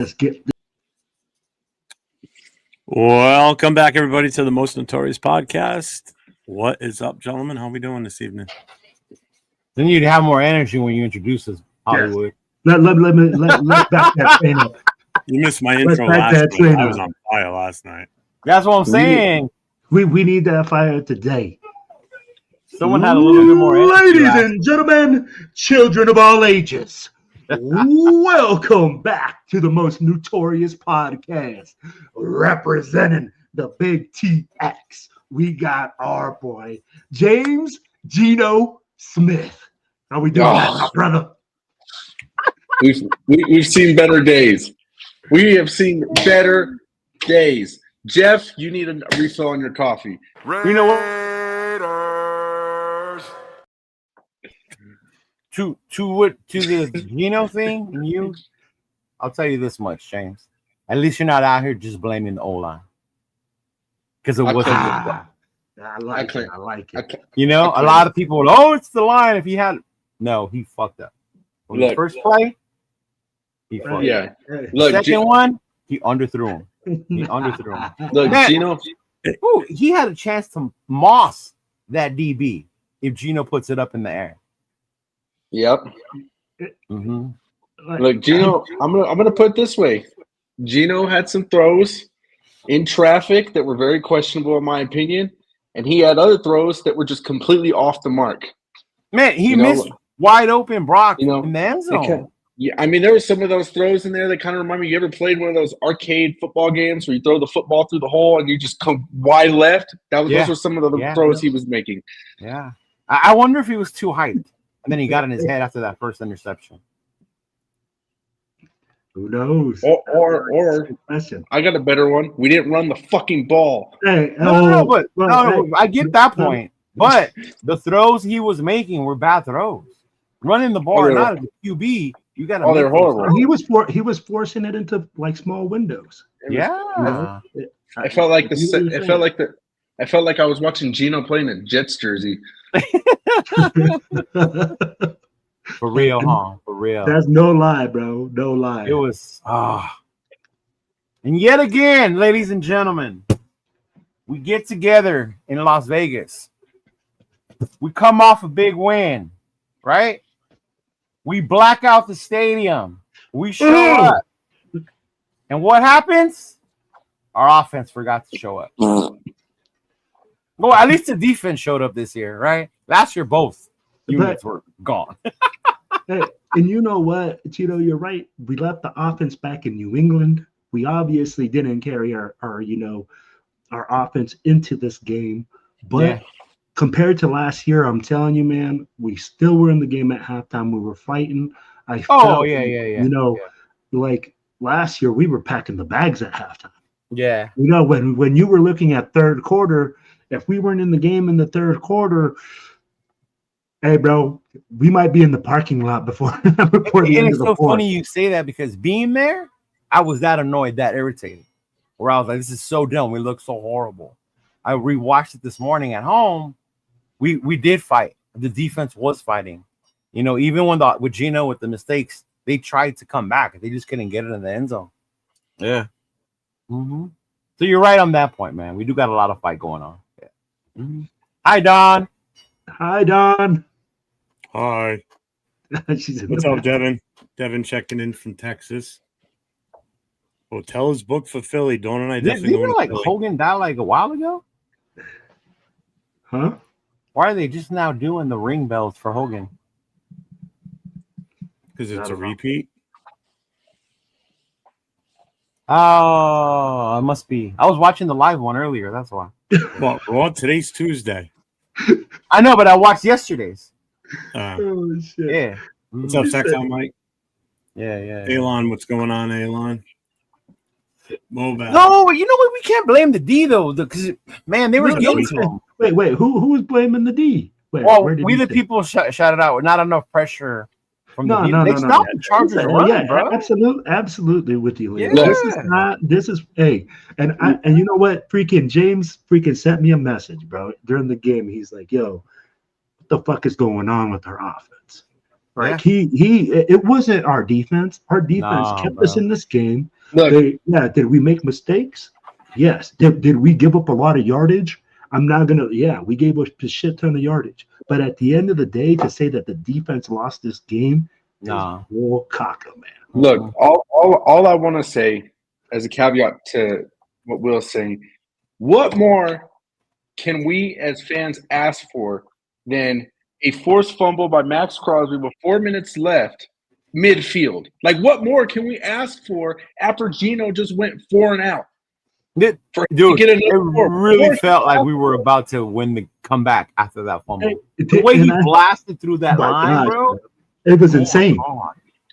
Let's get. Welcome back, everybody, to the Most Notorious Podcast. What is up, gentlemen? How are we doing this evening? Then you'd have more energy when you introduce us, Hollywood. Yes. Let back that train up. You missed my intro last night. I was on fire last night. That's what I'm saying. We need that fire today. Someone had a little bit more energy. Ladies and gentlemen, children of all ages, welcome back to the Most Notorious Podcast. Representing the Big TX, we got our boy, James Gino Smith. How we doing, my brother? We've seen better days. We have seen better days. Jeff, you need a refill on your coffee. You know what? To the Gino thing, I'll tell you this much, James. At least you're not out here just blaming the O-line. Because it wasn't I like it. You know, a lot of people, it's the line. If he had, no, he fucked up. On the first play, he fucked up. Yeah. Look, second one, he underthrew him. Look, Man, Gino. He had a chance to moss that DB if Gino puts it up in the air. Yep. Mm-hmm. Look, Gino, I'm gonna put it this way. Gino had some throws in traffic that were very questionable in my opinion, and he had other throws that were just completely off the mark. Man, he missed wide open Brock in the end zone. Yeah, I mean, there were some of those throws in there that kind of remind me. You ever played one of those arcade football games where you throw the football through the hole and you just come wide left? Those were some of the throws he was making. Yeah. I wonder if he was too hyped. And then he got in his head after that first interception. Who knows? Or I got a better one. We didn't run the fucking ball. Hey, I get that point. But the throws he was making were bad throws. Running the ball, not as a QB, you got to. They're horrible. He was forcing it into like small windows. I felt like I felt like I was watching Gino playing a Jets jersey. For real, huh? For real. That's no lie, bro. No lie. It was and yet again, ladies and gentlemen, we get together in Las Vegas. We come off a big win, right? We black out the stadium. We show up. And what happens? Our offense forgot to show up. Well, at least the defense showed up this year, right? Last year, both units were gone. Hey, and you know what, Tito, you're right. We left the offense back in New England. We obviously didn't carry our offense into this game. But compared to last year, I'm telling you, man, we still were in the game at halftime. We were fighting. Like last year, we were packing the bags at halftime. Yeah. You know, when you were looking at third quarter, if we weren't in the game in the third quarter, hey, bro, we might be in the parking lot before the end of the fourth. It's so funny you say that because being there, I was that annoyed, that irritated. Where I was like, this is so dumb. We look so horrible. I rewatched it this morning at home. We did fight. The defense was fighting. You know, even with Gino with the mistakes, they tried to come back. They just couldn't get it in the end zone. Yeah. Mm-hmm. So you're right on that point, man. We do got a lot of fight going on. Yeah. Mm-hmm. Hi, Don. Hi, Don. Hi. What's up, Devin? Devin checking in from Texas. Hotel is booked for Philly. Dawn and I definitely going to Philly. Hogan died like a while ago? Huh? Why are they just now doing the ring bells for Hogan? Because it's a repeat. Oh, it must be. I was watching the live one earlier. That's why. Well, today's Tuesday. I know, but I watched yesterday's. Oh, shit. Yeah. What's up, Sexton Mike? Yeah. Elon, what's going on, Elon? Mobile. No, you know what? We can't blame the D though, because man, they were getting to him. Wait. Who was blaming the D? We the people shouted out. Not enough pressure from the D. They stopped the Chargers running, bro. Absolutely with you. Yeah. This is and you know what? Freaking James sent me a message, bro, during the game. He's like, "Yo, what the fuck is going on with our offense?" Like it wasn't our defense. Our defense kept us in this game. Look, Did we make mistakes? Yes. Did we give up a lot of yardage? I'm not gonna. Yeah, we gave up a shit ton of yardage. But at the end of the day, to say that the defense lost this game is bull caca, man. Look, all I want to say as a caveat to what Will's saying, what more can we as fans ask for than a forced fumble by Max Crosby with 4 minutes left midfield? Like, what more can we ask for after Geno just went 4 and out? Dude, it really felt like we were about to win the comeback after that fumble. The way he blasted through that line, bro. It was insane.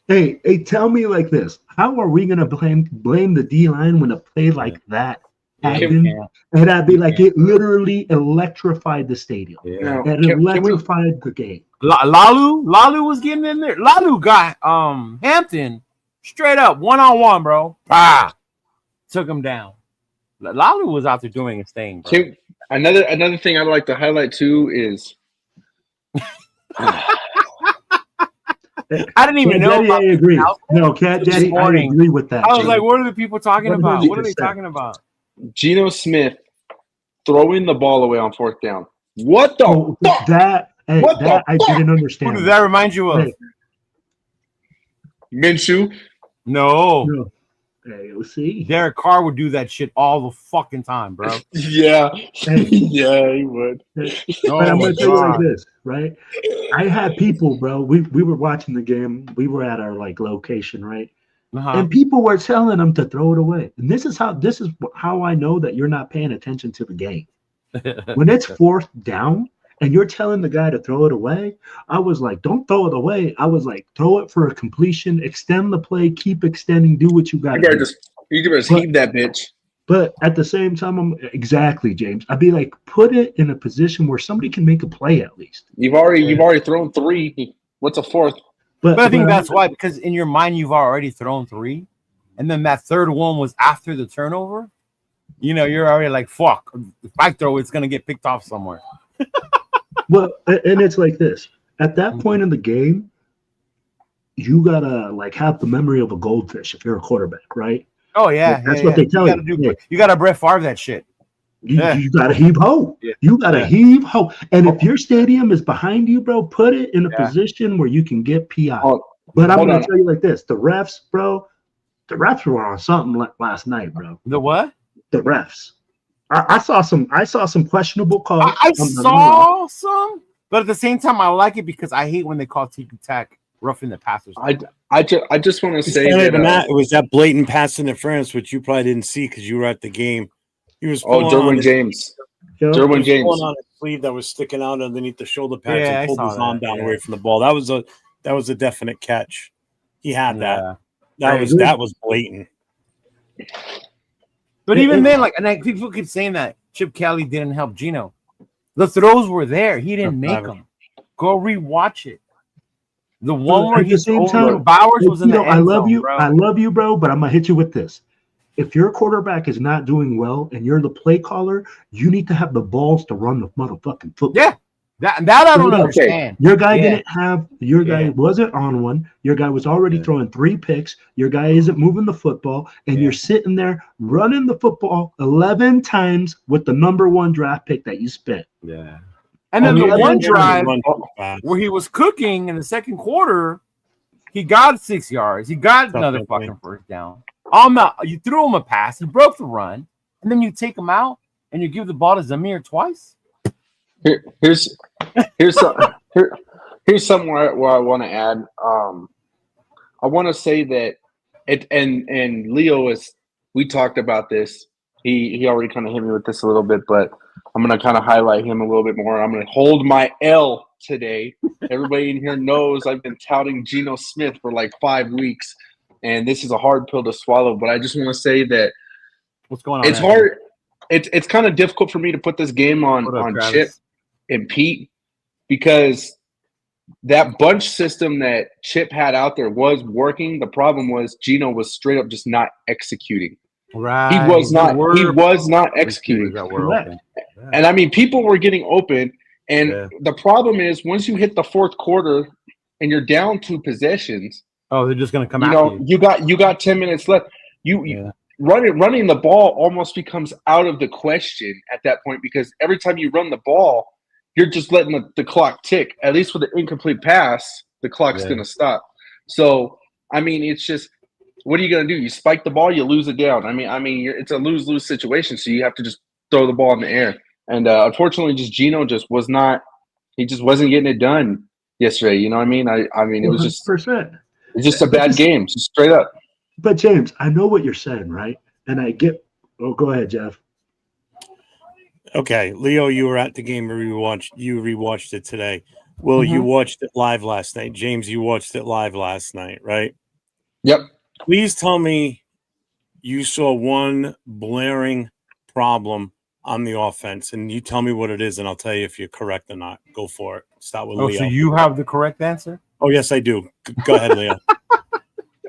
Hey, tell me like this. How are we going to blame the D-line when a play like that happened? And I'd be like, it literally electrified the stadium. Yeah. It electrified the game. Lalu was getting in there. Lalu got Hampton straight up one-on-one, bro. Took him down. Lalu was out there doing his thing, bro. Another thing I'd like to highlight too is I didn't even know. I agree. No, Cat Daddy, I agree with that. I was like, what are the people talking about? What are they talking about? Geno Smith throwing the ball away on 4th down. What the fuck? I didn't understand. Who does that remind you of? Minshew? No. Hey, we'll see. Derek Carr would do that shit all the fucking time, bro. Yeah. Yeah, he would. But I'm going to tell you like this, right? I had people, bro. We were watching the game. We were at our location, right? And people were telling them to throw it away. And this is how I know that you're not paying attention to the game. When it's 4th down and you're telling the guy to throw it away, I was like, don't throw it away. I was like, throw it for a completion, extend the play, keep extending, do what you got to do. You can just heave that bitch. But at the same time, exactly, James. I'd be like, put it in a position where somebody can make a play at least. You've already thrown 3. What's a 4th? But I think that's why, because in your mind you've already thrown 3, and then that 3rd one was after the turnover. You know, you're already like, fuck. If I throw, it's gonna get picked off somewhere. Well, and it's like this. At that point in the game, you gotta have the memory of a goldfish if you're a quarterback, right? Oh yeah, that's what they tell you. You gotta Brett Favre that shit. You gotta heave ho. Yeah. You gotta heave ho. And if your stadium is behind you, bro, put it in a position where you can get PI. But I'm gonna tell you like this: the refs, bro, were on something last night, bro. The what? The refs. I saw some questionable calls. I saw some, but at the same time, I like it because I hate when they call ticky-tack roughing the passers. I just want to say that it was that blatant pass interference, which you probably didn't see because you were at the game. He was Derwin James. Derwin James on his sleeve that was sticking out underneath the shoulder pads and pulled his arm down away from the ball. That was a definite catch. He had that. That was blatant. But even then, people keep saying that Chip Kelly didn't help Geno. The throws were there. He didn't make them. Go rewatch it. The one where he's over Bowers was in the end zone, bro. I love you, bro, but I'm going to hit you with this. If your quarterback is not doing well and you're the play caller, you need to have the balls to run the motherfucking football. Yeah. That I don't understand. Your guy didn't have – your guy wasn't on one. Your guy was already throwing 3 picks. Your guy isn't moving the football, and you're sitting there running the football 11 times with the number 1 draft pick that you spent. Yeah. And then the one drive where he was cooking in the second quarter, he got 6 yards. He got another fucking 1st down. You threw him a pass. He broke the run, and then you take him out, and you give the ball to Zamir twice. Here's something where I want to add. I want to say that and Leo we talked about this. He already kind of hit me with this a little bit, but I'm gonna kind of highlight him a little bit more. I'm gonna hold my L today. Everybody in here knows I've been touting Geno Smith for 5 weeks, and this is a hard pill to swallow. But I just want to say that what's going on? It's hard. It's kind of difficult for me to put this game on Chip and Pete because that bunch system that Chip had out there was working. The problem was Geno was straight up just not executing. Right. He was not executing. And I mean, people were getting open. And the problem is once you hit the 4th quarter, and you're down 2 possessions. Oh, they're just gonna come after you. You got 10 minutes left. You running the ball almost becomes out of the question at that point, because every time you run the ball, you're just letting the clock tick. At least with an incomplete pass, the clock's going to stop. So, I mean, it's just, what are you going to do? You spike the ball, you lose it down. I mean, it's a lose-lose situation, so you have to just throw the ball in the air. And unfortunately, just Gino just wasn't getting it done yesterday. You know what I mean? I mean, it was just 100%. It's just a bad game, just straight up. But James, I know what you're saying, right? And I get. Oh, go ahead, Jeff. Okay, Leo, you were at the game. You rewatched it today. Will, you watched it live last night. James, you watched it live last night, right? Yep. Please tell me you saw one blaring problem on the offense, and you tell me what it is, and I'll tell you if you're correct or not. Go for it. Start with Leo. So you have the correct answer? Oh, yes, I do. Go ahead, Leo.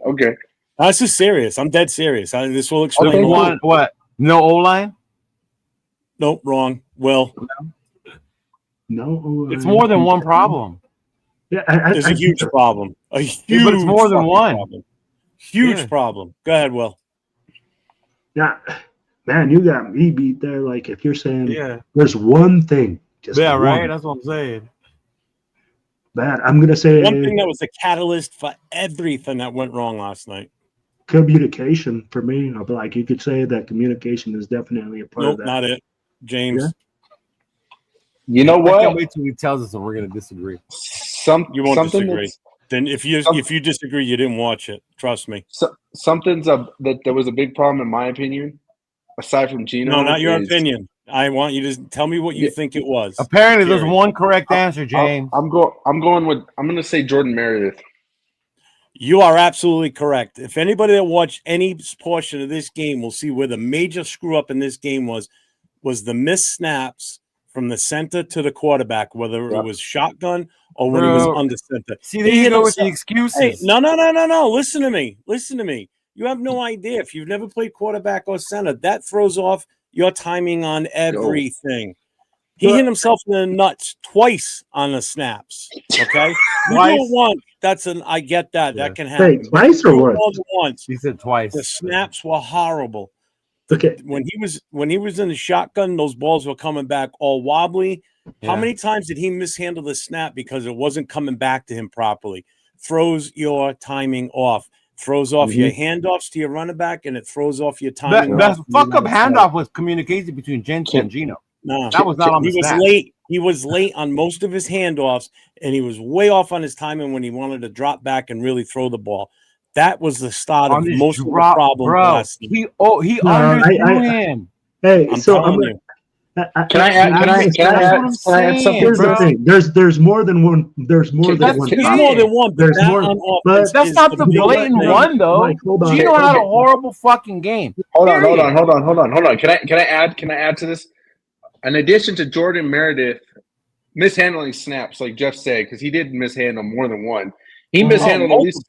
Okay. This is serious. I'm dead serious. This will explain. Okay, what? No O-line? Nope, wrong. Will. No. It's more than one problem. Yeah, there's a huge problem. A huge but it's more than one. Problem. Huge problem. Go ahead, Will. Yeah, man, you got me beat there. Like, if you're saying there's one thing. Right? That's what I'm saying. Man, I'm going to say one thing that was a catalyst for everything that went wrong last night. Communication for me. I'll be like, you could say that communication is definitely a part of that. Not it. James. Yeah. You know what? I can't wait till he tells us and we're going to disagree. You won't disagree. Then if you disagree, you didn't watch it. Trust me. That there was a big problem in my opinion, aside from Gino. No, not your opinion. I want you to tell me what you think it was. Apparently, there's one correct answer, James. I'm going to say Jordan Meredith. You are absolutely correct. If anybody that watched any portion of this game will see where the major screw up in this game was the missed snaps from the center to the quarterback, whether it was shotgun or when he was under center. See, there you go with the excuses. Hey, no. Listen to me. You have no idea. If you've never played quarterback or center, that throws off your timing on everything. He hit himself in the nuts twice on the snaps. Okay, once. I get that. Yeah. That can happen. Wait, twice or once? He said twice. The snaps were horrible. Okay. When he was in the shotgun, those balls were coming back all wobbly. Yeah. How many times did he mishandle the snap because it wasn't coming back to him properly? Throws your timing off. Throws off your handoffs to your running back, and it throws off your timing. That fuck up handoff was communication between Jensen and Gino. No, that was not on the snap. Late. He was late on most of his handoffs, and he was way off on his timing when he wanted to drop back and really throw the ball. That was the start of most of the problem. He underthrew him. Hey, I'm so telling you. Can I add something? Here's the thing. There's more than one. There's more than one. There's more than one. There's more. But that's not the blatant one, though. Mike, hold on. Gino had a horrible fucking game. Hold on. Can I add to this? In addition to Jordan Meredith mishandling snaps, like Jeff said, because he did mishandle more than one. He mishandled at least.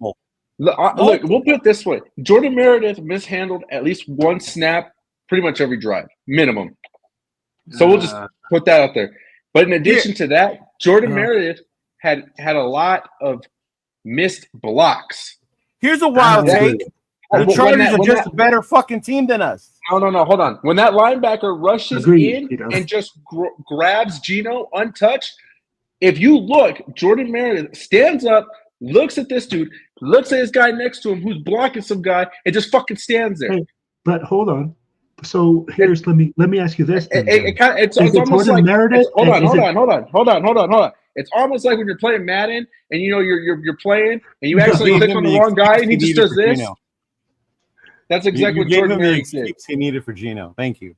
Look, we'll put it this way: Jordan Meredith mishandled at least one snap, pretty much every drive, minimum. So we'll just put that out there. But in addition to that, Jordan Meredith had a lot of missed blocks. Here's a wild take. The Chargers are just a better fucking team than us. No, hold on. When that linebacker rushes in and just grabs Gino untouched, if you look, Jordan Meredith stands up, looks at this dude, looks at his guy next to him who's blocking some guy, and just fucking stands there. Hey, but hold on. So here's let me ask you this. It's almost like hold on. It's almost like when you're playing Madden and you know you're playing and you actually click on the wrong guy and he just does this. That's exactly what Jordan Meredith did. He needed for Gino. Thank you.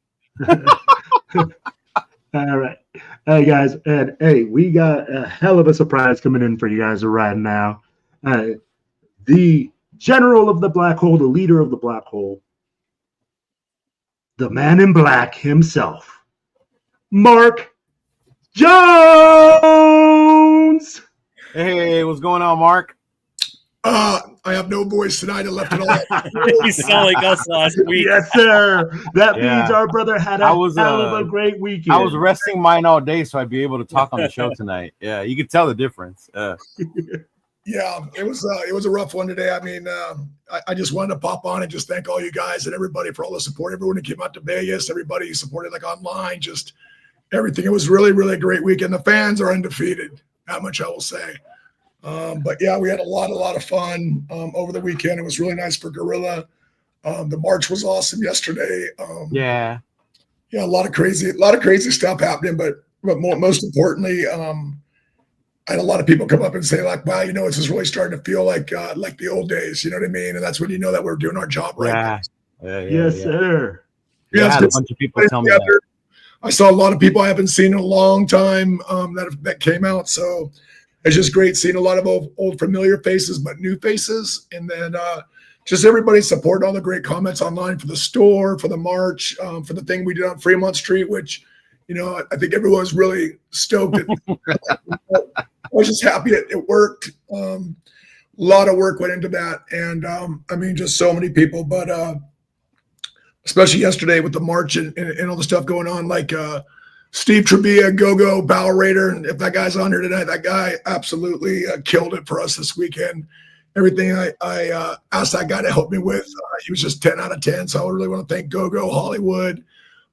All right. Hey guys, and hey, we got a hell of a surprise coming in for you guys right now. The general of the black hole, the leader of the black hole, the man in black himself, Mark Jones. Hey, what's going on, Mark? I have no voice tonight. I left it all. You sound like us last week. Yes, sir. That means our brother had a hell of a great weekend. I was resting mine all day, so I'd be able to talk on the show tonight. Yeah, you could tell the difference. Yeah, it was a rough one today. I mean, I just wanted to pop on and just thank all you guys and everybody for all the support. Everyone who came out to Vegas, everybody who supported like online, just everything. It was really, really a great weekend. The fans are undefeated. That much I will say. But yeah, we had a lot of fun over the weekend. It was really nice for Gorilla. The march was awesome yesterday. Yeah. Yeah, a lot of crazy stuff happening. But most importantly, I had a lot of people come up and say like, "Wow, it's just really starting to feel like the old days." You know what I mean? And that's when you know that we're doing our job right. Yes, sir. Yeah, I had a bunch of people tell me that. I saw a lot of people I haven't seen in a long time that came out. So it's just great seeing a lot of old familiar faces, but new faces. And then just everybody supporting all the great comments online for the store, for the march, for the thing we did on Fremont Street, which, I think everyone was really stoked. I was just happy it worked. A lot of work went into that. And I mean, just so many people, but especially yesterday with the march and all the stuff going on, like Steve Trevia, Go-Go, Power Raider. And if that guy's on here tonight, that guy absolutely killed it for us this weekend. Everything I asked that guy to help me with, he was just 10 out of 10. So I really want to thank Go-Go, Hollywood,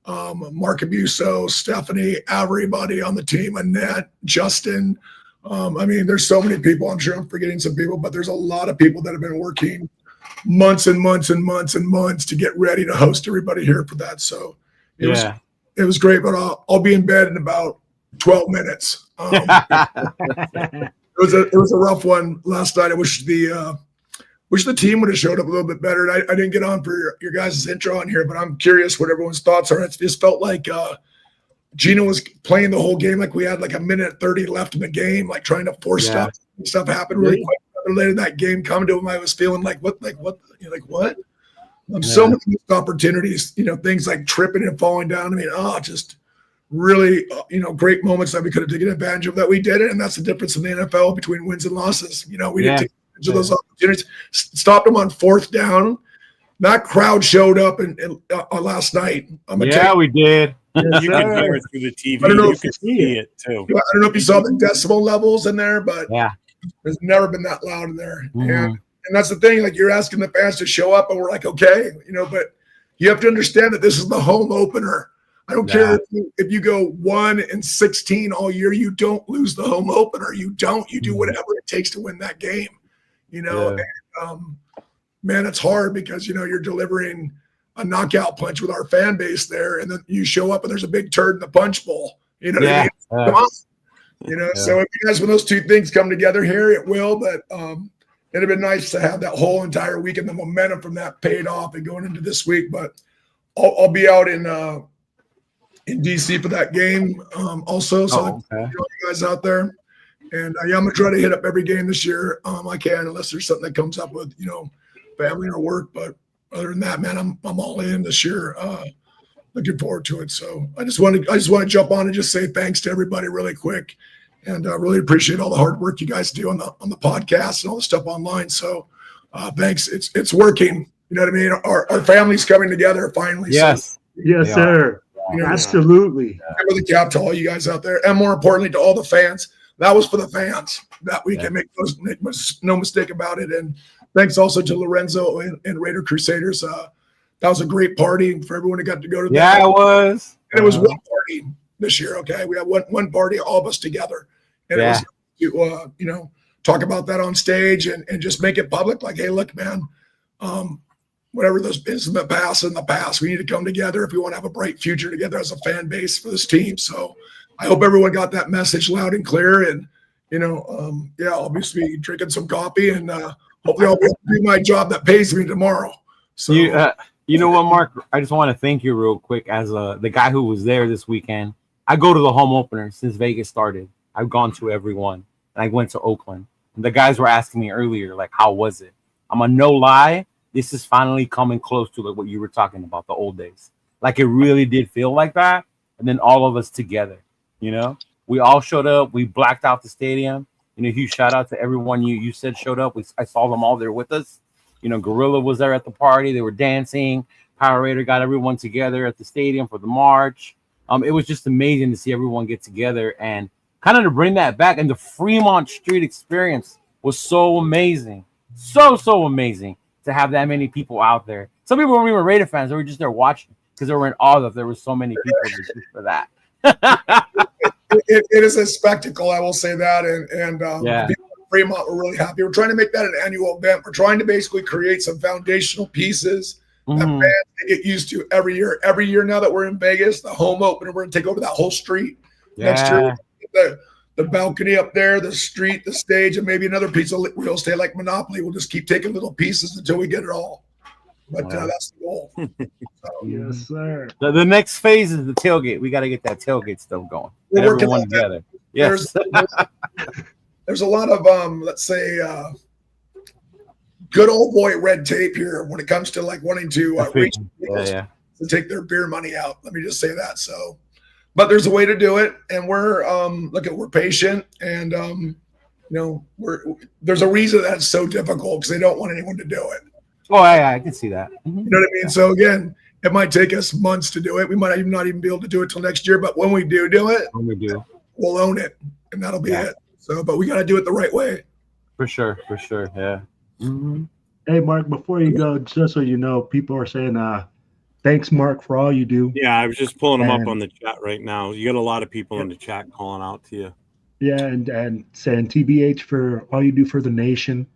Mark Abuso, Stephanie, everybody on the team, Annette, Justin. I mean, there's so many people. I'm sure I'm forgetting some people, but there's a lot of people that have been working months and months and months and months to get ready to host everybody here for that. So it was great, but I'll be in bed in about 12 minutes. It was a rough one last night. I wish the team would have showed up a little bit better. And I didn't get on for your guys' intro on here, but I'm curious what everyone's thoughts are. It just felt like Gino was playing the whole game like we had like a minute 30 left in the game, like trying to force stuff happened really quick. Later that game coming to him, I was feeling like what? So many missed opportunities, things like tripping and falling down. I mean, just really, great moments that we could have taken advantage of that we did it. And that's the difference in the NFL between wins and losses. We didn't take advantage of those opportunities. Stopped them on fourth down. That crowd showed up last night. We did. You can hear it through the TV. You can see it too. I don't know if you saw the decibel levels in there, but there's never been that loud in there. Mm-hmm. And that's the thing, like you're asking the fans to show up and we're like, okay, but you have to understand that this is the home opener. I don't care if you go 1-16 all year, you don't lose the home opener. You do whatever it takes to win that game, and, man, it's hard because, you're delivering a knockout punch with our fan base there. And then you show up and there's a big turd in the punch bowl, what I mean? Come on. So when those two things come together here, it will, but it'd have been nice to have that whole entire week and the momentum from that paid off and going into this week. But I'll be out in DC for that game also. So you guys out there, and I'm gonna try to hit up every game this year I can, unless there's something that comes up with family or work. But other than that, man, I'm all in this year. Looking forward to it. So I just want to jump on and just say thanks to everybody really quick, and I really appreciate all the hard work you guys do on the podcast and all the stuff online. So thanks. It's working. You know what I mean? Our family's coming together finally. Yes. So, yes, sir. Absolutely. Really cap to all you guys out there, and more importantly to all the fans. That was for the fans that we can make no mistake about it. And thanks also to Lorenzo and Raider Crusaders. That was a great party for everyone who got to go to that. Yeah, it was. And it was one party this year, okay? We had one party, all of us together. And it was to, talk about that on stage and just make it public. Like, hey, look, man, whatever this is in the past, we need to come together if we want to have a bright future together as a fan base for this team. So I hope everyone got that message loud and clear. And, I'll be drinking some coffee and hopefully I'll be able to do my job that pays me tomorrow. So you know what, Mark? I just want to thank you real quick as the guy who was there this weekend. I go to the home opener since Vegas started. I've gone to every one, and I went to Oakland. And the guys were asking me earlier, like, how was it? I'm a no lie. This is finally coming close to like what you were talking about, the old days. Like it really did feel like that. And then all of us together, we all showed up. We blacked out the stadium. Huge shout out to everyone you said showed up. I saw them all there with us. Gorilla was there at the party. They were dancing. Power Raider got everyone together at the stadium for the march. It was just amazing to see everyone get together and kind of to bring that back. And the Fremont Street experience was so amazing. So amazing to have that many people out there. Some people weren't even Raider fans. They were just there watching because they were in awe that there were so many people just for that. It is a spectacle, I will say that. And Yeah. people in Fremont were really happy. We're trying to make that an annual event. We're trying to basically create some foundational pieces that fans can get used to every year. Every year now that we're in Vegas, the home opener, we're going to take over that whole street. Next year, the balcony up there, the street, the stage, and maybe another piece of real estate like Monopoly. We'll just keep taking little pieces until we get it all. But that's the goal. Yes, sir. The next phase is the tailgate. We got to get that tailgate stuff going. We're Get working everyone on that. together. Yes. There's a lot of let's say good old boy red tape here when it comes to like wanting to reach people to take their beer money out. Let me just say that. So, but there's a way to do it, and we're we're patient, and there's a reason that's so difficult because they don't want anyone to do it. Oh, yeah, I can see that. You know what I mean? So again, it might take us months to do it. We might not even be able to do it till next year. But when we do it, we'll own it, and that'll be it. So, but we got to do it the right way. For sure. Yeah. Mm-hmm. Hey, Mark, before you go, just so you know, people are saying, thanks, Mark, for all you do. Yeah, I was just pulling them up on the chat right now. You got a lot of people in the chat calling out to you. Yeah, and saying TBH for all you do for the nation.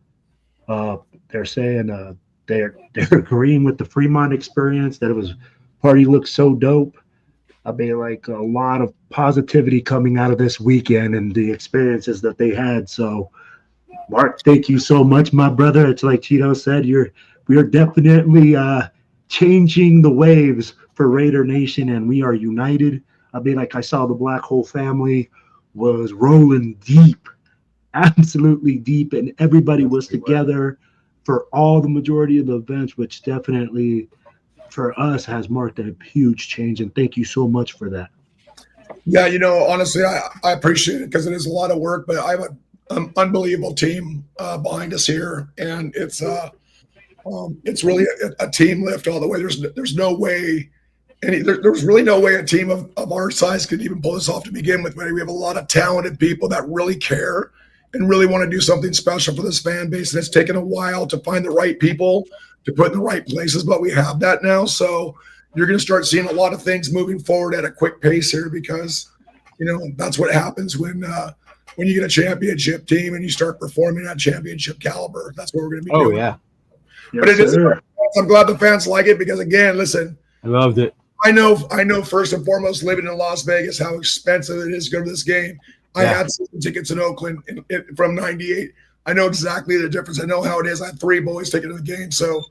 They're saying they're agreeing with the Fremont experience, that it was party looked so dope. I mean, like a lot of positivity coming out of this weekend and the experiences that they had. So, Mark, thank you so much, my brother. It's like Cheeto said, we are definitely changing the waves for Raider Nation, and we are united. I mean, like I saw the Black Hole family was rolling deep, absolutely deep, and everybody was together for all the majority of the events, which definitely for us has marked a huge change. And thank you so much for that. Yeah, honestly, I appreciate it because it is a lot of work, but I have an unbelievable team behind us here, and it's really a team lift all the way. There's no way there's really no way a team of our size could even pull this off to begin with. But we have a lot of talented people that really care and really want to do something special for this fan base. And it's taken a while to find the right people to put in the right places, but we have that now. So you're going to start seeing a lot of things moving forward at a quick pace here because, that's what happens when you get a championship team and you start performing at championship caliber. That's what we're going to be doing. Oh, yeah. But I'm glad the fans like it because, again, listen. I loved it. I know first and foremost, living in Las Vegas, how expensive it is to go to this game. I had season tickets in Oakland from 98. I know exactly the difference. I know how it is. I had 3 boys taking to the game. So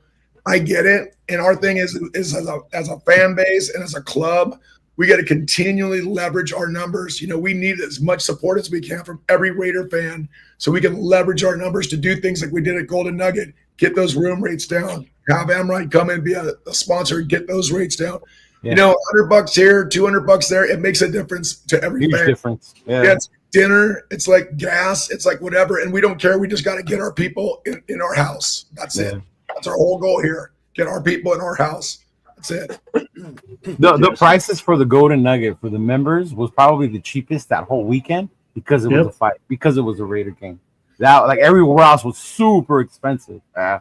I get it. And our thing is as a fan base and as a club, we got to continually leverage our numbers. We need as much support as we can from every Raider fan so we can leverage our numbers to do things like we did at Golden Nugget, get those room rates down, have Amrite come in, be a sponsor, and get those rates down. Yeah. $100 here, $200 there, it makes a difference to every Huge fan. Difference. Yeah. It's dinner, it's like gas, it's like whatever, and we don't care. We just got to get our people in our house. That's it. That's our whole goal here. Get our people in our house. That's it. The prices for the Golden Nugget for the members was probably the cheapest that whole weekend because it was a fight, because it was a Raider game. That like everywhere else was super expensive. Yeah,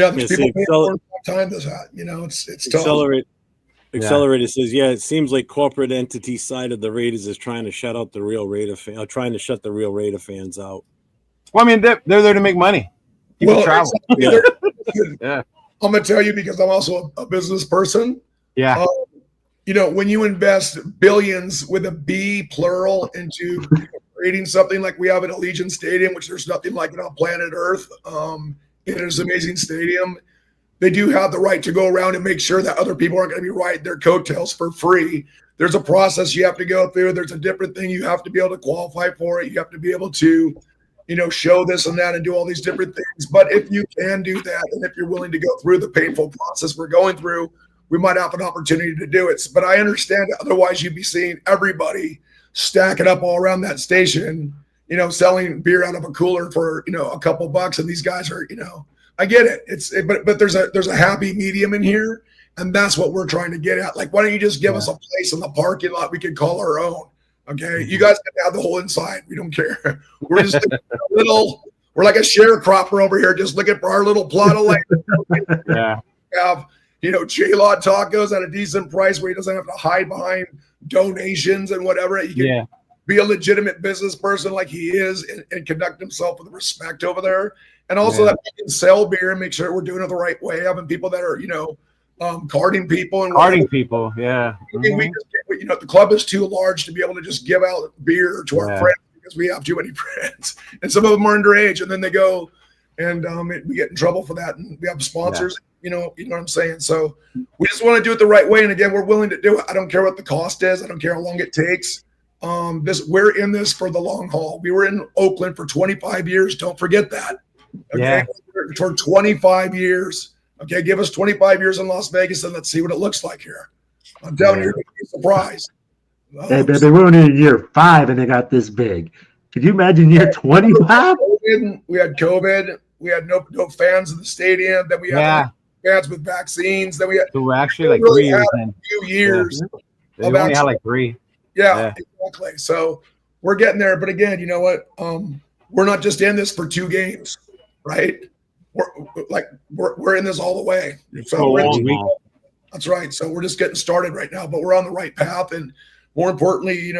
there's people paying more time to that. It's tough. Accelerator says, it seems like corporate entity side of the Raiders is trying to shut out the real Raider trying to shut the real Raider fans out. Well, I mean, they're there to make money. People travel. I'm gonna tell you because I'm also a business person. Yeah. When you invest billions with a B plural into creating something like we have at Allegiant Stadium, which there's nothing like it on planet Earth. It is an amazing stadium. They do have the right to go around and make sure that other people aren't going to be riding their coattails for free. There's a process you have to go through. There's a different thing you have to be able to qualify for it. You have to be able to, show this and that and do all these different things. But if you can do that, and if you're willing to go through the painful process we're going through, we might have an opportunity to do it. But I understand that otherwise you'd be seeing everybody stacking up all around that station, selling beer out of a cooler for, a couple bucks. And these guys are, I get it. But there's a happy medium in here. And that's what we're trying to get at. Like, why don't you just give us a place in the parking lot we can call our own? Okay, you guys can have the whole inside. We don't care. We're just we're like a sharecropper over here, just looking for our little plot of land. Yeah. Have J-Law tacos at a decent price where he doesn't have to hide behind donations and whatever. He can be a legitimate business person like he is and conduct himself with respect over there. And also that we can sell beer and make sure we're doing it the right way. Having people that are, carding people and carding people. Yeah. Mm-hmm. We just, the club is too large to be able to just give out beer to our friends because we have too many friends. And some of them are underage, and then they go and we get in trouble for that. And we have sponsors. You know what I'm saying? So we just want to do it the right way. And again, we're willing to do it. I don't care what the cost is. I don't care how long it takes. We're in this for the long haul. We were in Oakland for 25 years. Don't forget that. Okay. Yeah. For 25 years. Okay. Give us 25 years in Las Vegas and let's see what it looks like here. I'm telling you, you're going to be surprised. Hey, baby, we're only in year 5 and they got this big. Could you imagine year 25? We had COVID. We had no fans in the stadium. Then we had fans with vaccines. Then we had. So we're actually like 3 years. A few years. We only had like 3. Yeah, exactly. So we're getting there. But again, you know what? We're not just in this for 2 games, right? We're in this all the way. So that's right. So we're just getting started right now, but we're on the right path. And more importantly,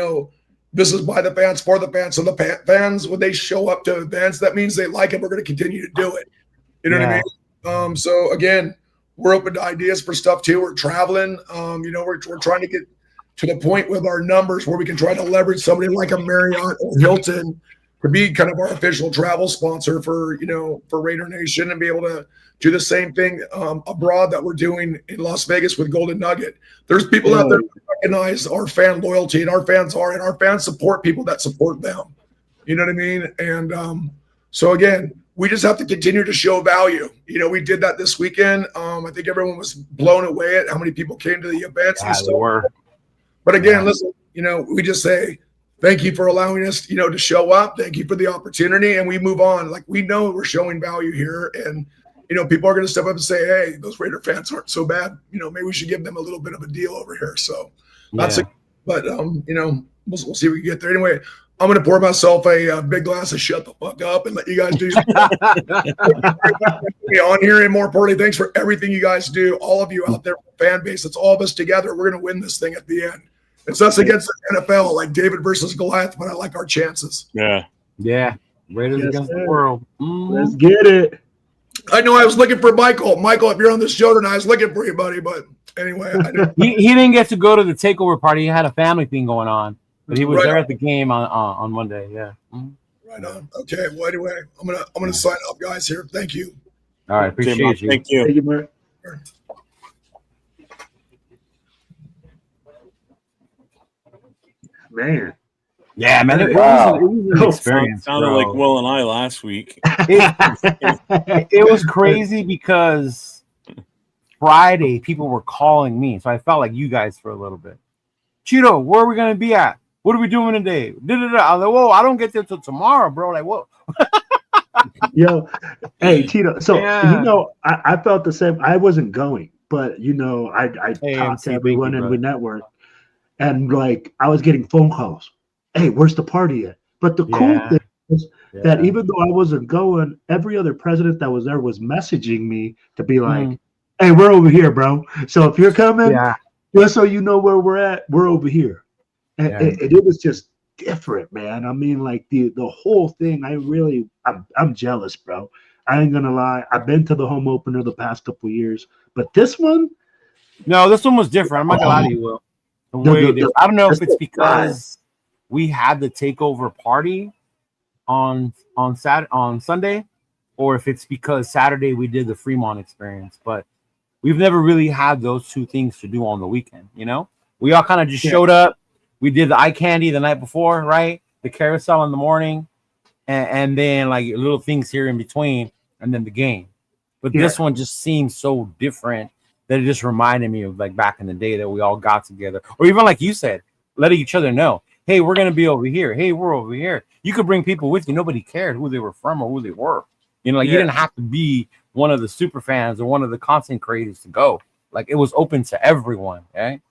this is by the fans, for the fans. So the fans, when they show up to events, that means they like it. We're going to continue to do it. You know what I mean? So again, we're open to ideas for stuff too. We're traveling. We're trying to get to the point with our numbers where we can try to leverage somebody like a Marriott or Hilton to be kind of our official travel sponsor for Raider Nation and be able to do the same thing abroad that we're doing in Las Vegas with Golden Nugget. There's people out there who recognize our fan loyalty and our fans support people that support them. You know what I mean? And so again, we just have to continue to show value. We did that this weekend. I think everyone was blown away at how many people came to the events. But again, listen, we just say, thank you for allowing us, to show up. Thank you for the opportunity. And we move on. Like, we know we're showing value here. And, people are going to step up and say, hey, those Raider fans aren't so bad. Maybe we should give them a little bit of a deal over here. So that's it. But, we'll see if we can get there. Anyway, I'm going to pour myself a big glass of shut the fuck up and let you guys do on here. And more importantly, thanks for everything you guys do. All of you out there, fan base. It's all of us together. We're going to win this thing at the end. It's us against the NFL, like David versus Goliath, but I like our chances. Yeah. Raiders against the world. Let's get it. I know I was looking for Michael. Michael, if you're on this show tonight, I was looking for you, buddy. But anyway, he didn't get to go to the Takeover party. He had a family thing going on, but he was there at the game on Monday. Yeah. Right on. Okay. Well, anyway, I'm gonna sign off, guys. Here. Thank you. All right. Appreciate you. Thank you. Thank you, man. Man. Yeah, man. It was an experience. Sounded like Will and I last week. It was crazy because Friday people were calling me, so I felt like you guys for a little bit. Cheeto, where are we gonna be at? What are we doing today? I was like, whoa, I don't get there till tomorrow, bro. Like, whoa. Yo, hey, Cheeto. So I felt the same. I wasn't going, but I talked to everyone and we networked. And like I was getting phone calls. Hey, where's the party at? But the cool thing is that even though I wasn't going, every other president that was there was messaging me to be like, hey, we're over here, bro. So if you're coming, just so you know where we're at, we're over here. And it was just different, man. I mean, like the whole thing, I'm jealous, bro. I ain't gonna lie. I've been to the home opener the past couple of years, but this one? No, this one was different. I'm not gonna lie to you, Will. I don't know if it's because we had the Takeover party on Sunday, or if it's because Saturday we did the Fremont experience. But we've never really had those two things to do on the weekend. We all kind of just showed up. We did the eye candy the night before, right? The carousel in the morning, and then like little things here in between, and then the game. But this one just seems so different that it just reminded me of like back in the day that we all got together, or even like you said, letting each other know, hey, we're gonna be over here. Hey, we're over here. You could bring people with you. Nobody cared who they were from or who they were. You didn't have to be one of the super fans or one of the content creators to go. Like it was open to everyone. Okay.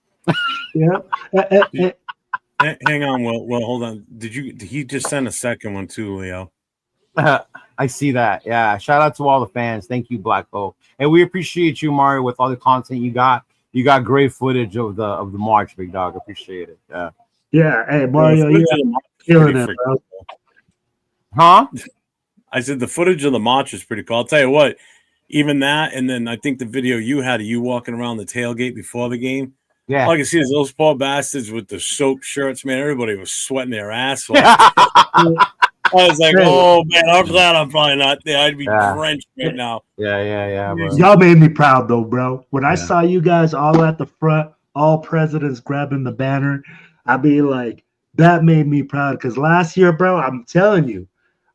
Hang on, well, hold on. He just sent a second one too, Leo? I see that. Yeah. Shout out to all the fans. Thank you, Black Bolt. And we appreciate you, Mario, with all the content you got. You got great footage of the march, big dog. Appreciate it. Yeah. Yeah. Hey, Mario, you're killing it, bro. Huh? I said the footage of the march is pretty cool. I'll tell you what, even that, and then I think the video you had of you walking around the tailgate before the game. Yeah. All I can see is those poor bastards with the soap shirts, man. Everybody was sweating their ass off. I was like, oh, man, I'm glad I'm probably not there. I'd be drenched right now. Yeah. Bro. Y'all made me proud, though, bro. When I saw you guys all at the front, all presidents grabbing the banner, I'd be like, that made me proud. Because last year, bro, I'm telling you,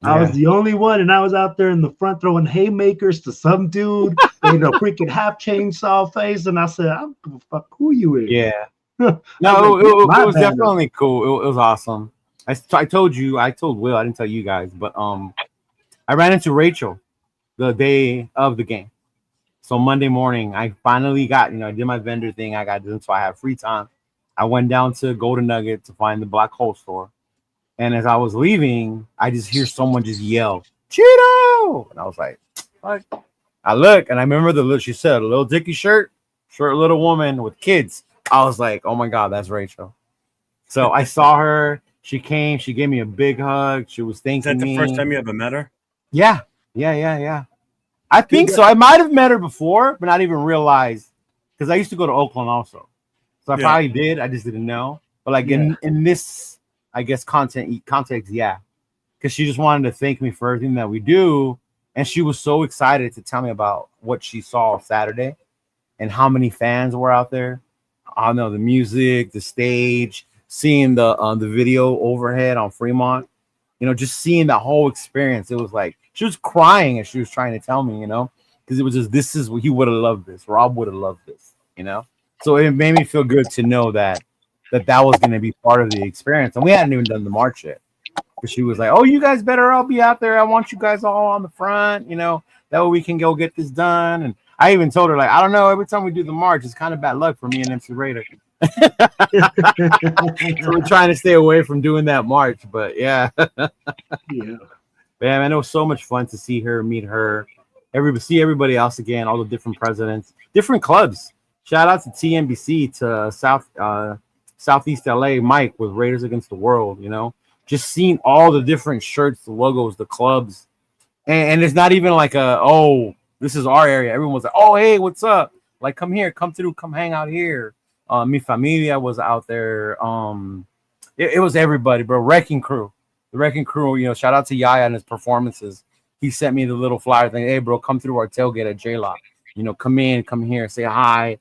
I was the only one, and I was out there in the front throwing haymakers to some dude in a freaking half chainsaw face, and I said, I don't give a fuck who you is. Yeah. No, it was definitely cool. It was awesome. I told Will, I didn't tell you guys, but I ran into Rachel the day of the game. So Monday morning, I finally got, I did my vendor thing. I got done, so I have free time. I went down to Golden Nugget to find the Black Hole store. And as I was leaving, I just hear someone just yell, Cheeto! And I was like, what? I look, and I remember she said, a little dicky shirt, short little woman with kids. I was like, oh my God, that's Rachel. So I saw her. She came. She gave me a big hug. She was thanking me. Is that the first time you ever met her? Yeah. I think so. I might have met her before, but not even realized, because I used to go to Oakland also. So I probably did. I just didn't know. But like in this, I guess, context, yeah. Because she just wanted to thank me for everything that we do. And she was so excited to tell me about what she saw Saturday and how many fans were out there. I know the music, the stage, seeing the video overhead on Fremont, just seeing the whole experience. It was like she was crying as she was trying to tell me, because it was just, this is what he would have loved this. Rob would have loved this, So it made me feel good to know that was going to be part of the experience. And we hadn't even done the march yet. But she was like, oh, you guys better all be out there. I want you guys all on the front, that way we can go get this done. And I even told her, like, I don't know, every time we do the march, it's kind of bad luck for me and MC Raider. So we're trying to stay away from doing that march. But yeah. Yeah, man, it was so much fun to see her, meet her, see everybody else again, all the different presidents, different clubs. Shout out to TNBC, to Southeast LA, Mike with Raiders Against the World, just seeing all the different shirts, the logos, the clubs. And it's not even like this is our area. Everyone was like, oh, hey, what's up? Like, come here, come through, come hang out here. Mi Familia was out there. It was everybody, bro. Wrecking Crew. The Wrecking Crew, shout out to Yaya and his performances. He sent me the little flyer thing. Hey, bro, come through our tailgate at J-Lock. Come here, say hi,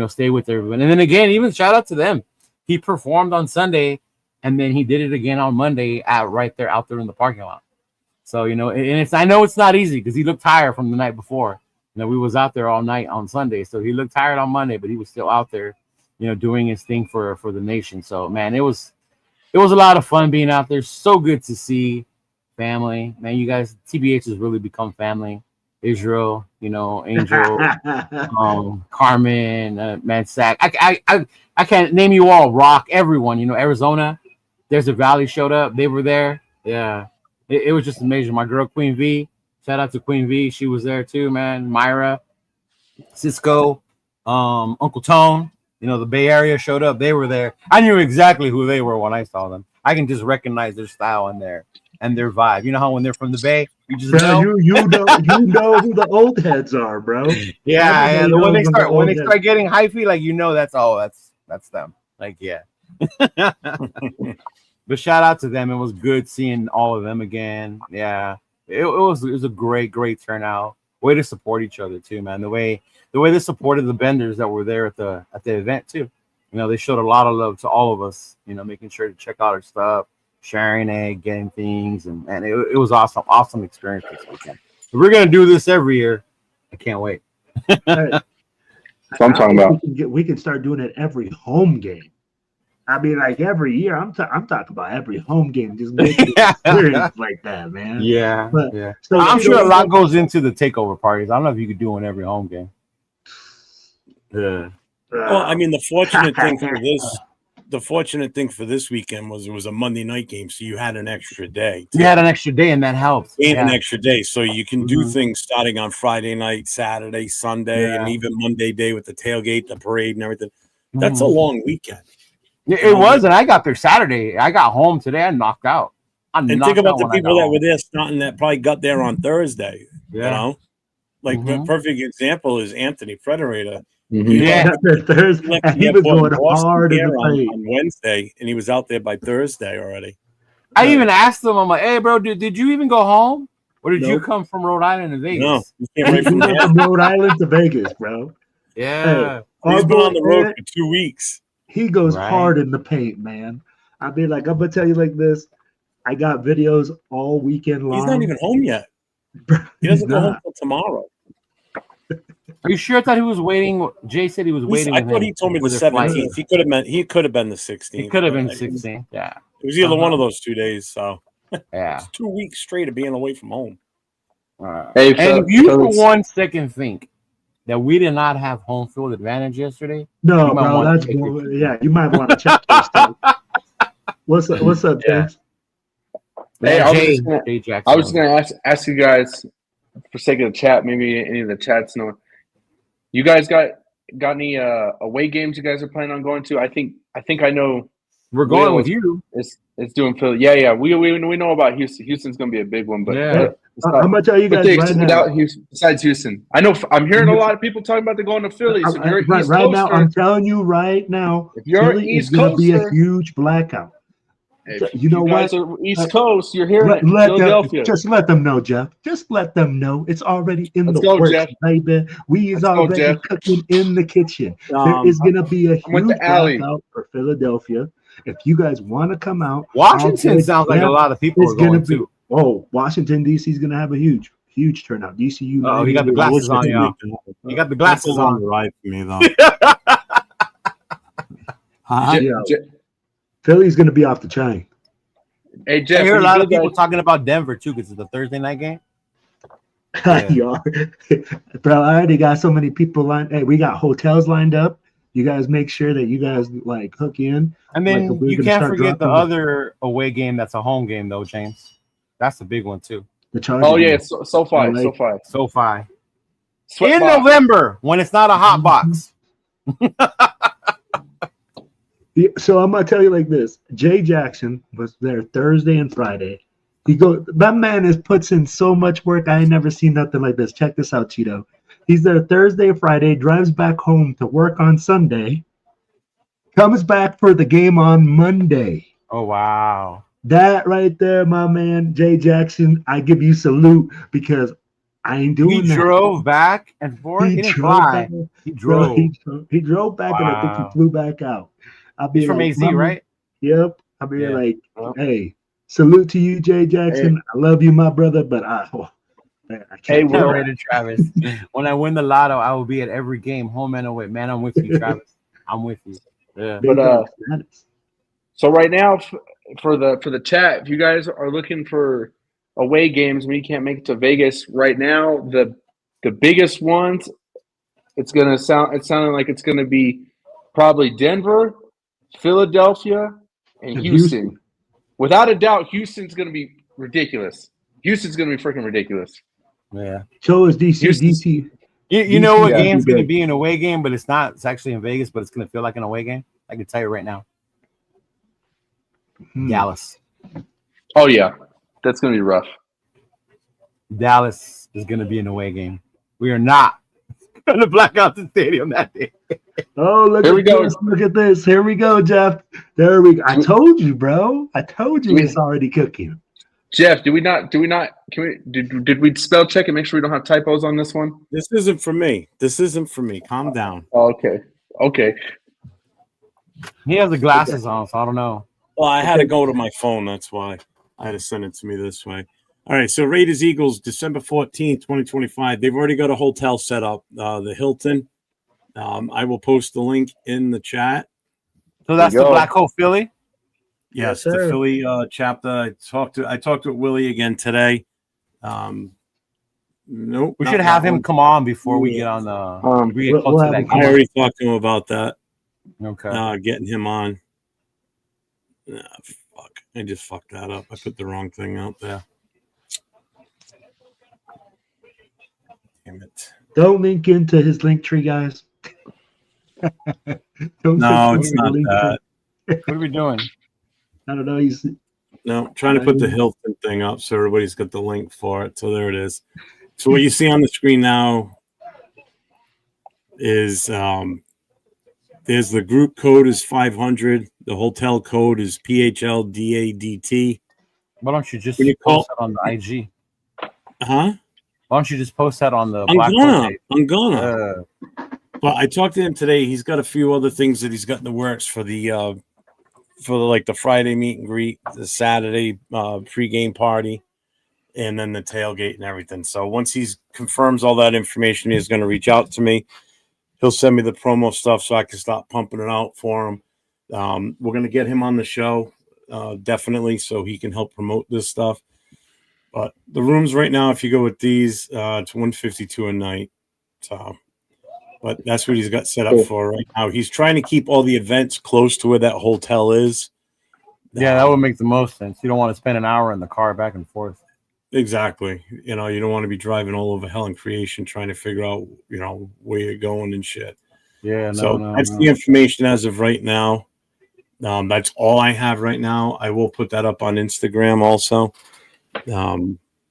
stay with everyone. And then again, even shout out to them. He performed on Sunday, and then he did it again on Monday right there out there in the parking lot. So, and I know it's not easy because he looked tired from the night before. We was out there all night on Sunday, so he looked tired on Monday, but he was still out there, doing his thing for the nation. So, man, it was a lot of fun being out there. So good to see family. Man, you guys, TBH has really become family. Israel, Angel, Carmen, man, Sack. I can't name you all. Rock, everyone. Arizona. There's a Valley showed up. They were there. Yeah, it was just amazing. My girl Queen V. Shout out to Queen V. She was there too, man. Myra, Cisco, Uncle Tone. The Bay Area showed up. They were there. I knew exactly who they were when I saw them. I can just recognize their style and their vibe. You know how when they're from the Bay, you just know. You know who the old heads are, bro. Yeah. When they start getting hyphy, like that's them. Like, yeah. But shout out to them. It was good seeing all of them again. Yeah. It was a great turnout. Way to support each other too, man. The way they supported the vendors that were there at the event too. They showed a lot of love to all of us, making sure to check out our stuff, sharing it, getting things, and it was awesome experience this weekend. If we're gonna do this every year, I can't wait. That's what I'm talking about. We can start doing it every home game. I mean, like every year. I'm talking about every home game. Just make it experience like that, man. Yeah, but, yeah. So I'm sure a lot goes into the takeover parties. I don't know if you could do one every home game. Yeah. Well, I mean, the fortunate thing for this the fortunate thing for this weekend was it was a Monday night game, so you had an extra day. You had an extra day, and that helped. And an extra day, so you can do things starting on Friday night, Saturday, Sunday, and even Monday day with the tailgate, the parade, and everything. That's a long weekend. It was, and I got there Saturday. I got home today. I knocked out. And think about the people that were there starting that probably got there on Thursday. Yeah. You know, like the perfect example is Anthony Frederator. Yeah, Thursday, he was going hard on Wednesday, and he was out there by Thursday already. I even asked him, I'm like, hey, bro, did you even go home? Or did you come from Rhode Island to Vegas? No, he came right from Rhode Island to Vegas, bro. Yeah. Hey, he's been on the road for 2 weeks. He goes hard in the paint, man. I'm going to tell you like this. I got videos all weekend long. He's not even home yet. He doesn't go home until tomorrow. Are you sure? I thought he was waiting. Jay said he was waiting. I thought he told me the 17th. He could have been the 16th. He could have been 16th. Yeah. It was either one of those 2 days. So yeah, it's 2 weeks straight of being away from home. Hey, and if you for 1 second think that we did not have home field advantage yesterday, no, bro, that's yeah. You might want to check this stuff. What's up, James? Hey, I was gonna ask you guys for sake of the chat, maybe any of the chats know. You guys got any away games you guys are planning on going to? I think I know. We're going with you. It's doing Philly. Yeah. We know about Houston. Houston's gonna be a big one, but how much are you guys without Houston, besides Houston? I know I'm hearing a lot of people talking about going to Philly. So you're right now, I'm telling you right now, if you're Philly East is gonna Coast, be a huge blackout. You know what? Are East Coast, you're hearing Philadelphia. Just let them know, Jeff. Just let them know it's already in the works, Jeff. baby. We is already cooking in the kitchen. There is gonna be a huge blackout for Philadelphia. If you guys want to come out, Washington sounds like a lot of people are going to. Oh, Washington D.C. is gonna have a huge turnout. DCU. Oh, he got the glasses on, y'all. You got the glasses on. Right for me though. Philly's gonna be off the chain. Hey Jeff, I hear a lot of people talking about Denver too because it's the Thursday night game. Yeah. Bro, I already got so many people lined. Hey, we got hotels lined up. You guys make sure that you guys like hook in. And then you can't forget the other away game that's a home game though, James. That's a big one too. The Chargers. Oh yeah, SoFi. In November when it's not a hot box. So I'm gonna tell you like this: Jay Jackson was there Thursday and Friday. That man puts in so much work. I ain't never seen nothing like this. Check this out, Cheeto. He's there Thursday, Friday, drives back home to work on Sunday, comes back for the game on Monday. Oh wow! That right there, my man, Jay Jackson. I give you salute because I ain't doing that. He drove back and forth. He didn't fly. He drove. He drove back, and I think he flew back out. He's from AZ, right? Yep. I'll be hey, salute to you, Jay Jackson. Hey. I love you, my brother, but I can't. Hey, Travis. When I win the lotto, I will be at every game, home and away. Man, I'm with you, Travis. I'm with you. Yeah. But so right now, for the chat, if you guys are looking for away games when you can't make it to Vegas right now, the biggest ones, it's sounding like it's gonna be probably Denver, Philadelphia, and Houston. Without a doubt, Houston's going to be ridiculous. Houston's going to be freaking ridiculous. Yeah. So is DC. DC. You know what game's going to be an away game, but it's not. It's actually in Vegas, but it's going to feel like an away game. I can tell you right now. Dallas. Oh, yeah. That's going to be rough. Dallas is going to be an away game. We are not going to black out the stadium that day. Oh, look at this. Here we go, Jeff. There we go. I told you, bro. I told you it's already cooking. Jeff, did we spell check and make sure we don't have typos on this one? This isn't for me. Calm down. Oh, okay. He has the glasses on, so I don't know. Well, I had to go to my phone. That's why I had to send it to me this way. All right, so Raiders Eagles, December 14th, 2025. They've already got a hotel set up, the Hilton. I will post the link in the chat. So that's the Black Hole Philly? Yes, the Philly chapter. I talked to Willie again today. Nope. We should have him come on before we get on the. I already talked to him about that. Okay. Getting him on. Fuck. I just fucked that up. I put the wrong thing out there. Damn it. Don't link into his link tree, guys. No, it's not that. What are we doing? I don't know. He's trying to put the Hilton thing up so everybody's got the link for it. So there it is. So what you see on the screen now is there's the group code is 500. The hotel code is PHLDADT. Why don't you just post that on the IG? Huh? Why don't you just post that on the I'm gonna. But I talked to him today. He's got a few other things that he's got in the works for the Friday meet and greet, the Saturday pregame party, and then the tailgate and everything. So once he confirms all that information, he's going to reach out to me. He'll send me the promo stuff so I can stop pumping it out for him. We're going to get him on the show, definitely, so he can help promote this stuff. But the rooms right now, if you go with these, it's $152 a night. So, but that's what he's got set up for right now. He's trying to keep all the events close to where that hotel is. Yeah, that would make the most sense. You don't want to spend an hour in the car back and forth. Exactly. You don't want to be driving all over hell and creation trying to figure out, where you're going and shit. Yeah, that's the information as of right now. That's all I have right now. I will put that up on Instagram also.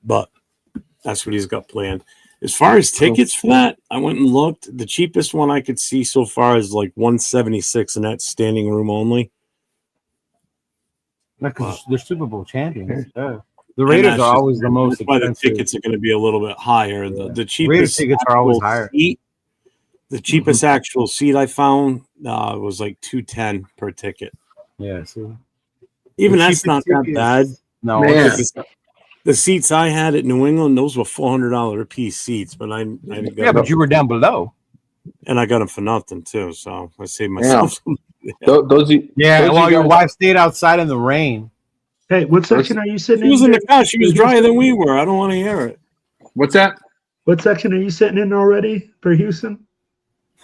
But that's what he's got planned. As far as tickets for that, I went and looked. The cheapest one I could see so far is like $176, and that's standing room only. Because they're Super Bowl champions. Yeah. The Raiders are always the most expensive. That's why the tickets are going to be a little bit higher. The cheapest Raiders tickets are always higher. The cheapest actual seat I found was like $210 per ticket. Yeah, see, even that's not that bad. No, the seats I had at New England, those were $400 a piece seats, but but you were down below, and I got them for nothing too. So I saved myself. While your wife stayed outside in the rain. Hey, what section are you sitting in? She was in the car. She was drier than we were. I don't want to hear it. What's that? What section are you sitting in already for Houston?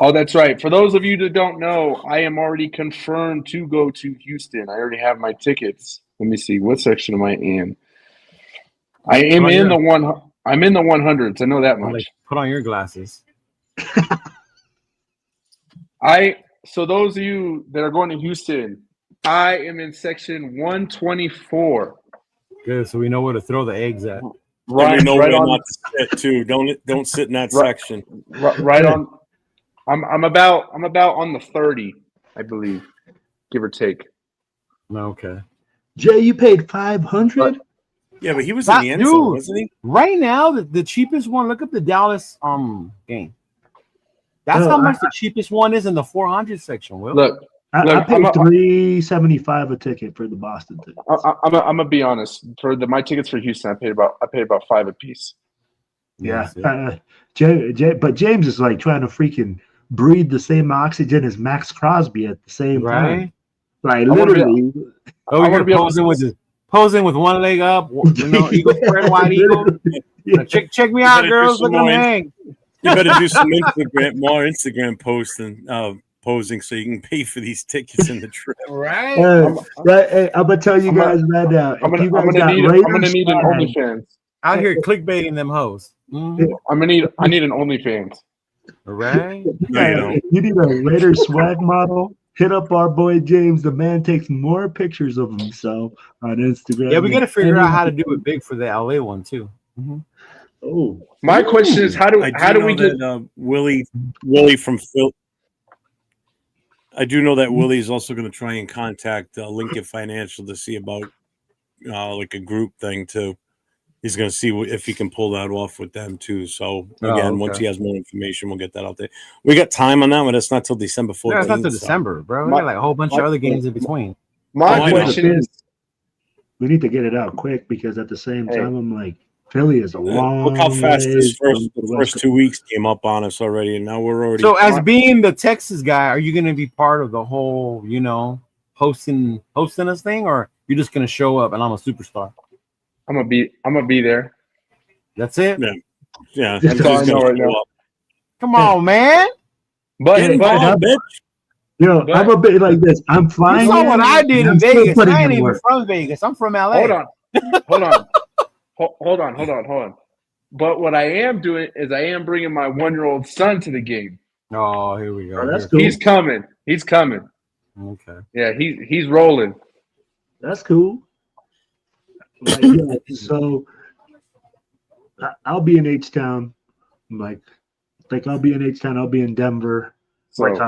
Oh, that's right. For those of you that don't know, I am already confirmed to go to Houston. I already have my tickets. Let me see. What section am I in? I am in the one. I'm in the 100s. I know that much. Put on your glasses. So those of you that are going to Houston, I am in section 124. Good. So we know where to throw the eggs at. Right. We know where not to sit too. Don't sit in that section. Right on. I'm about on the 30, I believe, give or take. Okay. Jay, you paid $500. Yeah, but he was in the end zone, wasn't he? Right now, the cheapest one. Look up the Dallas game. That's how much the cheapest one is in the 400 section. Will look, I paid $375 a ticket for the Boston tickets. I'm gonna be honest. For my tickets for Houston, I paid about $5 a piece. Yeah, but James is like trying to freaking breathe the same oxygen as Max Crosby at the same time. Like literally. Posing with one leg up, eagle spread, wide eagle. Check me out, girls. Look at me hang. You better do some more Instagram posing so you can pay for these tickets in the trip. Right. Hey, I'm gonna tell you guys right now. I'm gonna need an OnlyFans. Out here clickbaiting them hoes. I need an OnlyFans. Right. You need a Raider swag model. Hit up our boy James. The man takes more pictures of himself on Instagram. Yeah, we got to figure out how to do it big for the LA one too. Mm-hmm. Oh, my question is how do we get Willie from Phil? I do know that Willie's also going to try and contact Lincoln Financial to see about like a group thing too. He's going to see if he can pull that off with them too. So again, once he has more information, we'll get that out there. We got time on that one. It's not till December 14th. No, it's not till December, bro. We got like a whole bunch of other games in between. My question is, we need to get it out quick because at the same time, I'm like, Philly is a long. Look how fast the first 2 weeks came up on us already, and now we're already. So, as being the Texas guy, are you going to be part of the whole, hosting this thing, or you're just going to show up and I'm a superstar? I'm gonna be there. That's it. Yeah. That's all I know right now. Come on, man. But bitch. Yo, I'm a bit like this. I'm You flying. saw what I did in Vegas. I ain't even work. from Vegas. I'm from LA. Hold on. But what I am doing is I am bringing my 1-year-old son to the game. Oh, here we go. Oh, that's cool. He's coming. Okay. Yeah, he's rolling. That's cool. Like, yeah, so I'll be in H-Town. Like I'll be in H-Town. I'll be in Denver. So, like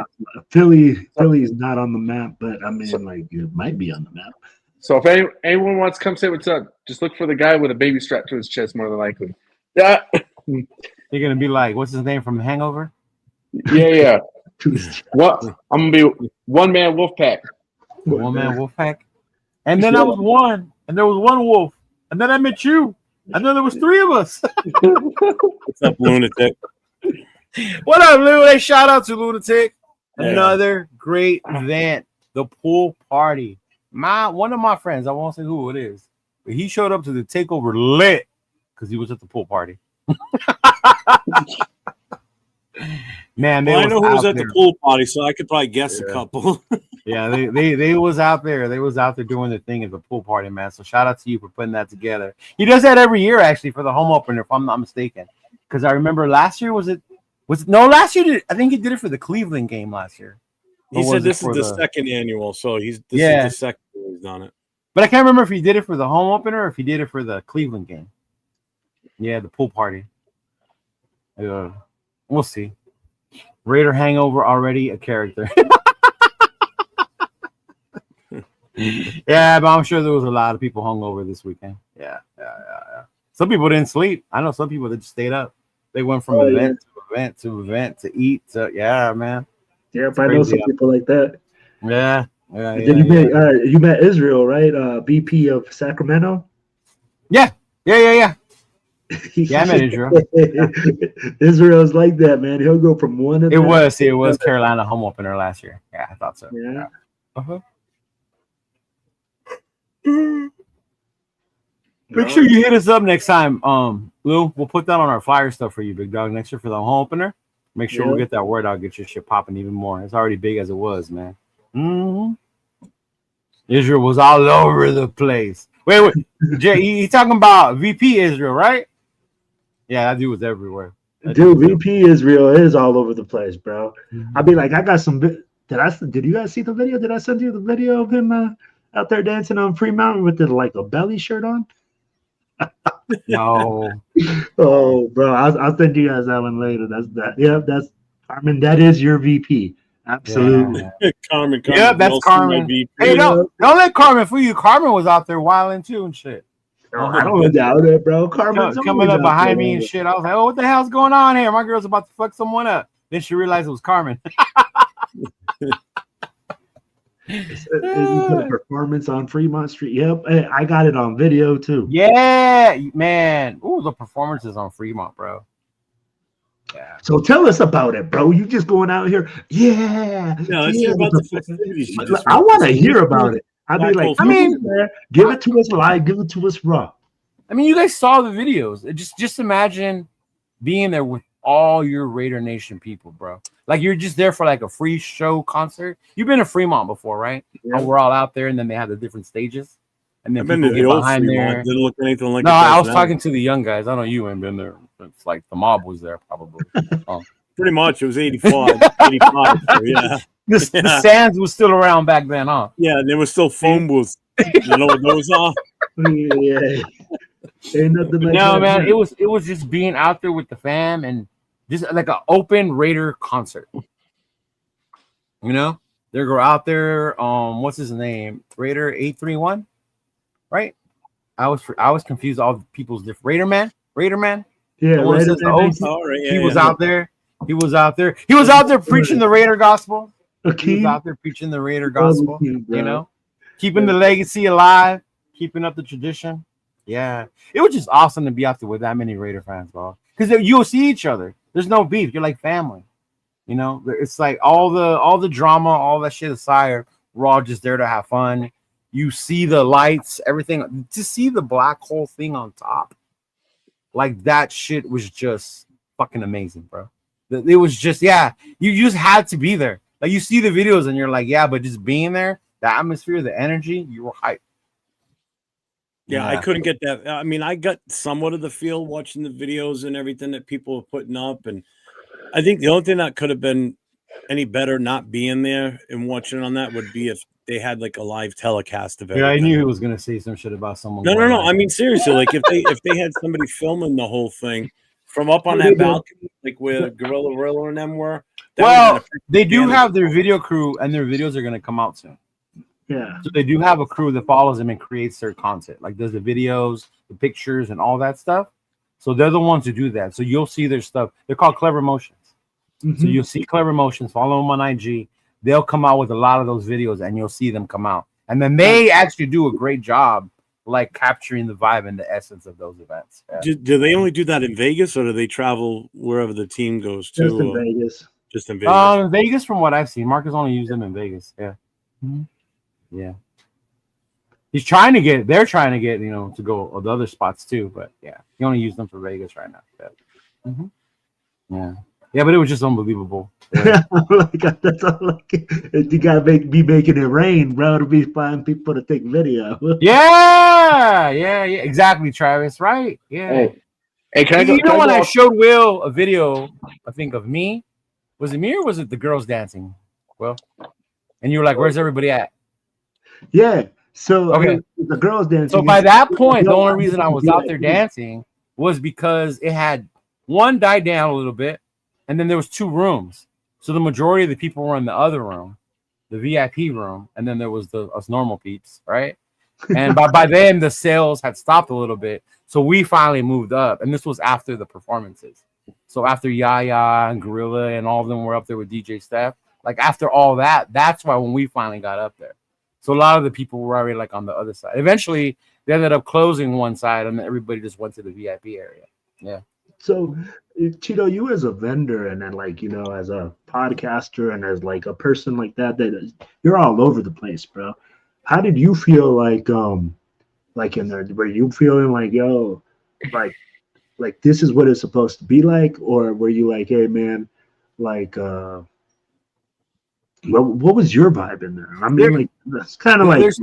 Philly's not on the map, but I mean, like it might be on the map. So if anyone wants to come say what's up, just look for the guy with a baby strapped to his chest, more than likely. Yeah. They're gonna be like, what's his name from Hangover? Yeah. What? I'm gonna be one man wolf pack. One man wolf pack. And then I was one, and there was one wolf, and then I met you, and then there was 3 of us. What's up, lunatic? What up, Lou? Hey, shout out to Lunatic. Another great event, the pool party. One of my friends, I won't say who it is, but he showed up to the Takeover lit because he was at the pool party. Man, I know who was at the pool party, so I could probably guess a couple. Yeah, they was out there. They was out there doing the thing at the pool party, man. So shout out to you for putting that together. He does that every year, actually, for the home opener, if I'm not mistaken. Because I remember last year last year I think he did it for the Cleveland game last year. He said this is the second annual, so this is the second year he's done it. But I can't remember if he did it for the home opener or if he did it for the Cleveland game. Yeah, the pool party. We'll see. Raider hangover already a character. Yeah, but I'm sure there was a lot of people hungover this weekend. Yeah. Some people didn't sleep. I know some people that just stayed up. They went from event to event to eat. So yeah, man. Yeah, but I know some people like that. Yeah. You met Israel, right? VP of Sacramento. Yeah. Yeah, I met Israel. Israel's like that, man. He'll go from one. It was Carolina home opener last year. Yeah, I thought so. Yeah. Uh-huh. Make sure you hit us up next time, Lou. We'll put that on our flyer stuff for you, big dog. Next year for the home opener. Make sure we get that word out, get your shit popping even more. It's already big as it was, man. Mm-hmm. Israel was all over the place. Wait, Jay, he talking about VP Israel, right? Yeah, that dude was everywhere. Dude, VP Israel is all over the place, bro. Mm-hmm. I mean, like, I got some. Did you guys see the video? Did I send you the video of him out there dancing on Fremont with a belly shirt on? No. Oh, bro, I'll send you guys that one later. That's Carmen. That is your VP. Absolutely. Yeah. Carmen. Yeah, that's Carmen. Hey, don't let Carmen fool you. Carmen was out there wilding too and shit. I don't doubt it, bro. Carmen's coming up behind me and shit. I was like, oh, what the hell's going on here? My girl's about to fuck someone up. Then she realized it was Carmen. Is a performance on Fremont Street? Yep, I got it on video too. Yeah, man. Ooh, the performances on Fremont, bro. Yeah. So tell us about it, bro. You just going out here? Yeah. No, let's hear about the festivities. I want to hear about it. I'd be like, give it to us live, give it to us raw. I mean, you guys saw the videos. Just imagine being there with all your Raider Nation people, bro. Like you're just there for like a free show concert. You've been to Fremont before, right? Yeah. And we're all out there, and then they have the different stages. And then I've been to the old behind there. Didn't look anything like. No, I was talking to the young guys. I know you ain't been there. It's like the mob was there, probably. Pretty much, it was 85. 85. So yeah. The Sands was still around back then, huh? Yeah, and there was still phone booths. You know what those are? Yeah. Ain't nothing like no, man, it was just being out there with the fam and just like an open Raider concert. You know, they go out there. What's his name? Raider 831, right? I was confused. All the people's different Raider man. Yeah, Raider he was out there. He was out there preaching the Raider gospel. He was out there preaching the Raider gospel. You know, keeping the legacy alive, keeping up the tradition. Yeah, it was just awesome to be out there with that many Raider fans, bro. Because you'll see each other. There's no beef. You're like family. You know, it's like all the drama, all that shit aside, we're all just there to have fun. You see the lights, everything. To see the black hole thing on top, like that shit was just fucking amazing, bro. It was just, you just had to be there. Like you see the videos and you're like, yeah, but just being there, the atmosphere, the energy, you were hyped. Yeah, I couldn't get that. I mean, I got somewhat of the feel watching the videos and everything that people were putting up. And I think the only thing that could have been any better not being there and watching on that would be if they had like a live telecast of it. Yeah, I knew he was gonna say some shit about someone. No. I mean, seriously, like if they had somebody filming the whole thing from up on that balcony, like where Rilla and them were. Well, they do have their video crew, and their videos are gonna come out soon. Yeah. So they do have a crew that follows them and creates their content, like does the videos, the pictures, and all that stuff. So they're the ones who do that. So you'll see their stuff. They're called Clever Motions. Mm-hmm. So you'll see Clever Motions. Follow them on IG. They'll come out with a lot of those videos, and you'll see them come out. And then they actually do a great job, like capturing the vibe and the essence of those events. Yeah. Do they only do that in Vegas, or do they travel wherever the team goes to? Just in Vegas. Just in Vegas. Vegas, from what I've seen, Marcus only used them in Vegas. Yeah. Mm-hmm. Yeah, they're trying to get, to go the other spots too, but yeah, he only used them for Vegas right now. Yeah, yeah, but it was just unbelievable. Yeah. That's all. Like, you gotta be making it rain, bro, to be finding people to take video. yeah, exactly, Travis. Right? Yeah. Hey, can I go? You know when I showed Will a video, I think of me, was it me or was it the girls dancing? Well, and you were like, "Where's everybody at?" Yeah. So okay, the girls dancing. So by that point, the only reason I was out there dancing was because it had one died down a little bit, and then there was 2 rooms. So the majority of the people were in the other room, the VIP room, and then there was us normal peeps, right? And by then the sales had stopped a little bit, so we finally moved up, and this was after the performances. So after Yaya and Gorilla and all of them were up there with DJ Steph, like after all that, that's why when we finally got up there. So a lot of the people were already like on the other side. Eventually, they ended up closing one side, and everybody just went to the VIP area. Yeah. So, Cheeto, you as a vendor, and then as a podcaster, and as like a person like that you're all over the place, bro. How did you feel like in there? Were you feeling like, yo, like this is what it's supposed to be like, or were you like, hey, man, like what was your vibe in there? I mean, like that's kind of like there's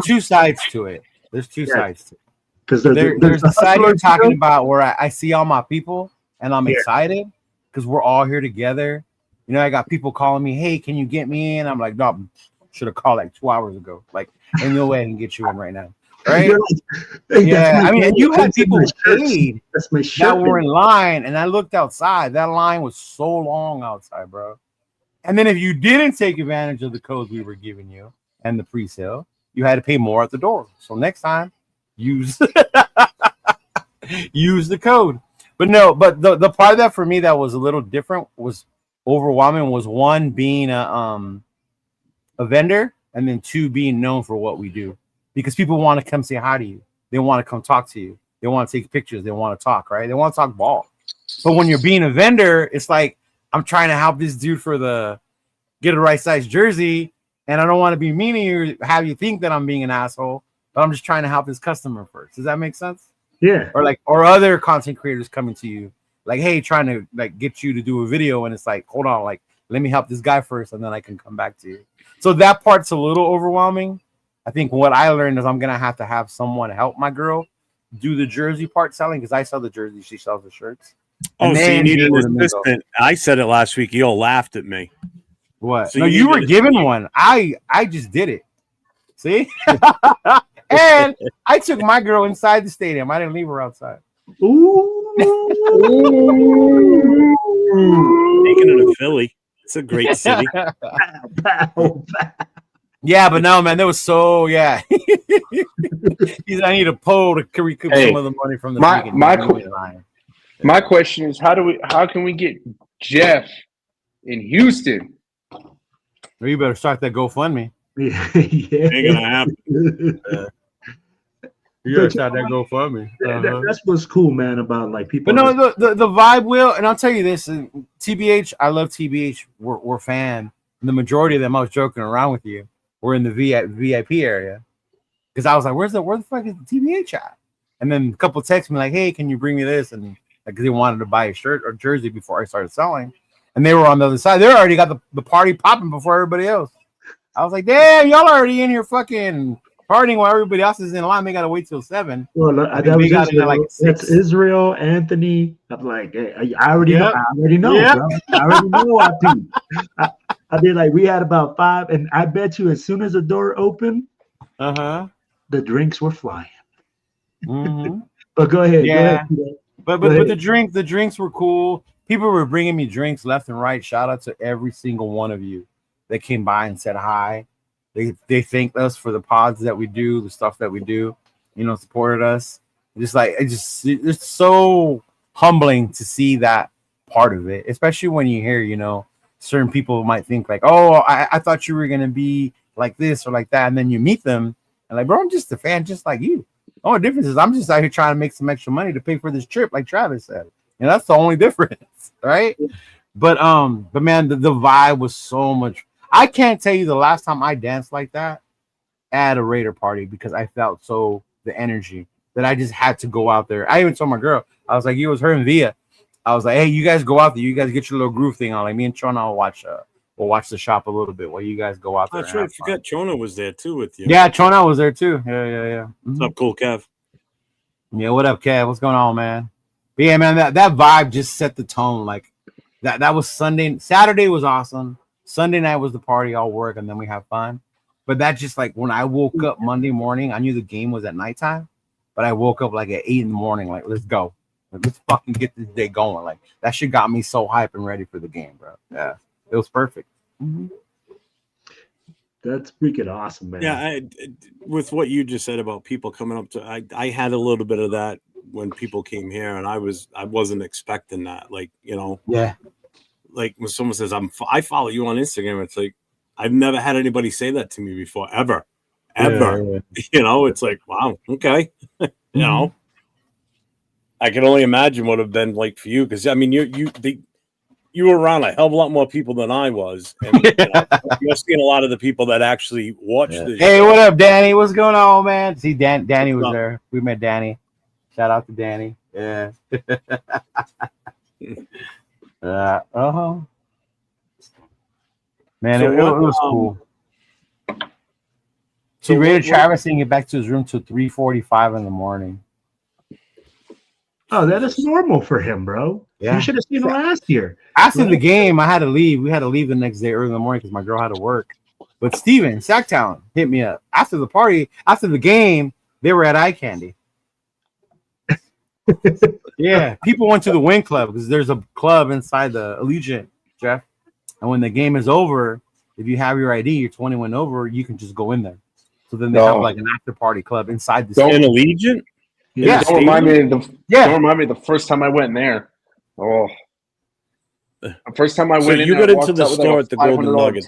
two sides to it. There's two sides to it. Because there's the side you're talking about where I see all my people and I'm excited because we're all here together. You know, I got people calling me, hey, can you get me in? I'm like, no, should have called like 2 hours ago. Like, ain't no way I can get you in right now. Right? Yeah, I mean, and you had people paid that were in line, and I looked outside. That line was so long outside, bro. And then if you didn't take advantage of the codes we were giving you and the pre-sale, you had to pay more at the door. So next time, use the code. But the part that for me that was a little different was overwhelming was one being a vendor, and then 2 being known for what we do. Because people want to come say hi to you. They want to come talk to you. They want to take pictures. They want to talk, right? They want to talk ball. But when you're being a vendor, it's like, I'm trying to help this dude get a right size jersey, and I don't want to be mean to you, have you think that I'm being an asshole, but I'm just trying to help this customer first. Does that make sense? Yeah. Or other content creators coming to you, like, hey, trying to like get you to do a video, and it's like, hold on, like, let me help this guy first, and then I can come back to you. So that part's a little overwhelming. I think what I learned is I'm gonna have to have someone help my girl do the jersey part selling, because I sell the jersey, she sells the shirts. Oh, so you need an assistant. I said it last week. You all laughed at me. What? So no, you were given one. I just did it. See? And I took my girl inside the stadium. I didn't leave her outside. Ooh. Taking it to Philly. It's a great city. Yeah, but no, man, that was so, yeah. I need a pole to recoup some of the money from the My question is, how can we get Jeff in Houston? Well, you better start that GoFundMe. Yeah. Ain't gonna happen. You gotta start that GoFundMe. That's what's cool, man, about like people. But no, the vibe will, and I'll tell you this, TBH, I love TBH. We're fan. And the majority of them, I was joking around with you, were in the VIP area. Because I was like, where the fuck is the TBH at? And then a couple texted me like, hey, can you bring me this? And like, they wanted to buy a shirt or jersey before I started selling. and they were on the other side. They already got the party popping before everybody else. I was like, damn, y'all already in here fucking partying while everybody else is in line. They got to wait till 7. Well, I that we was got in Israel. at like 6. That's Israel, Anthony. I'm like, hey, I already know. Yep. I already know, Yep. bro. I already know our team. I did like we had about 5, and I bet you as soon as the door opened, the drinks were flying. Mm-hmm. But go ahead. Yeah. Go ahead. But the drinks were cool. People were bringing me drinks left and right. Shout out to every single one of you that came by and said hi. They thanked us for the pods that we do, the stuff that we do, supported us. It's so humbling to see that part of it, especially when you hear, certain people might think like, oh, I thought you were going to be like this or like that. And then you meet them and like, bro, I'm just a fan just like you. The only difference is I'm just out here trying to make some extra money to pay for this trip, like Travis said. And that's the only difference, right? But man, the vibe was so much. I can't tell you the last time I danced like that at a Raider party because I felt the energy that I just had to go out there. I even told my girl, I was like, it was her and Via. I was like, hey, you guys go out there. You guys get your little groove thing on. Like me and Chona we'll watch the shop a little bit while you guys go out there. That's right. I forgot Chona was there too with you. Yeah, Chona was there too. Yeah. Mm-hmm. What's up, cool Kev? Yeah, what up, Kev? What's going on, man? But yeah, man, that vibe just set the tone. Like that was Sunday. Saturday was awesome. Sunday night was the party, all work, and then we have fun. But that's just like when I woke up Monday morning, I knew the game was at nighttime, but I woke up like at 8 in the morning, like, let's go. Like, let's fucking get this day going. Like that shit got me so hype and ready for the game, bro. Yeah, it was perfect. Mm-hmm. That's freaking awesome, man. Yeah, with what you just said about people coming up to, I had a little bit of that when people came here, and I wasn't expecting that. Like, yeah. Like when someone says I follow you on Instagram, it's like I've never had anybody say that to me before, ever. Yeah. It's like, wow, okay. I can only imagine what it'd been like for you, because I mean you were around a hell of a lot more people than I was, and you're seeing a lot of the people that actually watch this. Hey, what up, Danny? What's going on, man? See, Danny was there. We met Danny. Shout out to Danny. Yeah. Man, so it was cool. So Raider Travis didn't get back to his room till 3:45 in the morning. Oh, that is normal for him, bro. Yeah. You should have seen him last year. After the game, I had to leave. We had to leave the next day early in the morning because my girl had to work. But Steven, Sacktown, hit me up. After the party, after the game, they were at Eye Candy. Yeah, people went to the Wing Club because there's a club inside the Allegiant, Jeff. And when the game is over, if you have your ID, you're 21 over, you can just go in there. So then they have like an after party club inside the stadium. In Allegiant? Yeah. Don't remind me the first time I went there. Oh, the first time I went in, you got into the store at the Golden Nugget.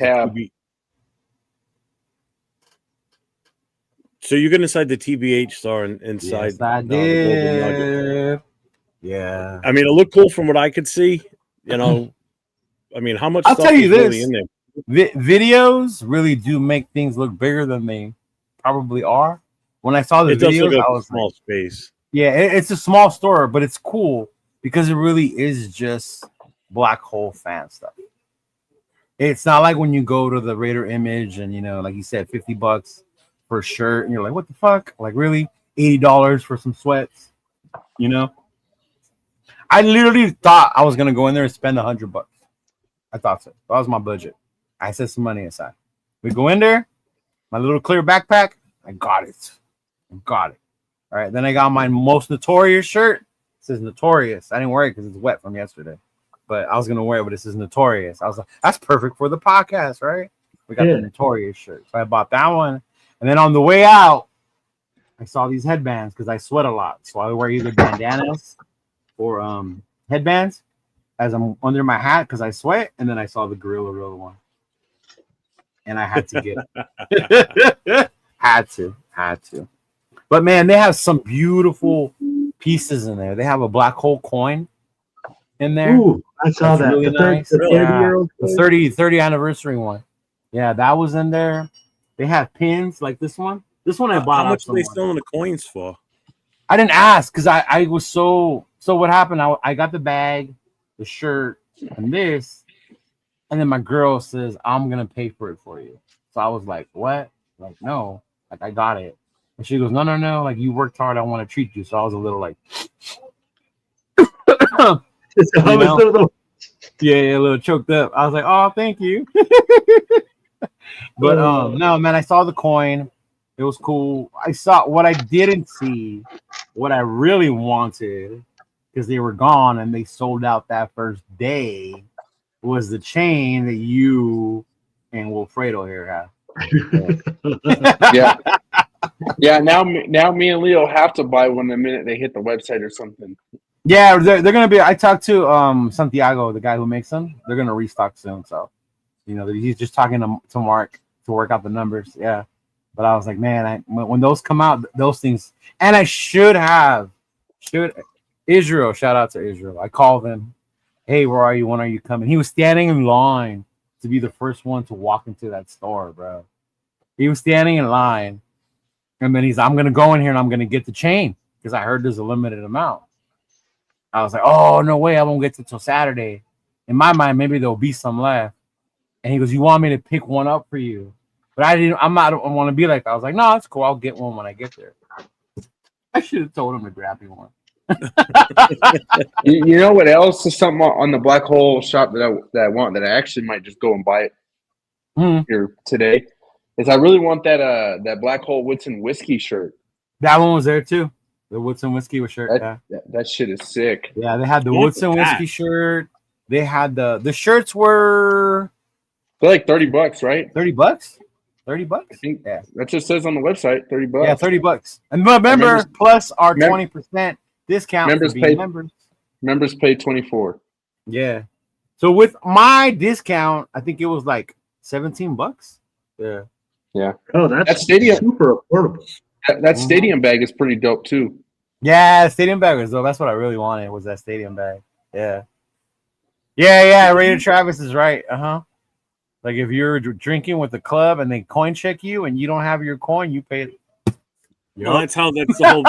So you got inside the TBH store and inside the Golden Nugget. Yeah. I mean, it looked cool from what I could see. I mean, how much? I'll stuff tell you this: really in there? Videos really do make things look bigger than they probably are. When I saw the videos, I was small space. Yeah, it's a small store, but it's cool because it really is just black hole fan stuff. It's not like when you go to the Raider Image and like you said, $50 for a shirt, and you're like, what the fuck? Like really, $80 for some sweats. I literally thought I was gonna go in there and spend $100. I thought so. That was my budget. I set some money aside. We go in there, my little clear backpack. I got it. All right. Then I got my Most Notorious shirt. It says Notorious. I didn't wear it because it's wet from yesterday, but I was gonna wear it. But it says Notorious. I was like, that's perfect for the podcast, right? We got the Notorious shirt, so I bought that one. And then on the way out, I saw these headbands because I sweat a lot, so I wear either bandanas or headbands as I'm under my hat because I sweat. And then I saw the Rilla one, and I had to get it. had to. But man, they have some beautiful pieces in there. They have a black hole coin in there. Ooh, I saw that. Really nice. The 30 anniversary one. Yeah, that was in there. They have pins like this one. This one I bought. How much are they selling the coins for? I didn't ask because I was so what happened? I got the bag, the shirt, and this, And then my girl says, I'm gonna pay for it for you. So I was like, what? Like, no, like I got it. And she goes, no, like you worked hard, I want to treat you. So I was a little like yeah, a little choked up. I was like, oh, thank you. But no, man, I saw the coin. It was cool. I saw what I didn't see, what I really wanted, because they were gone and they sold out that first day, was the chain that you and Wilfredo here have. Yeah. Yeah, now me and Leo have to buy one the minute they hit the website or something. Yeah, they're gonna be. I talked to Santiago, the guy who makes them. They're gonna restock soon, so he's just talking to Mark to work out the numbers. Yeah, but I was like, man, when those come out, those things, and I should Israel. Shout out to Israel. I called him. Hey, where are you? When are you coming? He was standing in line to be the first one to walk into that store, bro. He was standing in line, and then I'm gonna go in here and I'm gonna get the chain because I heard there's a limited amount. I was like, oh, no way, I won't get to till Saturday. In my mind, maybe there'll be some left. And he goes, you want me to pick one up for you? But I don't want to be like that. I was like, no, it's cool. I'll get one when I get there. I should have told him to grab me one. You know what else is something on the Black Hole shop that I want, that I actually might just go and buy it here today, is I really want that Black Hole Woodson Whiskey shirt. That one was there too. The Woodson Whiskey shirt. That shit is sick. Yeah, they had the Woodson Whiskey shirt. They had the shirts were they're like $30, right? $30? $30? I think that just says on the website, $30. Yeah, $30. And remember, plus our 20% discount. Members pay $24. Yeah. So with my discount, I think it was like $17. Yeah. Yeah. Oh, that's stadium super affordable. That stadium bag is pretty dope too. Yeah, the stadium bag was dope. That's what I really wanted, was that stadium bag. Yeah. Yeah. Raider Travis is right. Like if you're drinking with the club and they coin check you and you don't have your coin, you pay it. Well, that's the whole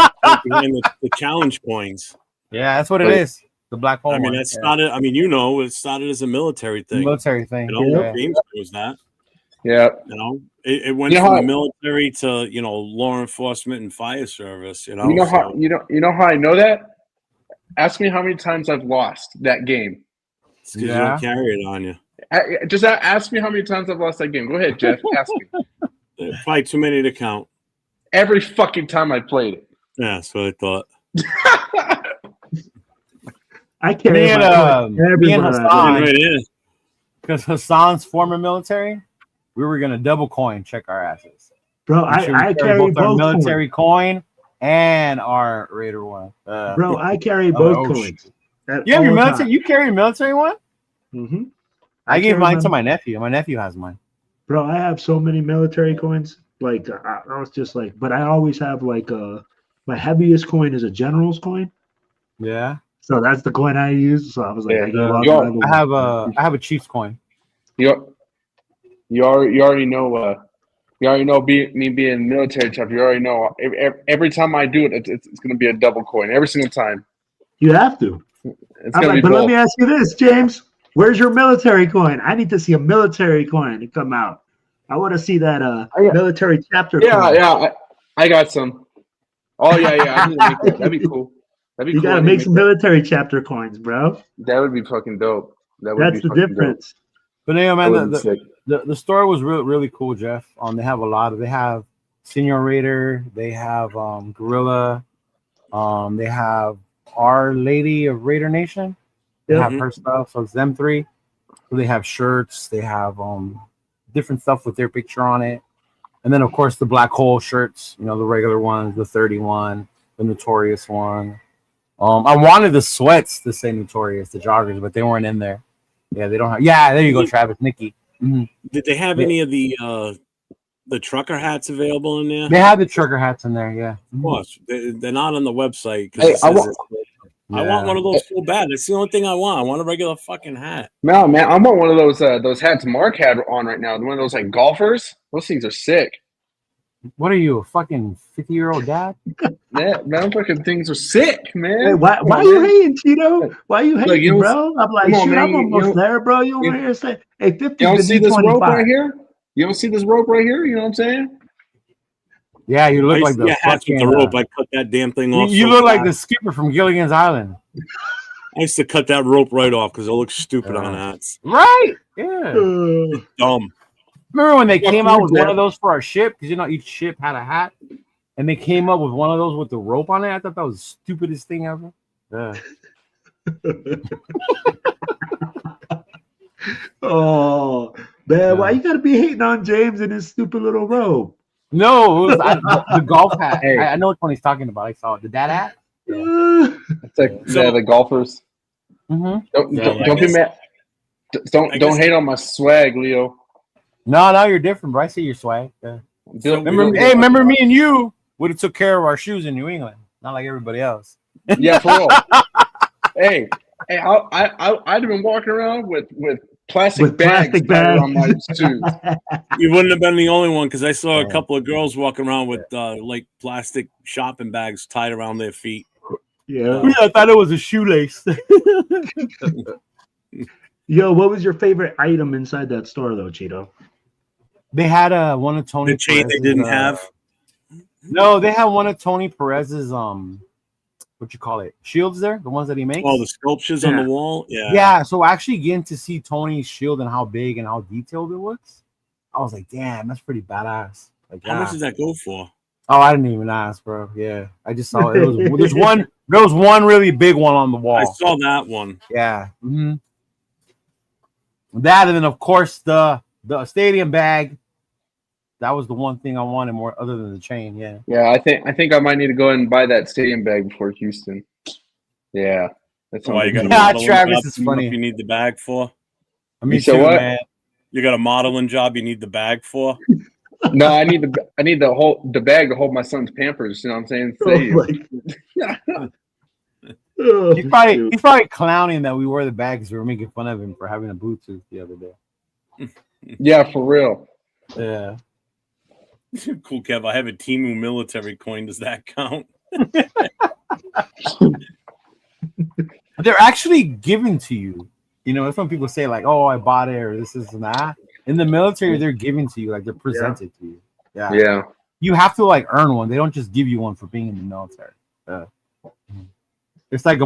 behind the challenge coins. Yeah, that's what it is. The Black Hole. I mean, it started as a military thing. James knows that. Yeah. It went from the military to law enforcement and fire service. You know how I know that? Ask me how many times I've lost that game. It's because you don't carry it on you. Just ask me how many times I've lost that game. Go ahead, Jeff. Ask me. Probably too many to count. Every fucking time I played it. Yeah, that's what I thought. I carry me and Hassan, because Hassan's former military. We were gonna double coin check our asses, bro. I carry both our military coin and our Raider one. Bro, I carry both coins. You have your military. You carry a military one? Mm-hmm. I gave mine to my nephew. My nephew has mine. Bro, I have so many military coins. Like I was just like, but I always have like my heaviest coin is a general's coin. Yeah. So that's the coin I use. So I was like, I have a Chiefs coin. You already know. You already know me being military tough. You already know every time I do it, it's going to be a double coin every single time. You have to. But let me ask you this, James. Where's your military coin? I need to see a military coin to come out. I want to see that military chapter. Yeah, yeah. I got some. Oh yeah. I need to make that. That'd be cool. You gotta make some military chapter coins, bro. That would be fucking dope. That's the difference. But yeah, man, the store was really cool, Jeff. They have a lot of. They have Senior Raider. They have Gorilla. They have Our Lady of Raider Nation. They have her stuff. So it's them three. So they have shirts. They have different stuff with their picture on it. And then of course the Black Hole shirts. The regular ones, the 31, the Notorious one. I wanted the sweats to say Notorious, the joggers, but they weren't in there. Yeah, they don't have. Yeah, there you go, Travis, Nikki. Mm-hmm. Did they have any of the trucker hats available in there? They have the trucker hats in there. Yeah, of course. They're not on the website. Hey, I want one of those cool bats. That's the only thing I want. I want a regular fucking hat. No, man, I want one of those hats Mark had on right now. One of those like golfers. Those things are sick. What are you, a fucking 50-year-old dad? Man, fucking things are sick, man. Hey, why you hating, Tito? Why you Look, hating, you bro? I'm like, come on, shoot, man, I'm almost there, bro. You over here say, hey, 50's You don't the see new this rope 25. right here? You don't see this rope right here? You know what I'm saying? Yeah, you look like the hats with fucking. the rope. I cut that damn thing off. You so look like the fast. skipper from Gilligan's Island. I used to cut that rope right off because it looks stupid on hats. Right? Yeah. It's dumb. Remember when they came out with yeah. one of those for our ship? Because each ship had a hat, and they came up with one of those with the rope on it. I thought that was the stupidest thing ever. Yeah. Oh man, why you gotta be hating on James and his stupid little robe? No, it was the golf hat. Hey. I know which one he's talking about. I saw it. The dad hat. It's like the golfers. Mm-hmm. Don't be mad. Don't hate on my swag, Leo. No, you're different, bro. I see your swag. Yeah. Remember me and you would have took care of our shoes in New England, not like everybody else. Yeah, for real. hey, I'd have been walking around with plastic bags tied on my shoes. You wouldn't have been the only one because I saw a couple of girls walking around with like plastic shopping bags tied around their feet. Yeah, I thought it was a shoelace. Yo, what was your favorite item inside that store, though, Cheeto? They had one of Tony. The chain Perez's, they didn't have. No, they had one of Tony Perez's what you call it, shields there, the ones that he makes. Oh, the sculptures on the wall. Yeah. So actually getting to see Tony's shield and how big and how detailed it was, I was like, damn, that's pretty badass. Like, how much does that go for? Oh, I didn't even ask, bro. Yeah, I just saw it. There was one really big one on the wall. I saw that one. Yeah. Mm-hmm. That, and then of course the stadium bag. That was the one thing I wanted more, other than the chain. Yeah. Yeah, I think I might need to go ahead and buy that stadium bag before Houston. Yeah, that's why you got. Travis is funny. You need the bag for. I mean, so what? Man. You got a modeling job. You need the bag for. No, I need the bag to hold my son's Pampers. You know what I'm saying? He's probably clowning that we wore the bag because we were making fun of him for having a Bluetooth the other day. Yeah, for real. Yeah. Cool, Kev. I have a Temu military coin. Does that count? They're actually given to you. You know, that's when people say like, "Oh, I bought it," or "This is and that." In the military, they're given to you, like they're presented to you. Yeah. You have to like earn one. They don't just give you one for being in the military. It's like a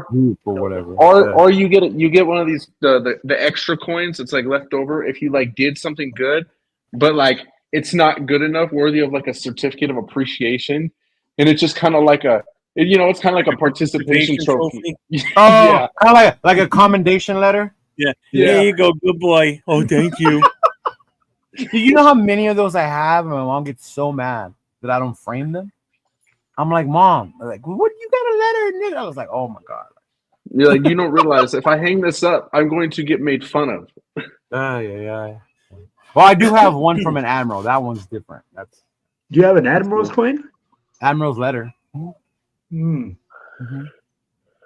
group or whatever. Or you get one of these the extra coins. It's like left over if you like did something good, but like it's not good enough, worthy of like a certificate of appreciation, and it's just kind of like it's kind of like a participation trophy. Oh, kind of like a commendation letter. Yeah. There you go, good boy. Oh, thank you. Do you know how many of those I have? And my mom gets so mad that I don't frame them. I'm like, Mom, like, what? You got a letter? And I was like, oh my god. You're like, you don't realize if I hang this up, I'm going to get made fun of. Yeah. Well, I do have one from an admiral. That one's different. Do you have an admiral's coin? Admiral's letter. Mm-hmm.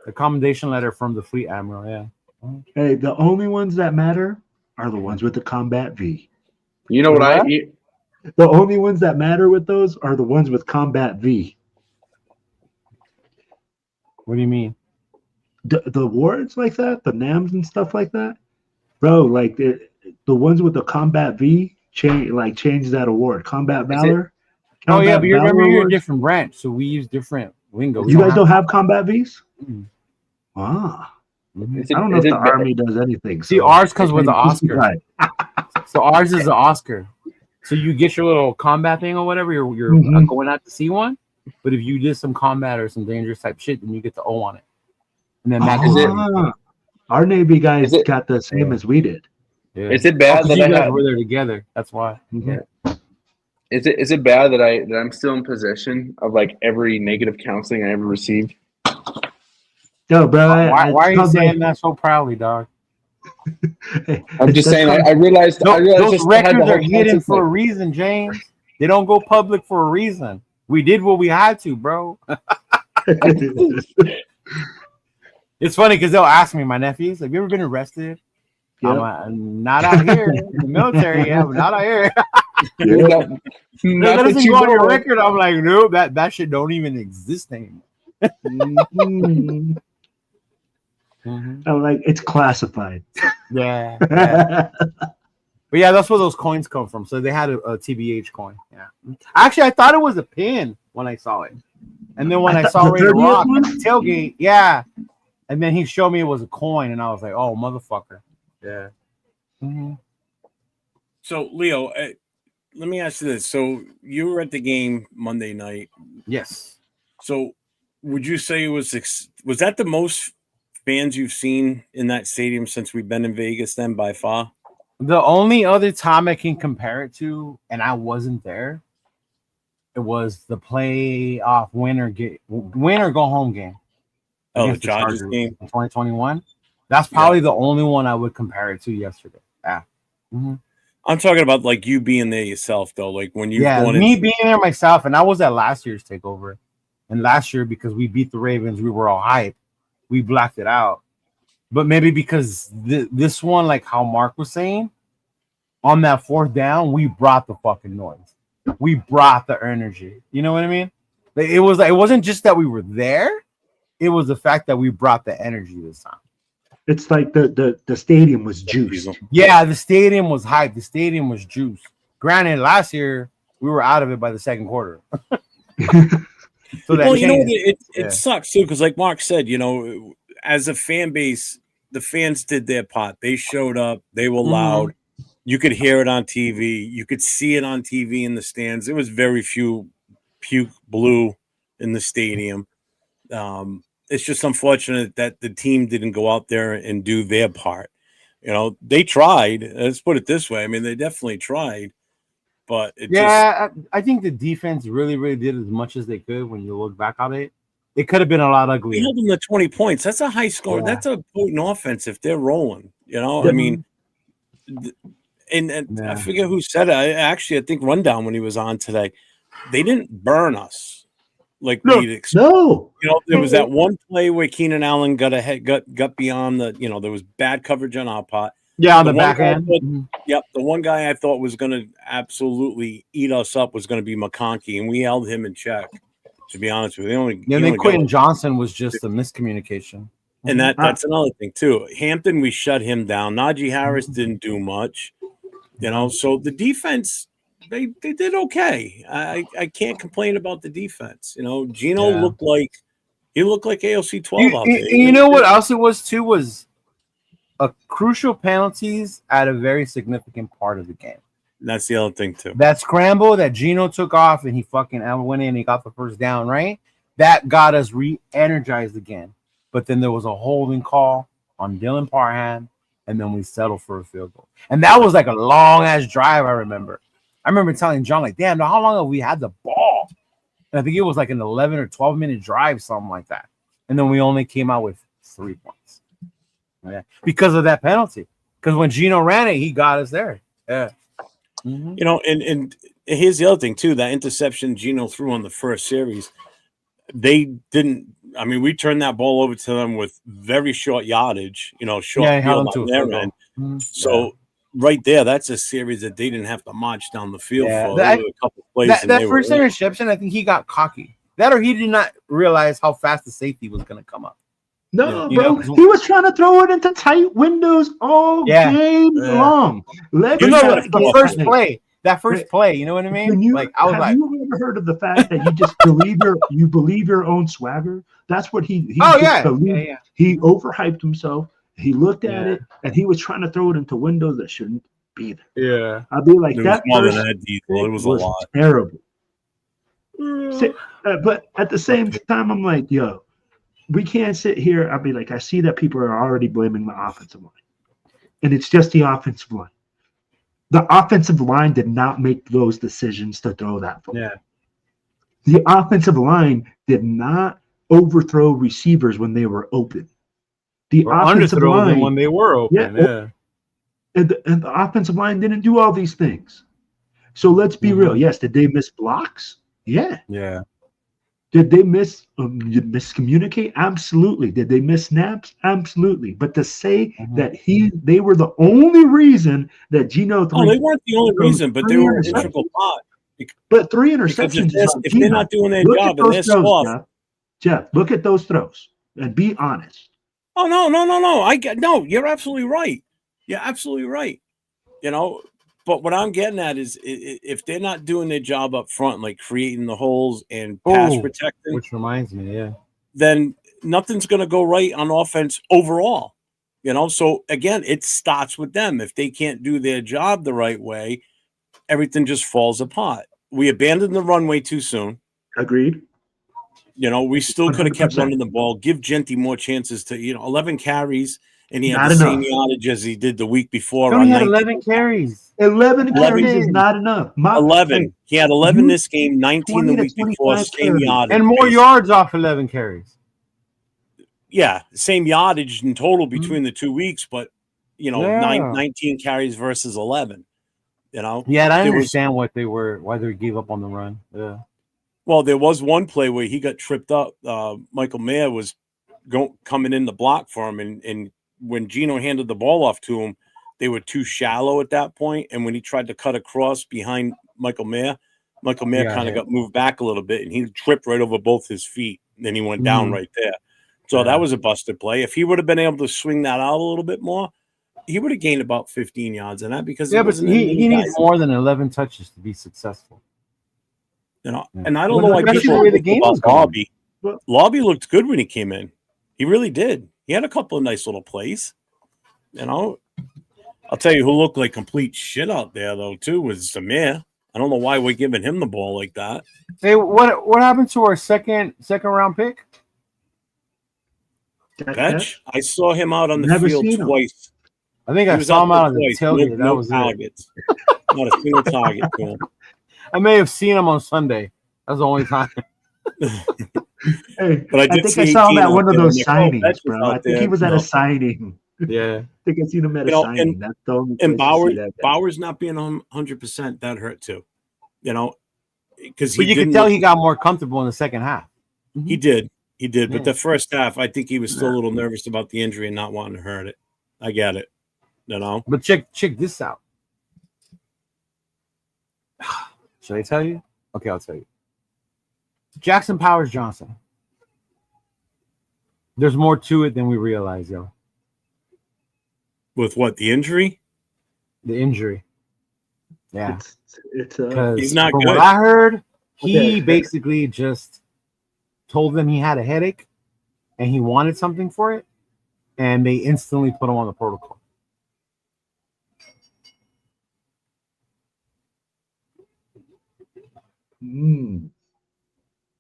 The commendation letter from the fleet admiral. Yeah. Hey, the only ones that matter are the ones with the combat V. You know what I? The only ones that matter with those are the ones with combat V. What do you mean? The awards like that, the NAMs and stuff like that, bro. Like the ones with the combat V change that award. Combat Valor. Oh yeah, but you remember you're a different branch, so we use different lingo. You guys don't have combat Vs? Mm-hmm. Ah. I don't know if the Army does anything. See, ours comes with the Oscar. So ours is the Oscar. So you get your little combat thing or whatever. You're going out to see one. But if you did some combat or some dangerous type shit, then you get the O on it. And then that is it. Our Navy guys got the same as we did. Yeah. Is it bad that you guys were there together? That's why. Mm-hmm. Is it bad that I'm still in possession of like every negative counseling I ever received? No, bro. Why are you saying that so proudly, dog? I'm just saying. I realized. Those records are hidden for a reason, James. They don't go public for a reason. We did what we had to, bro. It's funny because they'll ask me, my nephews, have you ever been arrested? Yep. I'm not out here in the military. Yeah, but not out here. That doesn't go on your record. I'm like, no, that shit don't even exist anymore. Mm-hmm. I'm like, it's classified. Yeah. But yeah, that's where those coins come from. So they had a TBH coin. Yeah. Actually, I thought it was a pin when I saw it. And then when I saw Ray Rock at the tailgate, yeah. And then he showed me it was a coin, and I was like, oh, motherfucker. Yeah. Mm-hmm. So, Leo, let me ask you this. So you were at the game Monday night. Yes. So would you say it was that the most fans you've seen in that stadium since we've been in Vegas then by far? The only other time I can compare it to, and I wasn't there, it was the playoff win or go home game. Oh, the Chargers game in 2021. That's probably the only one I would compare it to yesterday. Yeah. Mm-hmm. I'm talking about like you being there yourself, though. Like when you being there myself, and I was at last year's takeover. And last year, because we beat the Ravens, we were all hyped. We blacked it out. But maybe because this one, like how Mark was saying, on that fourth down, we brought the fucking noise. We brought the energy. You know what I mean? It wasn't just that we were there. It was the fact that we brought the energy this time. It's like the stadium was juiced. Yeah, the stadium was hyped. The stadium was juiced. Granted, last year we were out of it by the second quarter. So well, you know, it sucks too, because like Mark said, you know, as a fan base, the fans did their part. They showed up. They were loud. You could hear it on TV. You could see it on TV in the stands. There was very few puke blue in the stadium. It's just unfortunate that the team didn't go out there and do their part. You know, they tried. Let's put it this way. I mean, they definitely tried. But I think the defense really, really did as much as they could when you look back on it. It could have been a lot uglier. We held them to 20 points. That's a high score. Yeah. That's a potent offense if they're rolling. You know, I mean, and I forget who said it. I think Rundown when he was on today, they didn't burn us like we'd expect. No. You know, there was that one play where Keenan Allen got beyond the, you know, there was bad coverage on our part. Yeah, on the back end. Yep, the one guy I thought was going to absolutely eat us up was going to be McConkey, and we held him in check. To be honest with you, then Quentin Johnson was just a miscommunication, and that's another thing too. Hampton, we shut him down. Najee Harris didn't do much, you know. So the defense, they did okay. I can't complain about the defense. You know, Gino looked like AOC 12 out there. You know what else it was too was a crucial penalties at a very significant part of the game. That's the other thing too. That scramble that Gino took off and he fucking went in and he got the first down, right? That got us re-energized again. But then there was a holding call on Dylan Parham, and then we settled for a field goal. And that was like a long-ass drive, I remember. I remember telling John, like, damn, how long have we had the ball? And I think it was like an 11 or 12-minute drive, something like that. And then we only came out with 3 points. Yeah, because of that penalty. Because when Gino ran it, he got us there. Yeah. Mm-hmm. You know, and here's the other thing too. That interception Gino threw on the first series, they didn't. I mean, we turned that ball over to them with very short yardage. You know, short field on their end. Mm-hmm. So right there, that's a series that they didn't have to march down the field for. A couple plays. That first interception, I think he got cocky. That or he did not realize how fast the safety was going to come up. No, bro. He was trying to throw it into tight windows all game long. The first play, you know what I mean? You ever heard of the fact that you just believe your own swagger? That's what he believed. He overhyped himself. He looked at it and he was trying to throw it into windows that shouldn't be there. Yeah. I'd be like, that was a lot. Terrible. But at the same time, I'm like, yo, we can't sit here. I'll be like, I see that people are already blaming the offensive line. And it's just the offensive line. The offensive line did not make those decisions to throw that football. Yeah. The offensive line did not overthrow receivers when they were open. The offensive line when they were open. Yeah. And the offensive line didn't do all these things. So let's be real. Yes, did they miss blocks? Yeah. Yeah. Did they miscommunicate? Absolutely. Did they miss snaps? Absolutely. But to say that they were the only reason that Gino they weren't the only reason, but they were an integral part. But 3 Because interceptions. if they're not doing their Look at job and they're those throws, soft. Jeff, look at those throws and be honest. Oh no! You're absolutely right. You're absolutely right. You know, but what I'm getting at is if they're not doing their job up front, like creating the holes and pass protecting, which reminds me, then nothing's going to go right on offense overall. You know, so again, it starts with them. If they can't do their job the right way, everything just falls apart. We abandoned the runway too soon. Agreed. You know, we still could have kept 100%. running the ball, give Genty more chances to, 11 carries, and he had Not the enough. same yardage as he did the week before. He only had 11 carries. 11 carries is not enough. 11. He had 11 this game, 19 the week before, same yardage. And more yards off 11 carries. Yeah, same yardage in total between the 2 weeks, but, 19 carries versus 11. You know? Yeah, I understand why they gave up on the run. Yeah. Well, there was one play where he got tripped up. Michael Mayer was coming in the block for him, and when Gino handed the ball off to him, they were too shallow at that point. And when he tried to cut across behind Michael Mayer kind of got moved back a little bit, and he tripped right over both his feet. And then he went down right there. So that was a busted play. If he would have been able to swing that out a little bit more, he would have gained about 15 yards in that because but he needs more than 11 touches to be successful. And I don't know why people the game about Lobby. Lobby looked good when he came in. He really did. He had a couple of nice little plays. I'll tell you who looked like complete shit out there though too was Samir. I don't know why we're giving him the ball like that. Hey, what happened to our second round pick? Fetch? I saw him out on the field twice. I think I saw him out on the tailgate. That was targets. Not a single target to him. I may have seen him on Sunday. That's the only time. Hey, but I think I saw him at one of those signings, bro. I think he was at a signing. Yeah. I think I seen him at a signing. That's the only and Bauer's not being 100%, that hurt too. Because you can tell he got more comfortable in the second half. He did. But the first half, I think he was still a little nervous about the injury and not wanting to hurt it. I get it. But check this out. Should I tell you? Okay, I'll tell you. Jackson Powers Johnson. There's more to it than we realize, yo. With what? The injury? The injury. Yeah. He's not from good. What I heard, he basically just told them he had a headache and he wanted something for it, and they instantly put him on the protocol.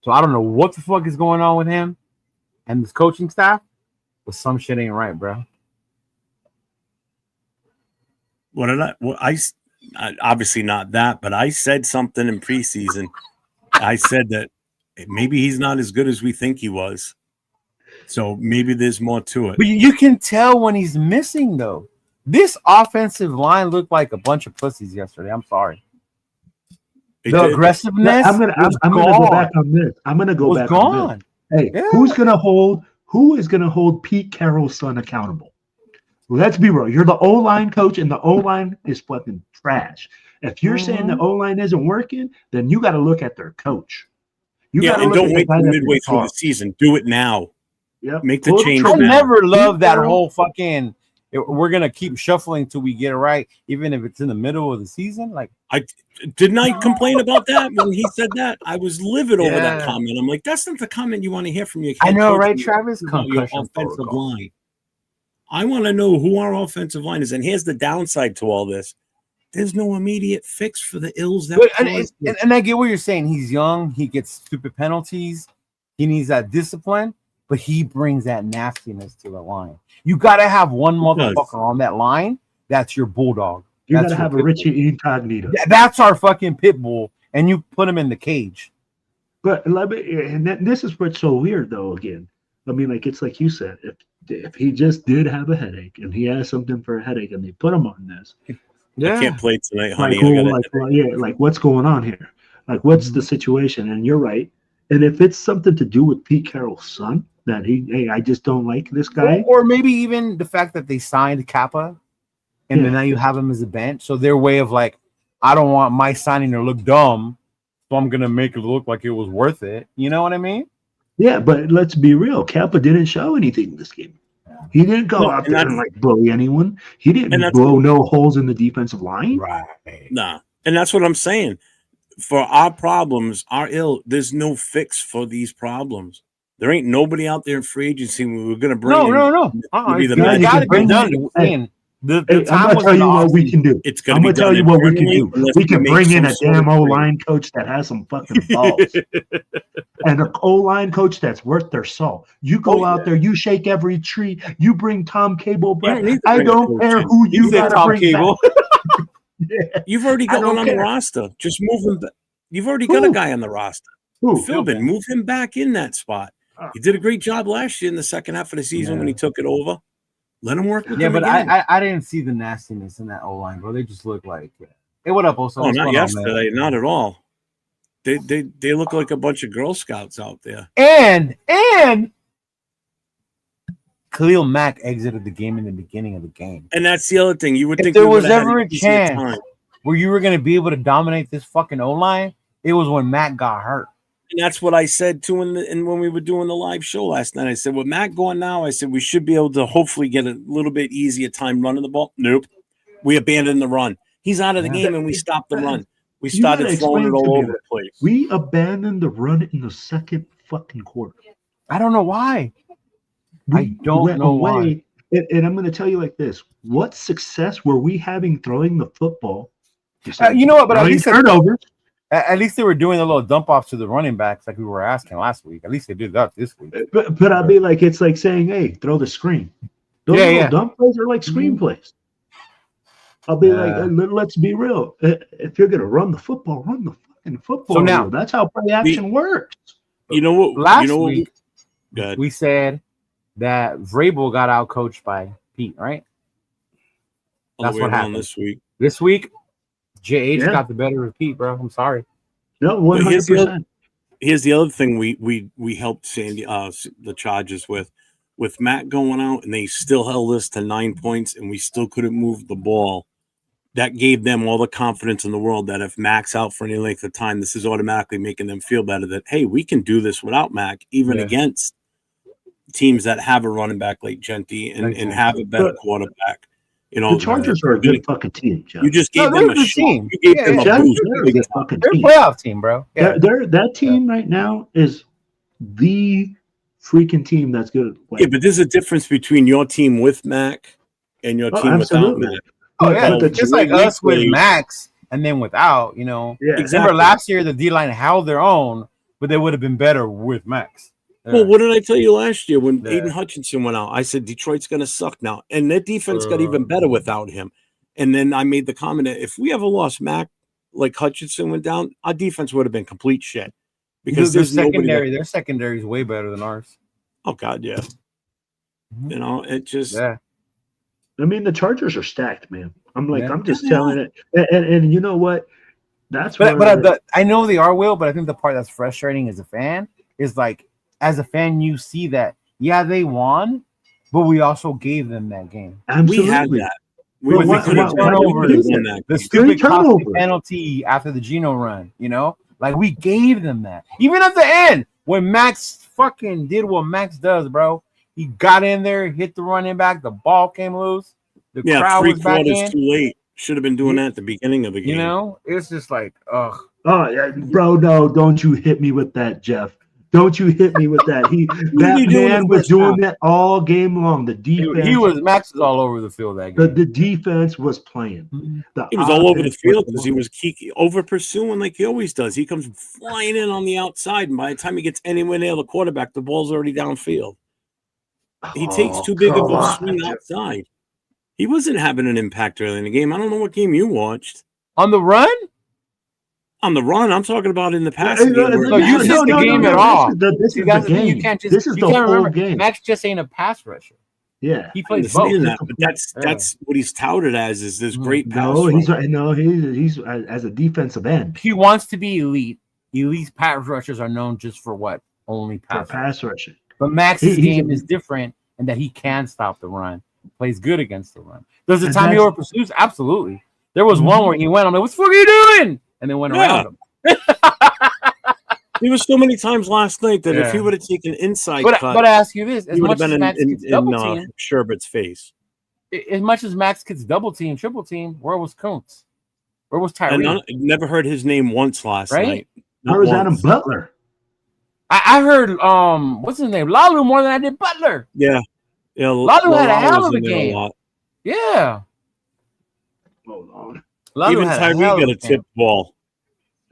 So I don't know what the fuck is going on with him and this coaching staff, but some shit ain't right, bro. What did I obviously not that, but I said something in preseason. I said that maybe he's not as good as we think he was. So maybe there's more to it. But you can tell when he's missing, though. This offensive line looked like a bunch of pussies yesterday. I'm sorry. The aggressiveness. I'm gonna go back on this. I'm gonna go back on this. Hey, who is gonna hold Pete Carroll's son accountable? Let's be real. You're the O-line coach, and the O-line is fucking trash. If you're saying the O-line isn't working, then you got to look at their coach. And don't wait till midway through the season. Do it now. Yep. Make the change. I never loved that whole fucking. We're gonna keep shuffling till we get it right, even if it's in the middle of the season. Like, I complain about that when he said that. I was livid over that comment. I'm like, that's not the comment you want to hear from your. I know, right, Travis? Your offensive line. I want to know who our offensive line is, and here's the downside to all this: there's no immediate fix for the ills that. And I get what you're saying. He's young. He gets stupid penalties. He needs that discipline. But he brings that nastiness to the line. You got to have one motherfucker on that line. That's your bulldog. You got to have a Richie Incognito. That's our fucking pit bull, and you put him in the cage. But this is what's so weird, though. Again, I mean, like it's like you said, if he just did have a headache and he has something for a headache, and they put him on this, I can't play tonight, honey. Like what's going on here? Like, what's the situation? And you're right. And if it's something to do with Pete Carroll's son, that I just don't like this guy. Or maybe even the fact that they signed Kappa and then now you have him as a bench. So their way of like, I don't want my signing to look dumb. so I'm gonna make it look like it was worth it. You know what I mean? Yeah, but let's be real. Kappa didn't show anything this game. He didn't go out there and like bully anyone. He didn't blow no holes in the defensive line. Right. Nah. And that's what I'm saying. For our problems, there's no fix for these problems. There ain't nobody out there in free agency we're going to bring in. No. It's got to be done. The I'm gonna tell you what we can do. I'm gonna tell you what we can do. We can bring in a damn O-line coach that has some fucking balls, and an O-line coach that's worth their salt. You go out there, you shake every tree, you bring Tom Cable back. I don't care who you got to bring back. Yeah. You've already got one on the roster. Just move him back. You've already got a guy on the roster. Philbin, move him back in that spot. He did a great job last year in the second half of the season when he took it over. Let him work with him but again. I didn't see the nastiness in that O-line, bro. They just look like hey, what up, Oso? Oh, not yesterday, not at all. They look like a bunch of Girl Scouts out there. And Khalil Mack exited the game in the beginning of the game. And that's the other thing. You would think there was ever a chance where you were going to be able to dominate this fucking O-line, it was when Mack got hurt. And that's what I said too when we were doing the live show last night. I said, with Matt going now, I said we should be able to hopefully get a little bit easier time running the ball. Nope. We abandoned the run. He's out of the game and we stopped the run. We started throwing it all over the place. We abandoned the run in the second fucking quarter. I don't know why. I don't know why. And I'm going to tell you like this. What success were we having throwing the football? You know what? But at least turnovers. At least they were doing a little dump offs to the running backs like we were asking last week. At least they did that this week. But I'll be like, it's like saying, hey, throw the screen. Those little dump plays are like screen plays. I'll be like, let's be real. If you're going to run the football, run the fucking football. So now, that's how play action works. You know what? Last week, we said that Vrabel got out coached by Pete, right? That's what happened this week. This week, JH got the better of Pete, bro. I'm sorry. No, 100%. Here's the other thing we helped Sandy the Chargers with Matt going out, and they still held us to 9 points, and we still couldn't move the ball. That gave them all the confidence in the world that if Mac's out for any length of time, this is automatically making them feel better that, hey, we can do this without Mac, even against teams that have a running back like Genty and have a better quarterback. You know, the Chargers are a good fucking team, Jeff. You just gave them a team. You gave them a boost. They're a good fucking team. They're a playoff team, bro. Yeah. That team right now is the freaking team that's good. Yeah, but there's a difference between your team with Mac and your team without Mac. Oh, yeah. Just like us with Max and then without, you know. Yeah, Remember last year the D-line held their own, but they would have been better with Max. Well, what did I tell you last year when Aiden Hutchinson went out? I said Detroit's going to suck now. And their defense got even better without him. And then I made the comment that if we ever lost Mac, like Hutchinson went down, our defense would have been complete shit. Because their secondary is way better than ours. Oh, God, yeah. You know, it just... Yeah. I mean, the Chargers are stacked, man. I'm just telling it. And you know what? But I know they are, Will, but I think the part that's frustrating as a fan is like, as a fan, you see that, they won, but we also gave them that game. Absolutely. We had that. The stupid penalty after the Geno run, you know? Like, we gave them that. Even at the end, when Max fucking did what Max does, bro. He got in there, hit the running back, the ball came loose. The crowd was back in. Too late. Should have been doing that at the beginning of the game. You know? It's just like, ugh. Oh, yeah, bro, no, don't you hit me with that, Jeff. Don't you hit me with that. That man was doing that all game long. The defense. Max was all over the field that game. The defense was playing. He was all over the field because he was over pursuing like he always does. He comes flying in on the outside, and by the time he gets anywhere near the quarterback, the ball's already downfield. He takes too big of a swing outside. He wasn't having an impact early in the game. I don't know what game you watched. On the run? On the run, I'm talking about in the passing game. No, you missed the game at all. This is the game. You can't just. This is the whole game. Max just ain't a pass rusher. Yeah, he plays both. That, but that's what he's touted as is this great pass. He's as a defensive end. He wants to be elite. Elite pass rushers are known just for what? Only pass rushing. But Max's game is different in that he can stop the run. Plays good against the run. There's a time he over pursues. Absolutely. There was one where he went. I'm like, "What the fuck are you doing?" And then went around him. There was so many times last night that if Yeah. he would have taken inside But cut, I ask you this: as he would much have as been Max gets double in team, Sherbert's face. as much as Max gets double team, triple team, where was Kuntz? Where was And Tyree? I never heard his name once last Right? night. Where was Adam Butler? I heard what's his name, Lalu, more than I did Butler. Yeah. Lalu had a hell was of a in there game. lot. Yeah, Hold on. Lalu Even had Tyree hell of got a game. tip ball.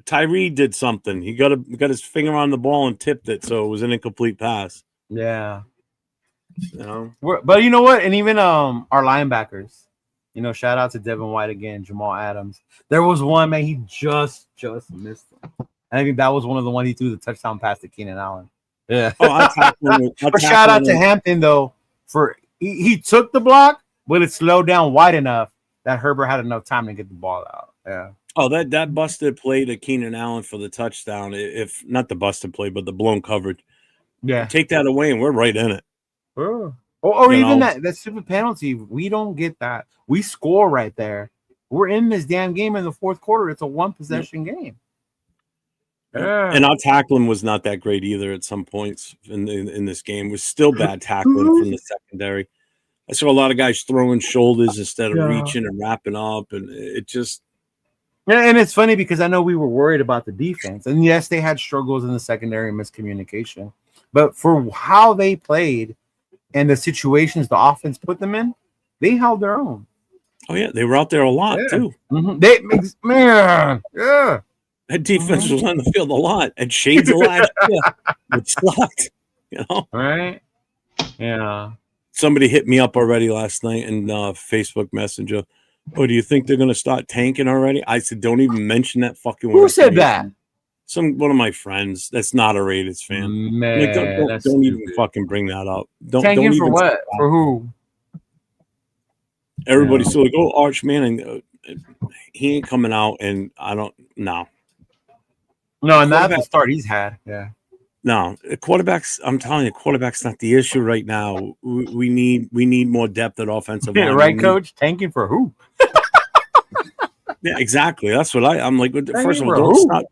Tyree did something. He got his finger on the ball and tipped it, so it was an incomplete pass. Yeah, You know, but you know what? And even our linebackers, shout out to Devin White again, Jamal Adams. There was one man, he just missed him. And I think that was one of the ones he threw the touchdown pass to Keenan Allen. Yeah. Oh, But shout out to Hampton though for he took the block, but it slowed down wide enough that Herbert had enough time to get the ball out. Yeah. Oh, that busted play to Keenan Allen for the touchdown. If not the busted play, but the blown coverage. Yeah. Take that away, and we're right in it. Or even that stupid penalty. We don't get that. We score right there. We're in this damn game in the fourth quarter. It's a one possession game. Yeah. And our tackling was not that great either at some points in this game. It was still bad tackling from the secondary. I saw a lot of guys throwing shoulders instead of reaching and wrapping up, and it just. And it's funny because I know we were worried about the defense. And yes, they had struggles in the secondary and miscommunication. But for how they played and the situations the offense put them in, they held their own. Oh, yeah. They were out there a lot, too. Mm-hmm. Yeah. That defense was on the field a lot. And shades of last year. It sucked, Right? Yeah. Somebody hit me up already last night in Facebook Messenger. Oh, do you think they're going to start tanking already? I said, don't even mention that fucking word. Who said that? One of my friends that's not a Raiders fan. Man, don't even fucking bring that up. Tanking don't for even what? For who? Everybody's still like, oh, Arch Manning, he ain't coming out, and I don't know. No, and that's the start he's had. Yeah. No, quarterbacks. I'm telling you, quarterback's not the issue right now. We need more depth at offensive line. Right, Coach? Tanking for who? Yeah, exactly. That's what I'm like. First of all,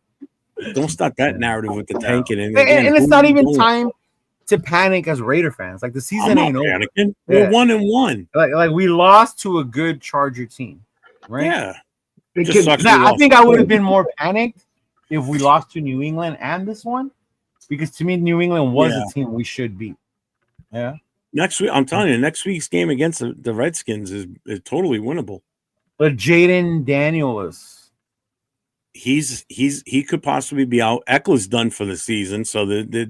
don't start that narrative with the tanking. And it's not even time to panic as Raider fans. Like the season ain't over. Panicking. We're 1-1. Like we lost to a good Charger team, right? Yeah. I think I would have been more panicked if we lost to New England and this one, because to me, New England was a team we should beat. Yeah. Next week, I'm telling you, next week's game against the Redskins is totally winnable. But Jaden Daniels, he could possibly be out. Eckler's done for the season, so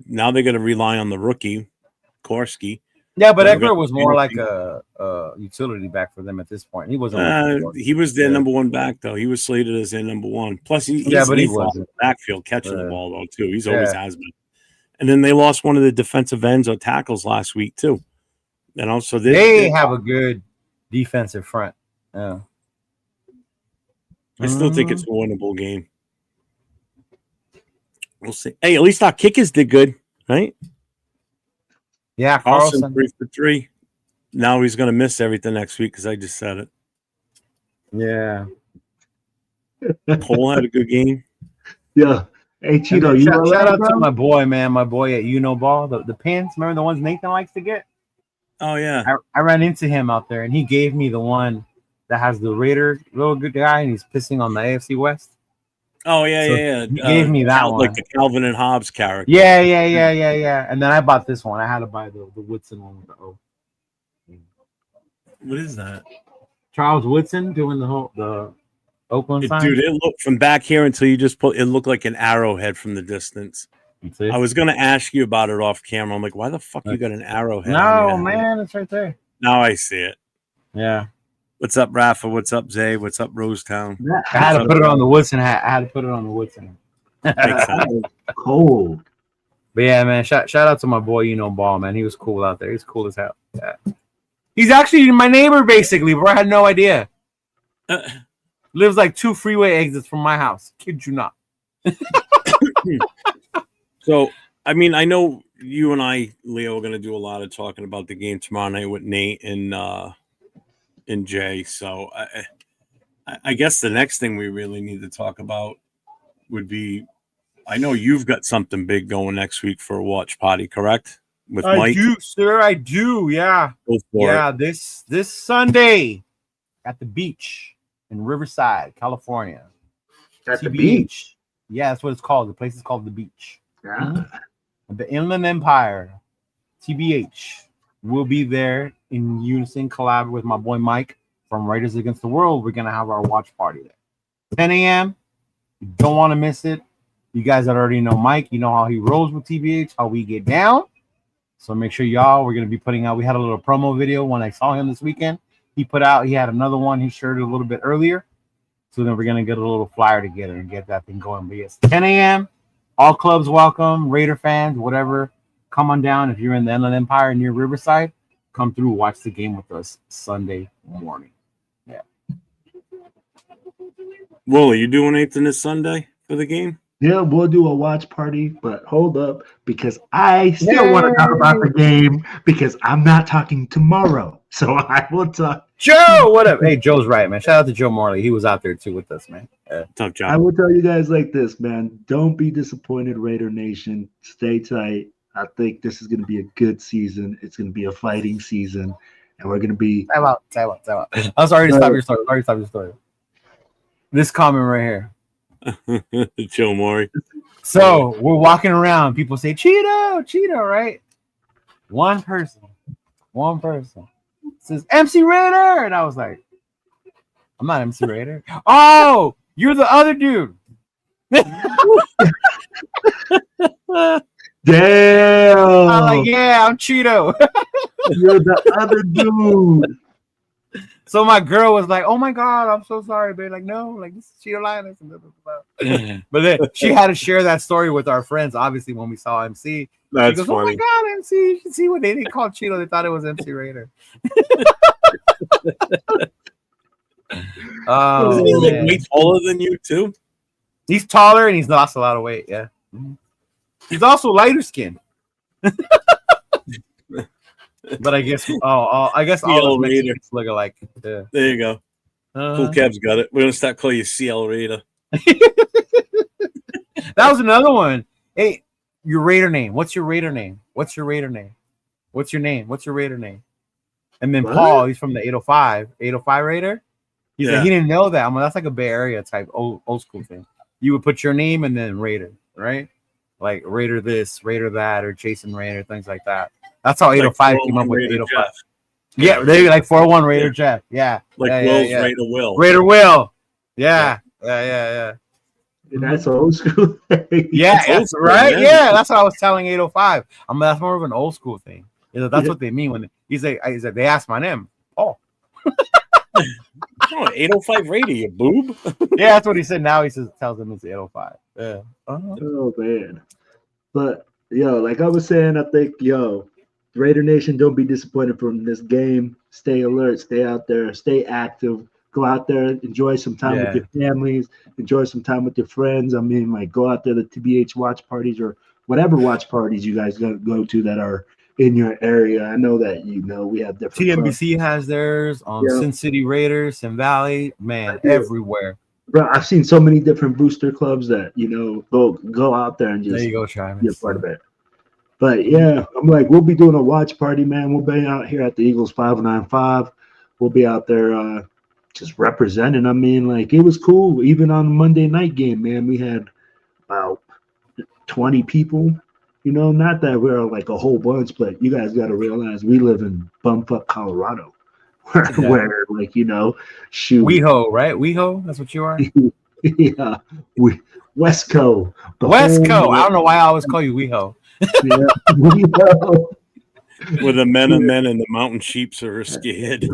now they're going to rely on the rookie, Korski. Yeah, but Eckler was more like a utility back for them at this point. He wasn't. He was their number one back, though. He was slated as their number one. Plus, he's but he was wasn't. in the backfield catching the ball, though, too. He's always has been. And then they lost one of the defensive ends or tackles last week, too. So they have a good defensive front. Yeah. I still think it's a winnable game. We'll see. Hey, at least our kickers did good, right? Yeah, Carlson 3 for 3. Now he's going to miss everything next week because I just said it. Yeah. Cole had a good game. Yeah. Hey, Cheeto, shout out to my boy, man. My boy at Uniball. The pins, remember the ones Nathan likes to get? Oh, yeah. I ran into him out there, and he gave me the one that has the Raider little good guy, and he's pissing on the AFC West. Oh, yeah. He gave me that one. Like the Calvin and Hobbes character. Yeah. And then I bought this one. I had to buy the Woodson one with the O. What is that? Charles Woodson doing the Oakland sign. Dude, it looked from back here until you just it looked like an arrowhead from the distance. I was going to ask you about it off camera. I'm like, why the fuck you got an arrowhead? No, man, it's right there. Now I see it. Yeah. What's up, Rafa? What's up, Zay? What's up, Rosetown? I had to put it on the Woodson hat. Cold. But yeah, man, shout out to my boy, Ball, man. He was cool out there. He's cool as hell. Yeah. He's actually my neighbor, basically, bro. I had no idea. Lives like 2 freeway exits from my house. Kid you not. So, I mean, I know you and I, Leo, are going to do a lot of talking about the game tomorrow night with Nate and Jay. So, I guess the next thing we really need to talk about would be I know you've got something big going next week for a watch party, correct? With I Mike. do, sir. I do. Yeah. Go for Yeah. it. This Sunday at the beach in Riverside, California. At the TBH. beach. Yeah, that's what it's called. The place is called the beach. Yeah. The Inland Empire, TBH, will be there in unison, collab with my boy Mike from Raiders Against the World. We're gonna have our watch party there, 10 a.m. You don't want to miss it. You guys that already know Mike, you know how he rolls with TBH, how we get down. So make sure we're gonna be putting out. We had a little promo video when I saw him this weekend. He had another one. He shared it a little bit earlier. So then we're gonna get a little flyer together and get that thing going. But yes, 10 a.m. All clubs welcome, Raider fans, whatever. Come on down. If you're in the Inland Empire near Riverside, come through, watch the game with us Sunday morning. Yeah. Will, are you doing anything this Sunday for the game? Yeah, we'll do a watch party, but hold up, because I still want to talk about the game because I'm not talking tomorrow. So I will talk. Joe, what up? Hey, Joe's right, man. Shout out to Joe Morley. He was out there too with us, man. Tough job. I will tell you guys like this, man. Don't be disappointed, Raider Nation. Stay tight. I think this is going to be a good season. It's going to be a fighting season, and we're going to be. Time out. I'm sorry to stop your story. This comment right here. Joe Maury. So we're walking around. People say Cheeto, right? One person says MC Raider, and I was like, I'm not MC Raider. Oh, you're the other dude. Damn. I'm like, yeah, I'm Cheeto. You're the other dude. So my girl was like, "Oh my god, I'm so sorry, babe." Like, no, like this is Cheeto Linus. But then she had to share that story with our friends. Obviously, when we saw MC, That's she goes, funny. "Oh my god, MC! You should see what they didn't call Cheeto. They thought it was MC Raider." Oh, Isn't he like man. way taller than you too? He's taller and he's lost a lot of weight. Yeah, he's also lighter skinned. But I guess, all CL of Raider. Mexicans look alike. Yeah. There you go. Cool Cav's got it. We're gonna start calling you CL Raider. That was another one. Hey, your Raider name. What's your Raider name? What's your Raider name? What's your name? What's your Raider name? And then What? Paul, he's from the 805 Raider. He's Yeah. like, he didn't know that. I'm like, that's like a Bay Area type old school thing. You would put your name and then Raider, right? Like Raider this, Raider that, or Jason Raider, things like that. That's how 805 came up with Raider 805. Jeff. Yeah, they like 401 Raider Jeff. Yeah. Like yeah, Will's yeah. Raider Will. Raider Will. Yeah. Yeah. That's old school. Yeah, It's old that's school, right. man. Yeah, that's what I was telling 805. That's more of an old school thing. That's Yeah. what they mean when he's like, they asked my name. Oh, Oh, 805 Raider, you boob. yeah, that's what he said. Now he tells them it's 805. Yeah. Uh-huh. Oh man. But like I was saying, I think Raider Nation, don't be disappointed from this game. Stay alert, stay out there, stay active. Go out there, enjoy some time with your families, enjoy some time with your friends. I mean, like go out there to TBH watch parties or whatever watch parties you guys go to that are in your area. I know that we have different TNBC has theirs. Sin City Raiders, Sin Valley, man, everywhere. Bro, I've seen so many different booster clubs that go out there and just There you go, Travis. be a part of it. But yeah, I'm like, we'll be doing a watch party, man. We'll be out here at the Eagles 595. We'll be out there just representing. I mean, like it was cool. Even on the Monday night game, man, we had about 20 people. Not that we're like a whole bunch, but you guys got to realize we live in bumfuck Colorado, where like shoot, WeHo, right? WeHo, that's what you are. yeah, Westco. Westco. I don't know why I always call you WeHo. Yeah, WeHo. Where the men and the mountain sheeps are scared.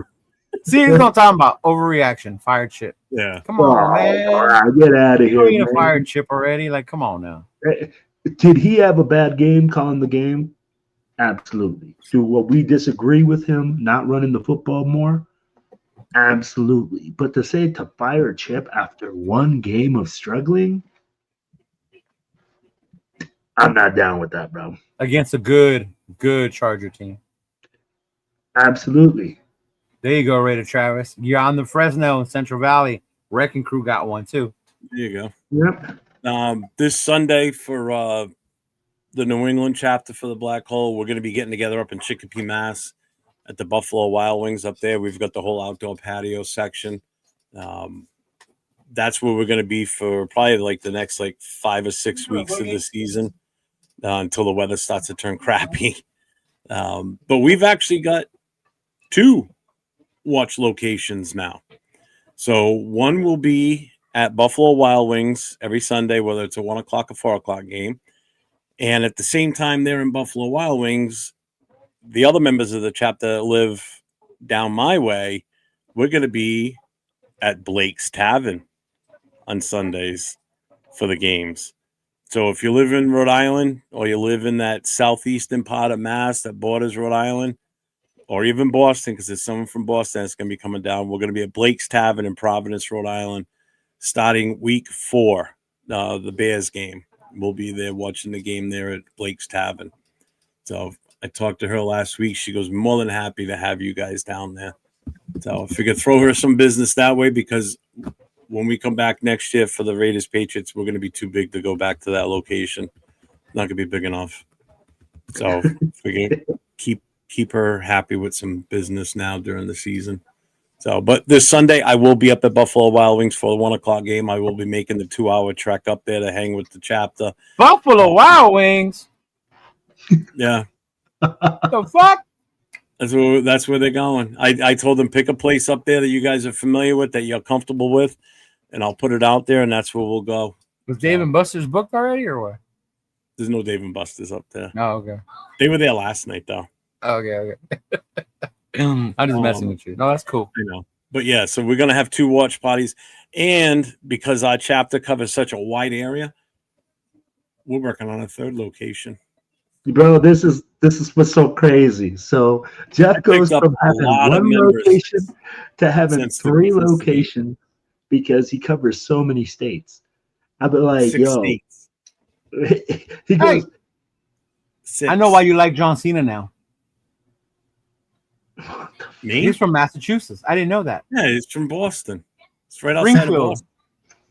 See, here's what I'm talking about. Overreaction, fired chip. Yeah. Come on, man. All right, get out of You here, ain't a man. fired chip already. Like, come on now. Did he have a bad game calling the game? Absolutely. Do we disagree with him not running the football more? Absolutely. But to say to fire Chip after one game of struggling, I'm not down with that, bro. Against a good Charger team. Absolutely. There you go, Raider Travis. You're on the Fresno and Central Valley. Wrecking Crew got one too. There you go. Yep. This Sunday for the New England chapter for the Black Hole, we're going to be getting together up in Chicopee, Mass, at the Buffalo Wild Wings up there. We've got the whole outdoor patio section. That's where we're going to be for probably like the next 5 or 6 weeks of the season until the weather starts to turn crappy. But we've actually got 2 watch locations now. So one will be at Buffalo Wild Wings every Sunday, whether it's a 1 o'clock or 4 o'clock game. And at the same time they're in Buffalo Wild Wings, the other members of the chapter that live down my way, we're going to be at Blake's Tavern on Sundays for the games. So if you live in Rhode Island or you live in that southeastern part of Mass that borders Rhode Island, or even Boston, because there's someone from Boston that's going to be coming down, we're going to be at Blake's Tavern in Providence, Rhode Island, starting week 4, the Bears game. We'll be there watching the game there at Blake's Tavern. So I talked to her last week. She goes, more than happy to have you guys down there. So if we could throw her some business that way, because when we come back next year for the Raiders Patriots, we're going to be too big to go back to that location. Not going to be big enough. So if we can keep her happy with some business now during the season. So, but this Sunday I will be up at Buffalo Wild Wings for the 1 o'clock game. I will be making the 2-hour trek up there to hang with the chapter. Buffalo Wild Wings. Yeah. The fuck? That's where they're going. I told them pick a place up there that you guys are familiar with, that you're comfortable with, and I'll put it out there, and that's where we'll go. Was Dave and Buster's booked already, or what? There's no Dave and Buster's up there. Oh, okay. They were there last night, though. Okay. I'm just messing with you. No, that's cool. I know. But yeah, so we're going to have 2 watch parties. And because our chapter covers such a wide area, we're working on a 3rd location. Bro, this is what's so crazy. So Jeff goes from having 1 location to having 3 locations because he covers so many states. I'd be like, 6 yo. states. He goes, 6. I know why you like John Cena now. Me? He's from Massachusetts. I didn't know that. Yeah, he's from Boston. It's right outside of Boston.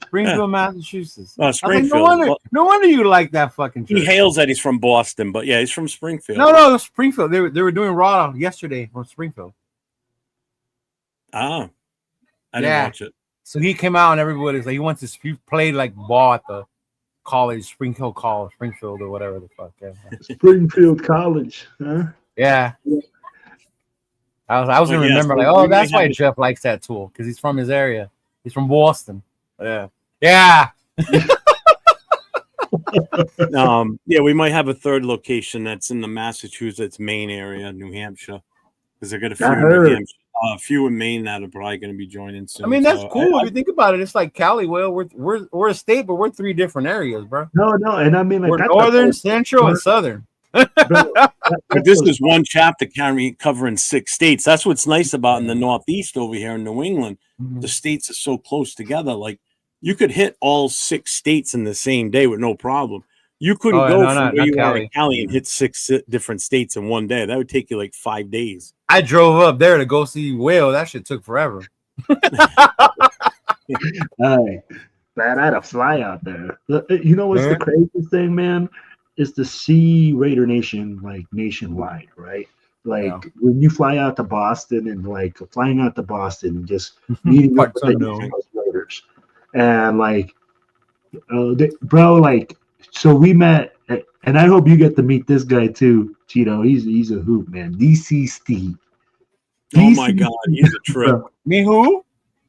Springfield, Massachusetts. Oh, Springfield. Like, no wonder you like that fucking trip. He hails that he's from Boston, but yeah, he's from Springfield. No, Springfield. They were doing Raw yesterday from Springfield. Oh, I didn't watch it. So he came out and everybody's like, he played like ball at the college, Springfield College, Springfield or whatever the fuck. Yeah. Springfield College, huh? Yeah. I was gonna remember that's why Jeff likes that tool, because he's from his area. He's from Boston. Yeah. Yeah. Yeah, we might have a 3rd location that's in the Massachusetts, Maine area, New Hampshire, because they've got a few in Maine that are probably going to be joining soon. I mean, that's cool if you think about it. It's like Cali. Well, we're a state, but we're 3 different areas, bro. No, and I mean, like, we're northern, central, and southern. But this is one chapter covering 6 states. That's what's nice about in the Northeast over here in New England. Mm-hmm. The states are so close together. Like, you could hit all 6 states in the same day with no problem. You couldn't go from where you are in Cali and hit 6 different states in one day. That would take you like 5 days. I drove up there to go see Whale. That shit took forever. Hey, man, I had to fly out there. You know what's the craziest thing, man? Is to see Raider Nation like nationwide, right? Like when you fly out to Boston and like flying out to Boston and just meeting up with the Raiders, and like, bro, like, so we met, and I hope you get to meet this guy too, Cheeto. He's a hoop, man. DC Steve. Oh my God, he's a trip. Bro. Me who?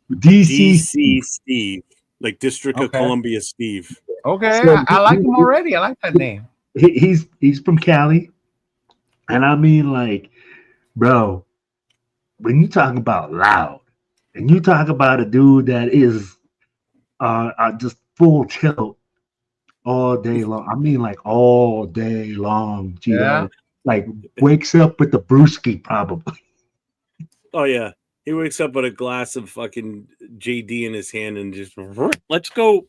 DC Steve, like District of Columbia Steve. Okay, so, I like him already. I like that name. He's from Cali, and I mean, like, bro, when you talk about loud, and you talk about a dude that is just full tilt all day long. I mean, like all day long. You know, like wakes up with the brewski probably. Oh yeah, he wakes up with a glass of fucking JD in his hand and just let's go.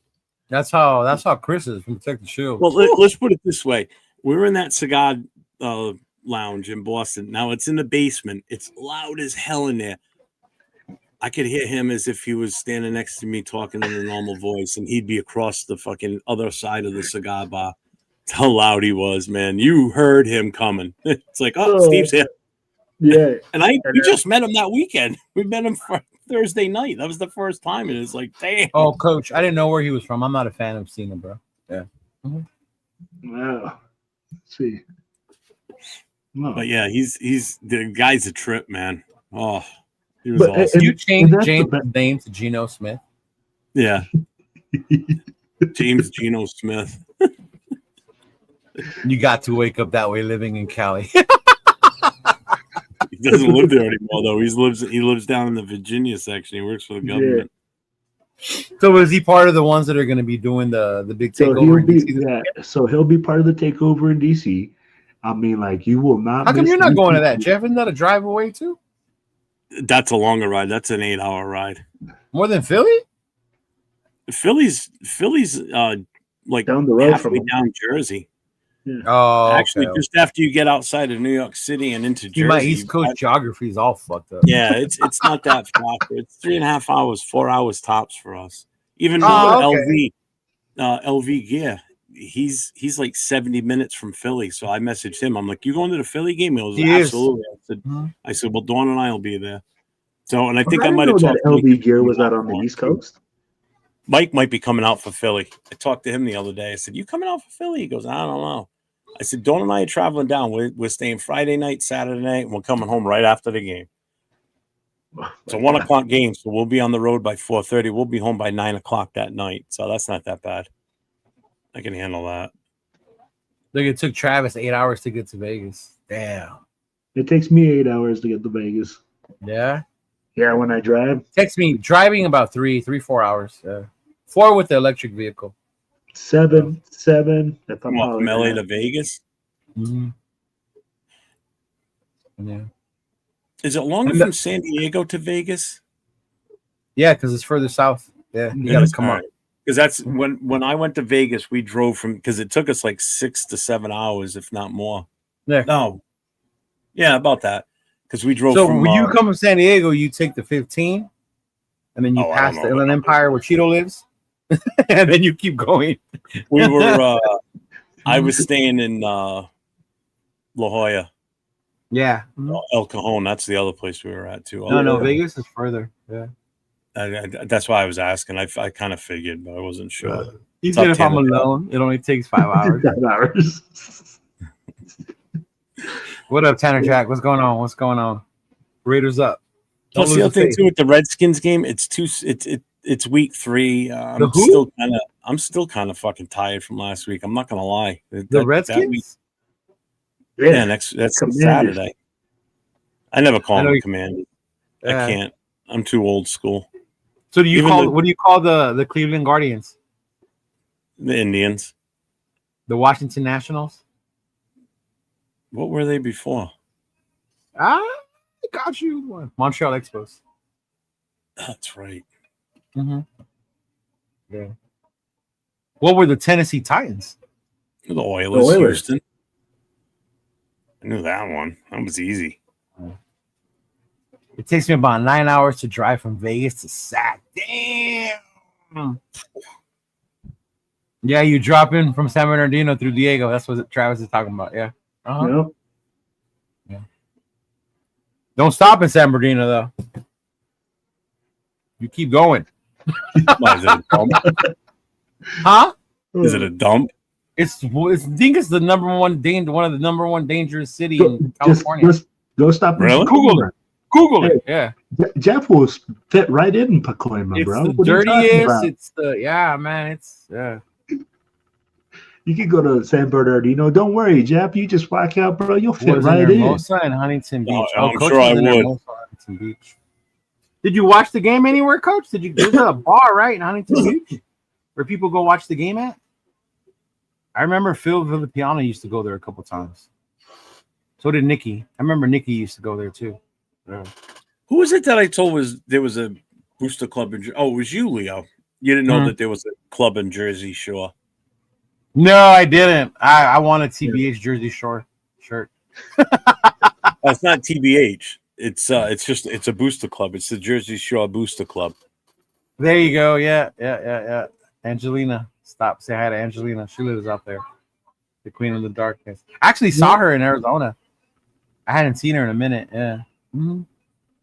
That's how Chris is from Protect the Shield. Well, let's put it this way: we're in that cigar lounge in Boston. Now it's in the basement. It's loud as hell in there. I could hear him as if he was standing next to me talking in a normal voice, and he'd be across the fucking other side of the cigar bar. That's how loud he was, man. You heard him coming. It's like, oh, Steve's here. Yeah. And we just met him that weekend. We met him for Thursday night. That was the first time, and it's like, damn. Oh, Coach, I didn't know where he was from. I'm not a fan of Cena, bro. Yeah. Wow. Let's see. No. But yeah, he's the guy's a trip, man. Oh, he was But, awesome. You changed that's the James' best- name to Geno Smith. Yeah. James Geno Smith. You got to wake up that way living in Cali. He doesn't live there anymore, though. He lives down in the Virginia section. He works for the government. So is he part of the ones that are going to be doing the big So takeover? in DC? so he'll be part of the takeover in DC. I mean, like, you will not. How come miss you're not these going to that, people. Jeff? Isn't that a drive away too? That's a longer ride. That's an 8-hour ride. More than Philly? Philly's like Down the road halfway from down Jersey. Oh, Actually, okay. just after you get outside of New York City and into See, Jersey. my East Coast geography is all fucked up. Yeah, it's not that far. It's 3.5 hours, 4 hours tops for us. Even Oh, okay. LV gear, he's like 70 minutes from Philly. So I messaged him. I'm like, "You going to the Philly game?" He was He is. absolutely. I said, "Well, Dawn and I will be there." So, and I think I didn't might know have that talked. LB gear was out on the East Coast. Mike might be coming out for Philly. I talked to him the other day. I said, "You coming out for Philly?" He goes, "I don't know." I said, Dawn and I are traveling down. We're staying Friday night, Saturday night, and we're coming home right after the game. It's a 1 o'clock game, so we'll be on the road by 4:30. We'll be home by 9 o'clock that night. So that's not that bad. I can handle that. Look, it took Travis 8 hours to get to Vegas. Damn. It takes me 8 hours to get to Vegas. Yeah. Yeah, when I drive. Takes me driving about 4 hours. 4 with the electric vehicle. 7. If I'm From LA hauling to out. Vegas. Mm-hmm. Yeah. Is it longer from San Diego to Vegas? Yeah, because it's further south. Yeah, you got to come up. Because that's when I went to Vegas, we drove from because it took us like 6 to 7 hours, if not more. Yeah. No. Yeah, about that. Because we drove So from when you come from San Diego, you take the 15, and then you I pass don't the know. Inland Empire where Cheeto lives, and then you keep going. we were I was staying in La Jolla. Yeah. El Cajon, that's the other place we were at too. No, Vegas is further. Yeah. That's why I was asking. I kind of figured, but I wasn't sure. You Top said if I'm 10. alone, it only takes 5 hours. 7 hours. What up, Tanner Jack? What's going on? What's going on? Raiders up. Don't Plus, lose the other the thing faith. too with the Redskins game, it's week 3. The who? I'm still kind of fucking tired from last week. I'm not gonna lie. The Redskins? Yeah, that's Commanders. Saturday. I never call I know them you- Commanders. Yeah. I can't. I'm too old school. So do you Even call the- what do you call the Cleveland Guardians? The Indians. The Washington Nationals? What were they before? I got you one. Montreal Expos. That's right. Mm-hmm. Yeah. What were the Tennessee Titans? The Oilers, Oilers. Houston. I knew that one. That was easy. It takes me about 9 hours to drive from Vegas to Sac. Damn. Yeah, you drop in from San Bernardino through Diego. That's what Travis is talking about. Yeah. Uh-huh. Yep. Don't stop in San Bernardino, though. You keep going. Why, is it a dump? Huh? Is it a dump? I think it's the one of the number one dangerous city Go- in just California. go stop. and Really? Google it. Google it. Yeah. Jeff will fit right in Pacoima, It's bro. the What are you talking dirtiest. about? It's the man. It's You can go to San Bernardino. Don't worry, Jeff. You just walk out, bro. You'll fit was right in in. Hermosa and Huntington Beach. I'm Coach sure was I in would. Hermosa, Huntington Beach. Did you watch the game anywhere, Coach? There's a bar right in Huntington Beach where people go watch the game at? I remember Phil Villapiano used to go there a couple times. So did Nikki. I remember Nikki used to go there too. Yeah. Who was it that I told there was a booster club in? Oh, it was you, Leo. You didn't know Mhm. that there was a club in Jersey Shore. No, I didn't. I want a TBH Jersey Shore shirt. It's not TBH. It's a booster club. It's the Jersey Shore Booster Club. There you go. Yeah. Angelina, stop. Say hi to Angelina. She lives out there. The Queen of the Darkness. I actually saw her in Arizona. I hadn't seen her in a minute. Yeah. Mm-hmm.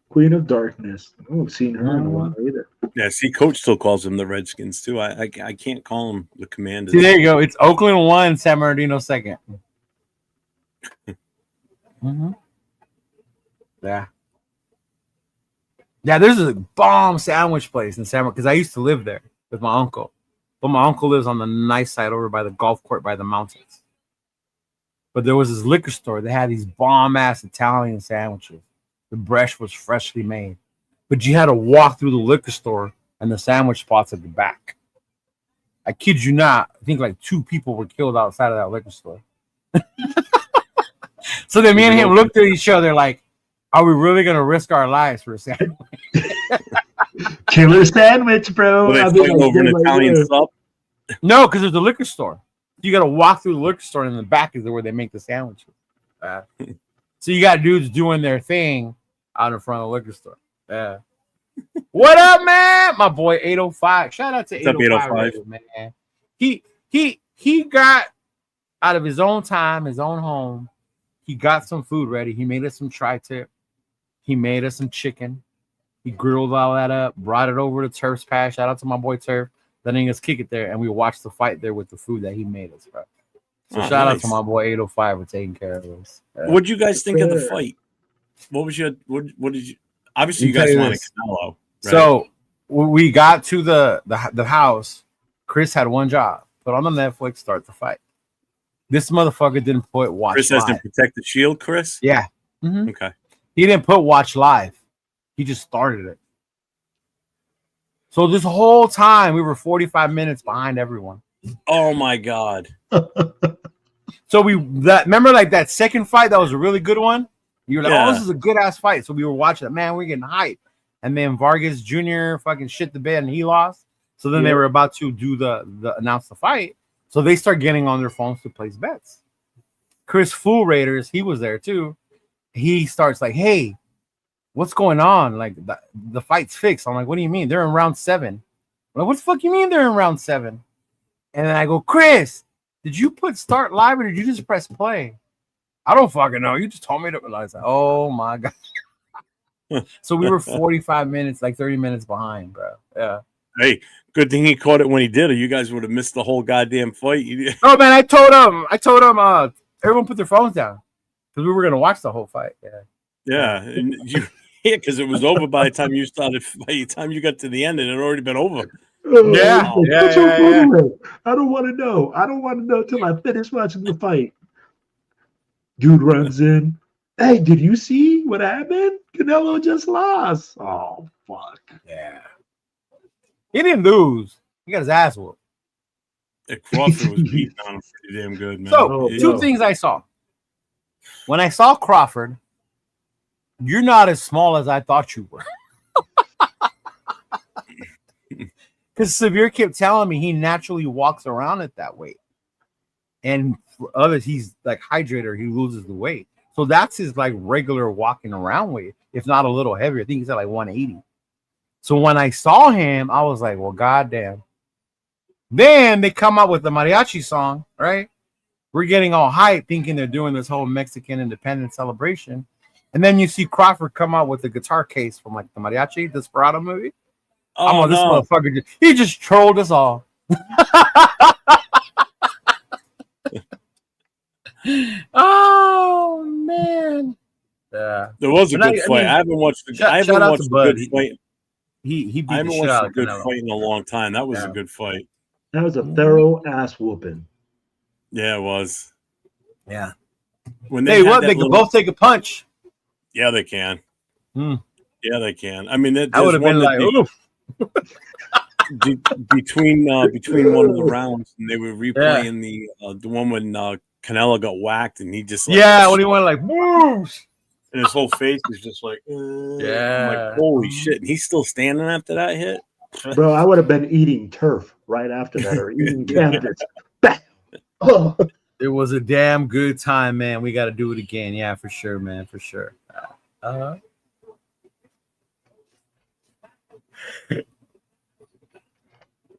Queen of Darkness. I haven't seen her in a while either. Yeah, see, Coach still calls them the Redskins too. I can't call them the Commanders. See, there you go. It's Oakland 1, San Bernardino 2nd. Mm-hmm. Yeah. Yeah, there's a bomb sandwich place in San Bernardino because I used to live there with my uncle. But my uncle lives on the nice side over by the golf court by the mountains. But there was this liquor store. They had these bomb-ass Italian sandwiches. The breast was freshly made. But you had to walk through the liquor store and the sandwich spots at the back. I kid you not. I think like 2 people were killed outside of that liquor store. So then me and him looked at each other like, are we really going to risk our lives for a sandwich? Killer sandwich, bro. Were they fighting over an Italian sub? No, because there's a liquor store. You got to walk through the liquor store, and in the back is where they make the sandwiches. So you got dudes doing their thing out in front of the liquor store. Yeah. What up, man? My boy 805. Shout out to 805, man. He got out of his own time, his own home. He got some food ready. He made us some tri-tip. He made us some chicken. He grilled all that up, brought it over to Turf's Pass. Shout out to my boy Turf. Letting us kick it there, and we watched the fight there with the food that he made us, bro. So shout out to my boy 805 for taking care of us. What did you guys think of the fight? What was your what did you? Obviously, you guys wanted Canelo. Right? So when we got to the house, Chris had one job: put on the Netflix, start the fight. This motherfucker didn't put watch. Chris has to protect the shield, Chris. Yeah. Mm-hmm. Okay. He didn't put watch live. He just started it. So this whole time we were 45 minutes behind everyone. Oh my God. So remember like that second fight that was a really good one? You were like, oh, this is a good ass fight. So we were watching it. Man, we're getting hyped. And then Vargas Jr. fucking shit the bed and he lost. So then they were about to do the announce the fight. So they start getting on their phones to place bets. Chris Fool Raiders, he was there too. He starts like, hey, what's going on? Like the fight's fixed. I'm like, what do you mean? They're in round 7. I'm like, what the fuck you mean they're in round 7? And then I go, Chris, did you put start live or did you just press play? I don't fucking know. You just told me to realize that. Oh my God. So we were 45 minutes, like 30 minutes behind, bro. Yeah. Hey, good thing he caught it when he did, or you guys would have missed the whole goddamn fight. Oh man, I told him, everyone put their phones down because we were gonna watch the whole fight. Yeah, and because it was over by the time you started. By the time you got to the end, it had already been over. Yeah. I don't want to know. I don't want to know till I finish watching the fight. Dude runs in. Hey, did you see what happened? Canelo just lost. Oh, fuck. Yeah. He didn't lose. He got his ass whooped. Crawford was beating on him pretty damn good, man. So, two things I saw. When I saw Crawford, you're not as small as I thought you were. Because Severe kept telling me he naturally walks around at that weight. And for others, he's like hydrated, he loses the weight. So that's his like regular walking around weight, if not a little heavier. I think he's at like 180. So when I saw him, I was like, well, goddamn. Then they come out with the mariachi song, right? We're getting all hyped, thinking they're doing this whole Mexican independence celebration. And then you see Crawford come out with the guitar case from like the mariachi Desperado movie. Oh, this motherfucker, he just trolled us all. Oh, man. Yeah. There was a good fight. I haven't watched the good fight. He beat I haven't the shit watched out a of good Canelo. fight in a long time. That was a good fight. That was a thorough ass whooping. Yeah, it was. Yeah. When they could both take a punch. Yeah, they can. Yeah, they can. I mean, I would have been like, between one of the rounds, and they were replaying the one when Canelo got whacked, and he just when he went like, moves. And his whole face was just like, I'm like, holy shit. And he's still standing after that hit. Bro, I would have been eating turf right after that or eating cannabis. Oh. It was a damn good time, man. We got to do it again. Yeah, for sure, man. For sure.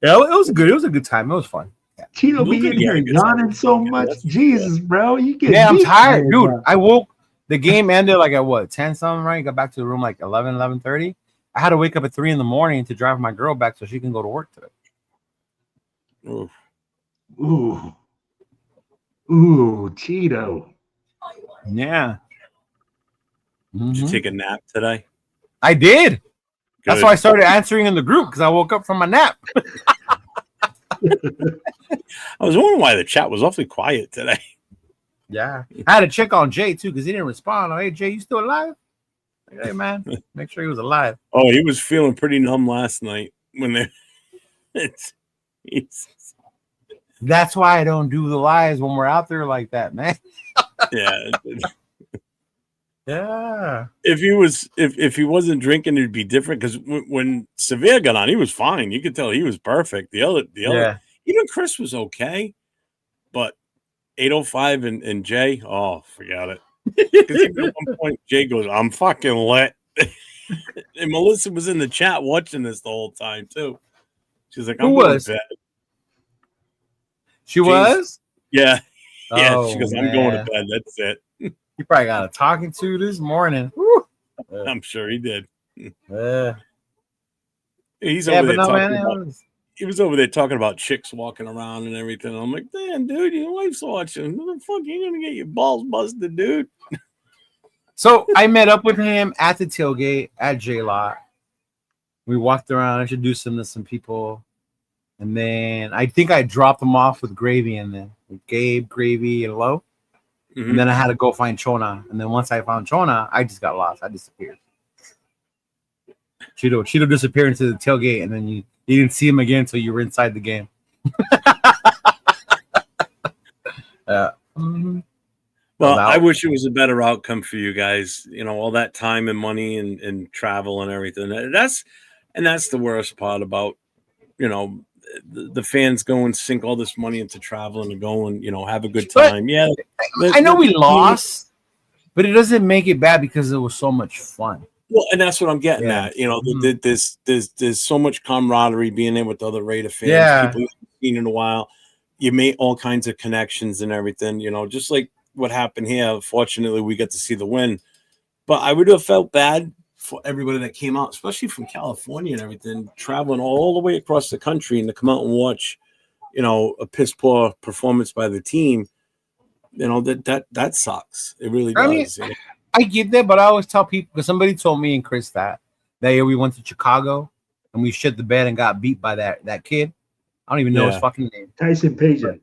Yeah, it was good. It was a good time. It was fun. Tito be in here yawning so much. Jesus, bro. You get I'm deep tired, there, dude. bro. I woke. The game ended like at what, 10 something, right? Got back to the room like 11:30. I had to wake up at 3 a.m. to drive my girl back so she can go to work today. Ooh. Ooh, Tito. Yeah. Did you take a nap today? I did. Good. That's why I started answering in the group, because I woke up from my nap. I was wondering why the chat was awfully quiet today. Yeah. I had to check on Jay, too, because he didn't respond. Hey, Jay, you still alive? Like, hey, man, make sure he was alive. Oh, he was feeling pretty numb last night when they. That's why I don't do the lives when we're out there like that, man. Yeah. Yeah. If he wasn't drinking, it'd be different. Because when Severe got on, he was fine. You could tell he was perfect. The other, even Chris was okay, but 805 and Jay, oh, forget it. Because at one point Jay goes, "I'm fucking lit," and Melissa was in the chat watching this the whole time too. She's like, "I'm going to bed." She was? Yeah. Yeah. Oh, she goes, "I'm going to bed. That's it." He probably got a talking to this morning. I'm sure he did. He's yeah, over there but no, talking man, about. He was over there talking about chicks walking around and everything. I'm like, damn, dude, your wife's watching. What the fuck? You're gonna get your balls busted, dude. So I met up with him at the tailgate at J-Lot. We walked around, introduced him to some people, and then I think I dropped him off with Gravy and then with Gabe, Gravy, and Lo. Mm-hmm. And then I had to go find Chona. And then once I found Chona, I just got lost. I disappeared. Cheeto disappeared into the tailgate, and then you didn't see him again until you were inside the game. Well, I wish it was a better outcome for you guys. You know, all that time and money and travel and everything. That's the worst part about, you know, the fans go and sink all this money into traveling and go and, you know, have a good time. I know we lost, but it doesn't make it bad because it was so much fun. Well, and that's what I'm getting at. You know, there's so much camaraderie being in with other Raider fans, people you've seen in a while. You made all kinds of connections and everything, you know, just like what happened here. Fortunately, we got to see the win. But I would have felt bad for everybody that came out, especially from California and everything, traveling all the way across the country and to come out and watch, you know, a piss poor performance by the team. You know, that sucks. It really does. I mean, I get that, but I always tell people, because somebody told me and Chris that year we went to Chicago and we shit the bed and got beat by that kid. I don't even know his fucking name. Tyson Paget.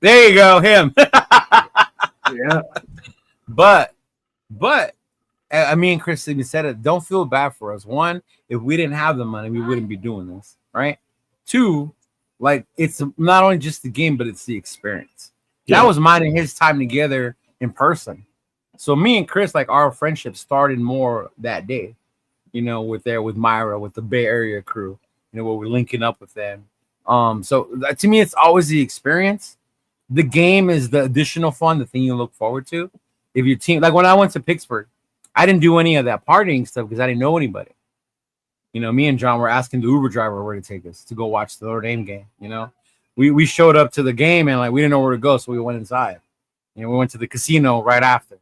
There you go, him. Yeah. But I mean, Chris even said it. Don't feel bad for us. One, if we didn't have the money, we wouldn't be doing this, right? Two, like, it's not only just the game, but it's the experience. That was mine and his time together in person. So me and Chris, like, our friendship started more that day, you know, with Myra, with the Bay Area crew, you know, where we're linking up with them. So to me, it's always the experience. The game is the additional fun, the thing you look forward to. If your team, like when I went to Pittsburgh, I didn't do any of that partying stuff because I didn't know anybody. You know, me and John were asking the Uber driver where to take us to go watch the Notre Dame game. You know, we showed up to the game and like we didn't know where to go, so we went inside. You know, we went to the casino right after.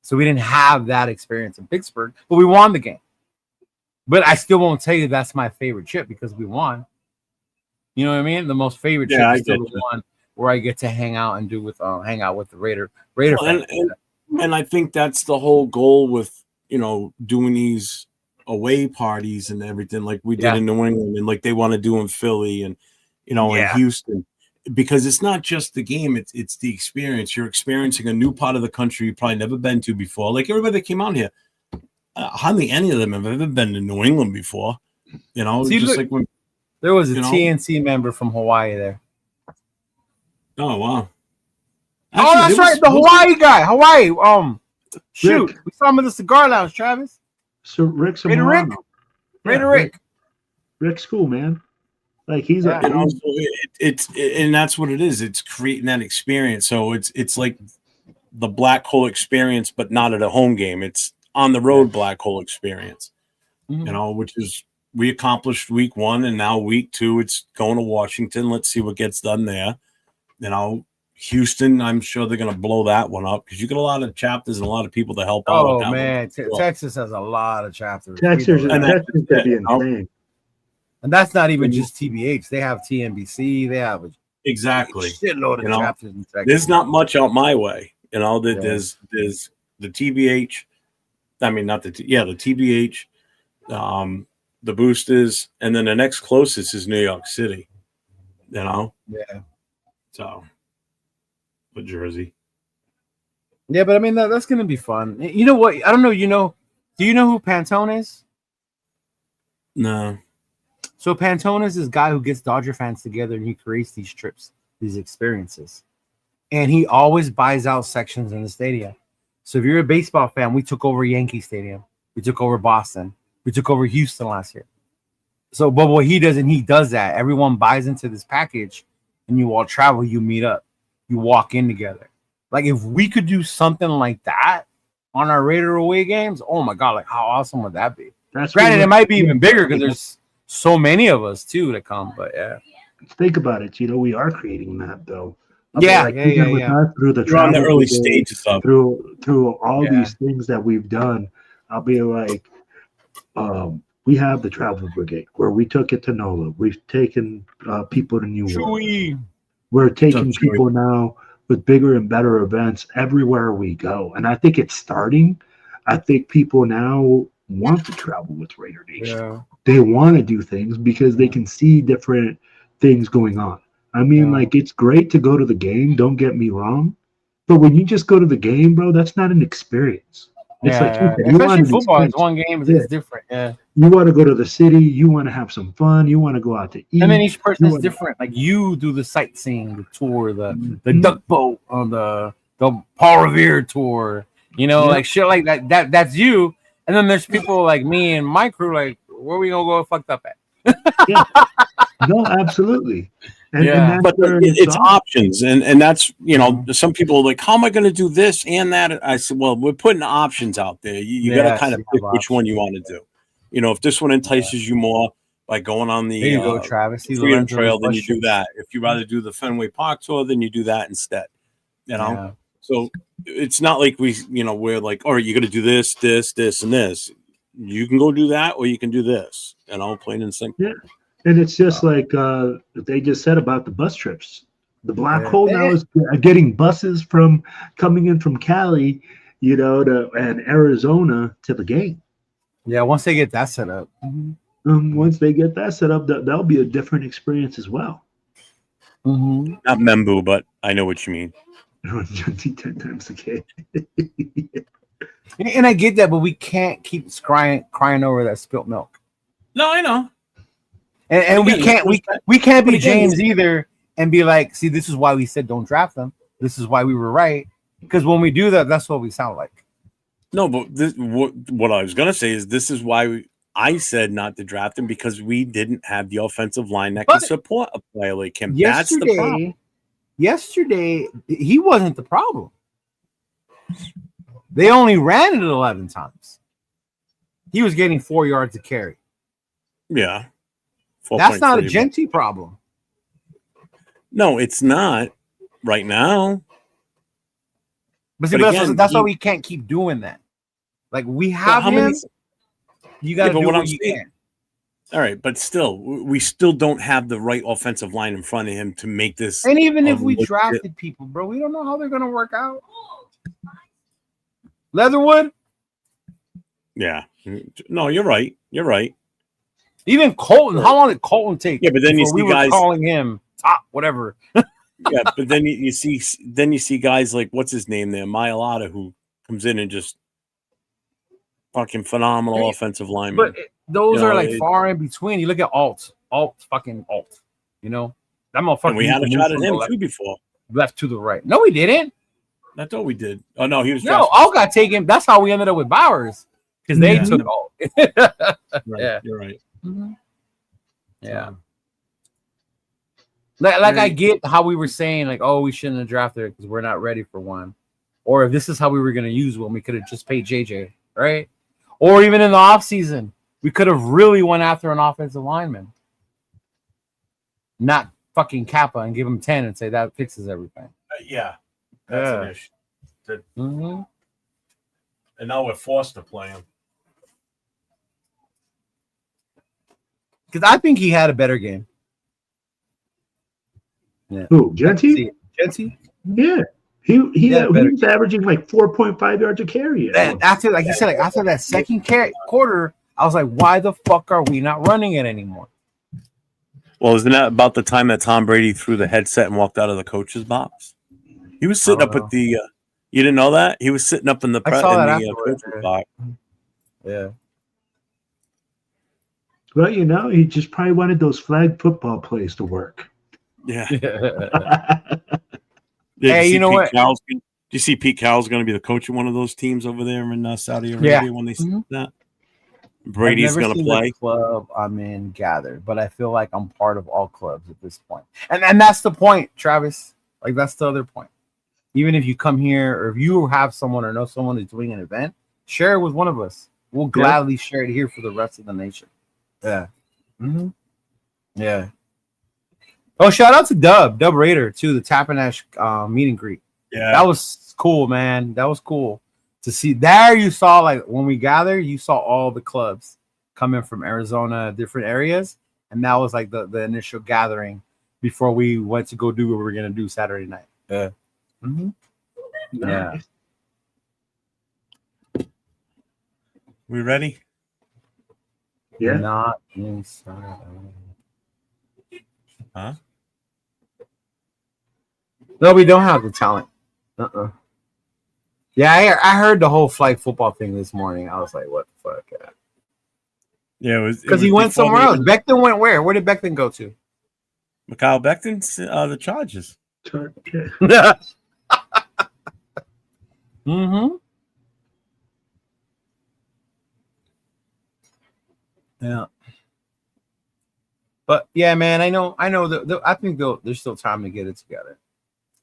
So we didn't have that experience in Pittsburgh, but we won the game. But I still won't tell you that's my favorite trip because we won. You know what I mean? The most favorite trip is still the one where I get to hang out and hang out with the Raider fans. And I think that's the whole goal with, you know, doing these away parties and everything like we did in New England and like they want to do in Philly and, you know, in Houston. Because it's not just the game, it's the experience. You're experiencing a new part of the country you've probably never been to before. Like everybody that came out here, hardly any of them have ever been to New England before. You know, see, just look, like when there was a TNC member from Hawaii there. Oh wow! Actually, that's right, the Hawaii guy. Hawaii. Shoot, we saw him at the cigar lounge, Travis. So Rick, Rick's cool, man. Like he's and also and that's what it is. It's creating that experience. So it's like the black hole experience, but not at a home game. It's on the road black hole experience. You know, which is we accomplished week 1, and now week 2, it's going to Washington. Let's see what gets done there. Houston, I'm sure they're going to blow that one up because you get a lot of chapters and a lot of people to help out. Oh man, Texas has a lot of chapters. Texas could be insane. And that's not even just TBH. They have TNBC. They have a shitload of chapters in Texas. There's not much out my way. There's the TBH. I mean, not the TBH, the Boosters, and then the next closest is New York City. Yeah. So, with Jersey. Yeah, but I mean that's gonna be fun. You know what? I don't know. Do you know who Pantone is? No. So Pantone is this guy who gets Dodger fans together and he creates these trips, these experiences. And he always buys out sections in the stadium. So if you're a baseball fan, we took over Yankee Stadium. We took over Boston. We took over Houston last year. So, but what he does that. Everyone buys into this package and you all travel, you meet up, you walk in together. Like if we could do something like that on our Raider away games, oh my God, like how awesome would that be? Granted, it might be even bigger because there's so many of us too to come, but yeah. Think about it. We are creating that though. Through the on the early stages of through all these things that we've done. I'll be like, we have the travel brigade where we took it to NOLA. We've taken people to New Orleans. We're taking people now with bigger and better events everywhere we go, and I think it's starting. I think people now want to travel with Raider Nation. Yeah. They want to do things because they can see different things going on. I mean, like, it's great to go to the game, don't get me wrong. But when you just go to the game, bro, that's not an experience. It's especially football, it's one game, it's different. Yeah. You want to go to the city, you want to have some fun, you want to go out to eat. And then each person is different. Like you do the sightseeing, the tour, the duck boat on the Paul Revere tour, like shit like that. That's you. And then there's people like me and my crew, like, where we gonna go fucked up at? No, absolutely. But it's options, and that's some people are like, how am I going to do this and that? I said, well, we're putting options out there. You got to kind of pick which one you want to do. If this one entices you more by going on the Travis Freedom Trail, then you do that. If you rather do the Fenway Park tour, then you do that instead. So it's not like we're like, all right, you got to do this, and this. You can go do that, or you can do this. Plain and simple. Yeah. And it's just like they just said about the bus trips. The black hole now is getting buses coming in from Cali, and Arizona to the game. Yeah, once they get that set up. Once they get that set up, that'll be a different experience as well. Mm-hmm. Not Membu, but I know what you mean. 10 times a day. And I get that, but we can't keep crying over that spilt milk. No, I know. And we can't be James either and be like, see, this is why we said don't draft them. This is why we were right. Because when we do that, that's what we sound like. No, but what I was gonna say is this is why I said not to draft him, because we didn't have the offensive line that can support a player like him. That's the problem. Yesterday, he wasn't the problem. They only ran it 11 times. He was getting 4 yards to carry. Yeah. That's not a Genty problem. No, it's not right now. But see, that's why we can't keep doing that. Like we have him. You got to do what you can. All right, but still, we still don't have the right offensive line in front of him to make this. And even if we drafted people, bro, we don't know how they're going to work out. Leatherwood? Yeah. No, you're right. You're right. Even Colton, how long did Colton take? Yeah, but then you see guys calling him top, whatever. Yeah, but then you see guys like what's his name there, Mailata, who comes in and just fucking phenomenal offensive lineman. But those are like far in between. You look at Alt. That motherfucker. And we had a shot at him too before. Left to the right. No, we didn't. I thought we did. Oh no, he was. No, Alt got taken. That's how we ended up with Bowers because they took Alt. Right, yeah, you're right. Mm-hmm. Yeah. Like I get how we were saying, like, oh, we shouldn't have drafted it because we're not ready for one. Or if this is how we were going to use one, we could have just paid JJ, right? Or even in the offseason, We could have really went after an offensive lineman, not fucking Kappa, and give him 10 and say that fixes everything. Yeah, that's an issue. Mm-hmm. And now we're forced to play him. Because I think he had a better game. Yeah. Who, Genty? Genty? Yeah. He was averaging like 4.5 yards a carry. And after, like you said, like after that second quarter, I was like, why the fuck are we not running it anymore? Well, isn't that about the time that Tom Brady threw the headset and walked out of the coach's box? He was sitting up at the you didn't know that? He was sitting up in the coach's box. Yeah. Well, you know, he just probably wanted those flag football plays to work. Yeah. Hey, you know what? Do you see Pete Carroll's going to be the coach of one of those teams over there in Saudi Arabia when they see that? Brady's going to play. The club I'm in gathered, but I feel like I'm part of all clubs at this point. And that's the point, Travis. Like, that's the other point. Even if you come here or if you have someone or know someone who's doing an event, share it with one of us. We'll gladly share it here for the rest of the nation. Yeah. Mm-hmm. Yeah. Oh, shout out to Dub Raider too, the Tapanash meet and greet. Yeah, that was cool, man. That was cool to see. There, you saw like when we gathered, you saw all the clubs coming from Arizona, different areas, and that was like the initial gathering before we went to go do what we were gonna do Saturday night. Yeah. Mm-hmm. Yeah. We ready? Yeah. Not inside. Huh? No, we don't have the talent. Yeah, I heard the whole flag football thing this morning. I was like, what the fuck? Yeah, it was because he went somewhere else. Becton went where? Where did Becton go to? Mikhail Becton's the Chargers. Mm-hmm. Yeah. But yeah, man, I know. I think there's still time to get it together.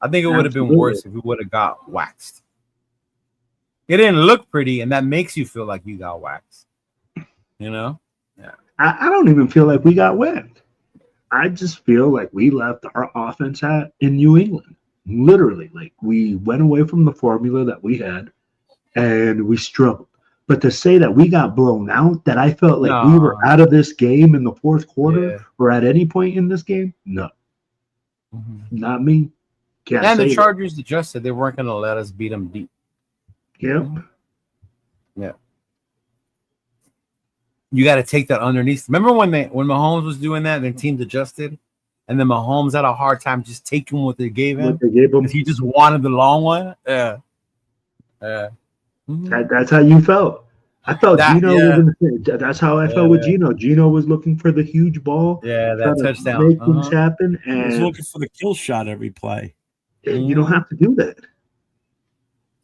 I think it would have been worse if we would have got waxed. It didn't look pretty, and that makes you feel like you got waxed. You know? Yeah. I don't even feel like we got whacked. I just feel like we left our offense in New England. Literally, like we went away from the formula that we had, and we struggled. But to say that we got blown out, that I felt like we were out of this game in the fourth quarter or at any point in this game, no. Mm-hmm. Not me. And the Chargers adjusted. They weren't going to let us beat them deep. Yep. Yeah. You got to take that underneath. Remember when Mahomes was doing that and the teams adjusted? And then Mahomes had a hard time just taking what they gave him? Because he just wanted the long one? Yeah. Yeah. Mm-hmm. That's how you felt. I felt Gino was in the, that's how I felt with Gino. Gino was looking for the huge ball. Yeah, that touchdown. Make things happen. And he was looking for the kill shot every play. You don't have to do that.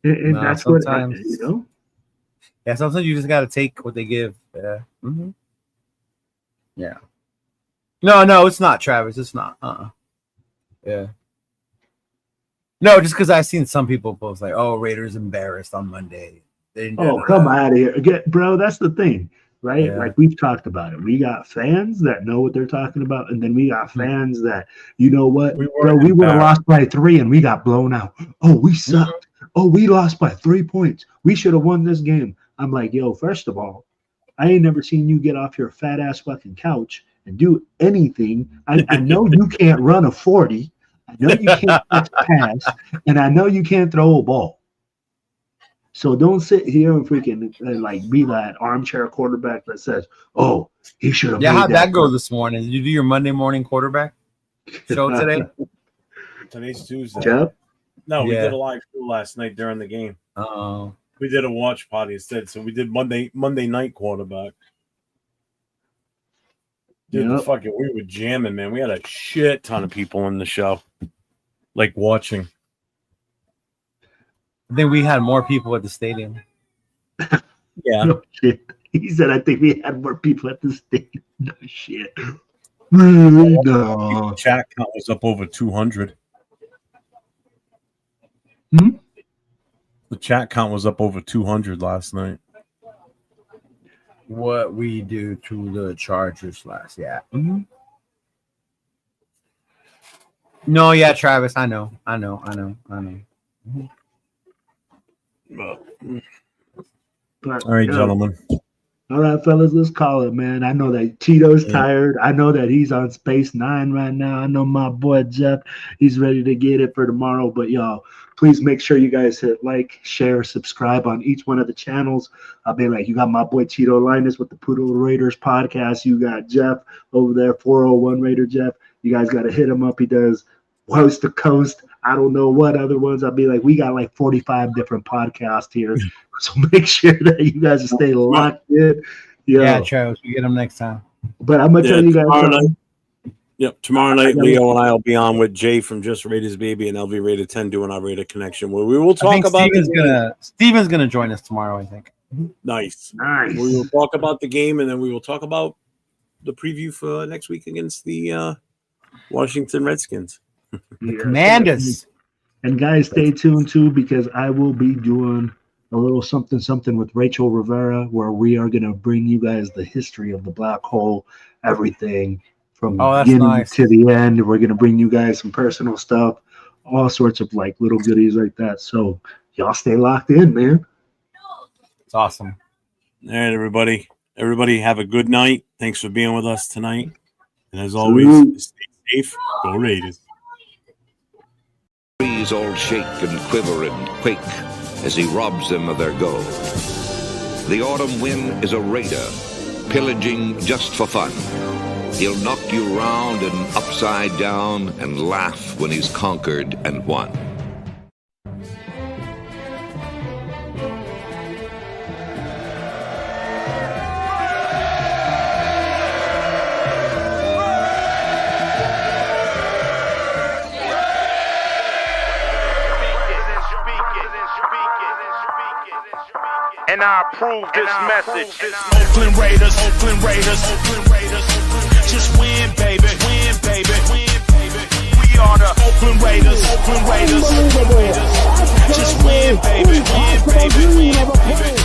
And that's what, you know? Yeah, sometimes you just got to take what they give. Yeah. Mm-hmm. Yeah. No, it's not, Travis. It's not. Yeah. No, just because I've seen some people post like, "Oh, Raiders embarrassed on Monday." Come out of here, bro. That's the thing, right? Yeah. Like we've talked about it. We got fans that know what they're talking about, and then we got fans that, you know what, we would have lost by 3 and we got blown out. Oh, we sucked. Oh, we lost by 3 points. We should have won this game. I'm like, yo, first of all, I ain't never seen you get off your fat ass fucking couch and do anything. I know you can't run a 40. I know you can't catch a pass, and I know you can't throw a ball. So don't sit here and freaking like be that armchair quarterback that says, "Oh, he should have." Yeah, how'd that go this morning? Did you do your Monday morning quarterback show today? Today's Tuesday. Yep. No, we did a live show last night during the game. Oh, we did a watch party instead. So we did Monday night quarterback. Dude, we were jamming, man. We had a shit ton of people in the show, like watching. I think we had more people at the stadium. Yeah. No shit. He said, I think we had more people at the stadium. No shit. Really? No. The chat count was up over 200. The chat count was up over 200 last night. what we do to the Chargers last. Yeah. Mm-hmm. No, yeah, Travis. I know. Mm-hmm. But, All right, gentlemen. All right, fellas, let's call it, man. I know that Tito's tired. I know that he's on Space 9 right now. I know my boy Jeff, he's ready to get it for tomorrow. But y'all, please make sure you guys hit like, share, subscribe on each one of the channels. I'll be like, you got my boy Tito Linus with the Poodle Raiders podcast. You got Jeff over there, 401 Raider Jeff. You guys got to hit him up. He does Coast to Coast. I don't know what other ones. I'll be like, we got like 45 different podcasts here. So make sure that you guys stay locked in. Yeah, Travis, we get them next time. But I'm going to tell you guys something. Tomorrow night, Leo and I will be on with Jay from Just Raiders Baby and LV Raider 10 doing our Raider Connection, where we will talk about Steven's gonna join us tomorrow, I think. Nice. We will talk about the game, and then we will talk about the preview for next week against the Washington Redskins. The Commanders. And guys, stay tuned too, because I will be doing a little something with Rachel Rivera, where we are going to bring you guys the history of the black hole, everything from the beginning to the end. We're going to bring you guys some personal stuff, all sorts of like little goodies like that. So y'all stay locked in, man. It's awesome. All right, everybody. Everybody have a good night. Thanks for being with us tonight. And as always, stay safe. Go Raiders. Trees all shake and quiver and quake as he robs them of their gold. The autumn wind is a raider, pillaging just for fun. He'll knock you round and upside down and laugh when he's conquered and won. And I approve this message. Oakland Raiders, Oakland Raiders, Oakland Raiders. Just win, baby, win, baby, win, baby. We are the Oakland Raiders, Oakland Raiders, Oakland Raiders. Just win, baby, win, baby, win, baby.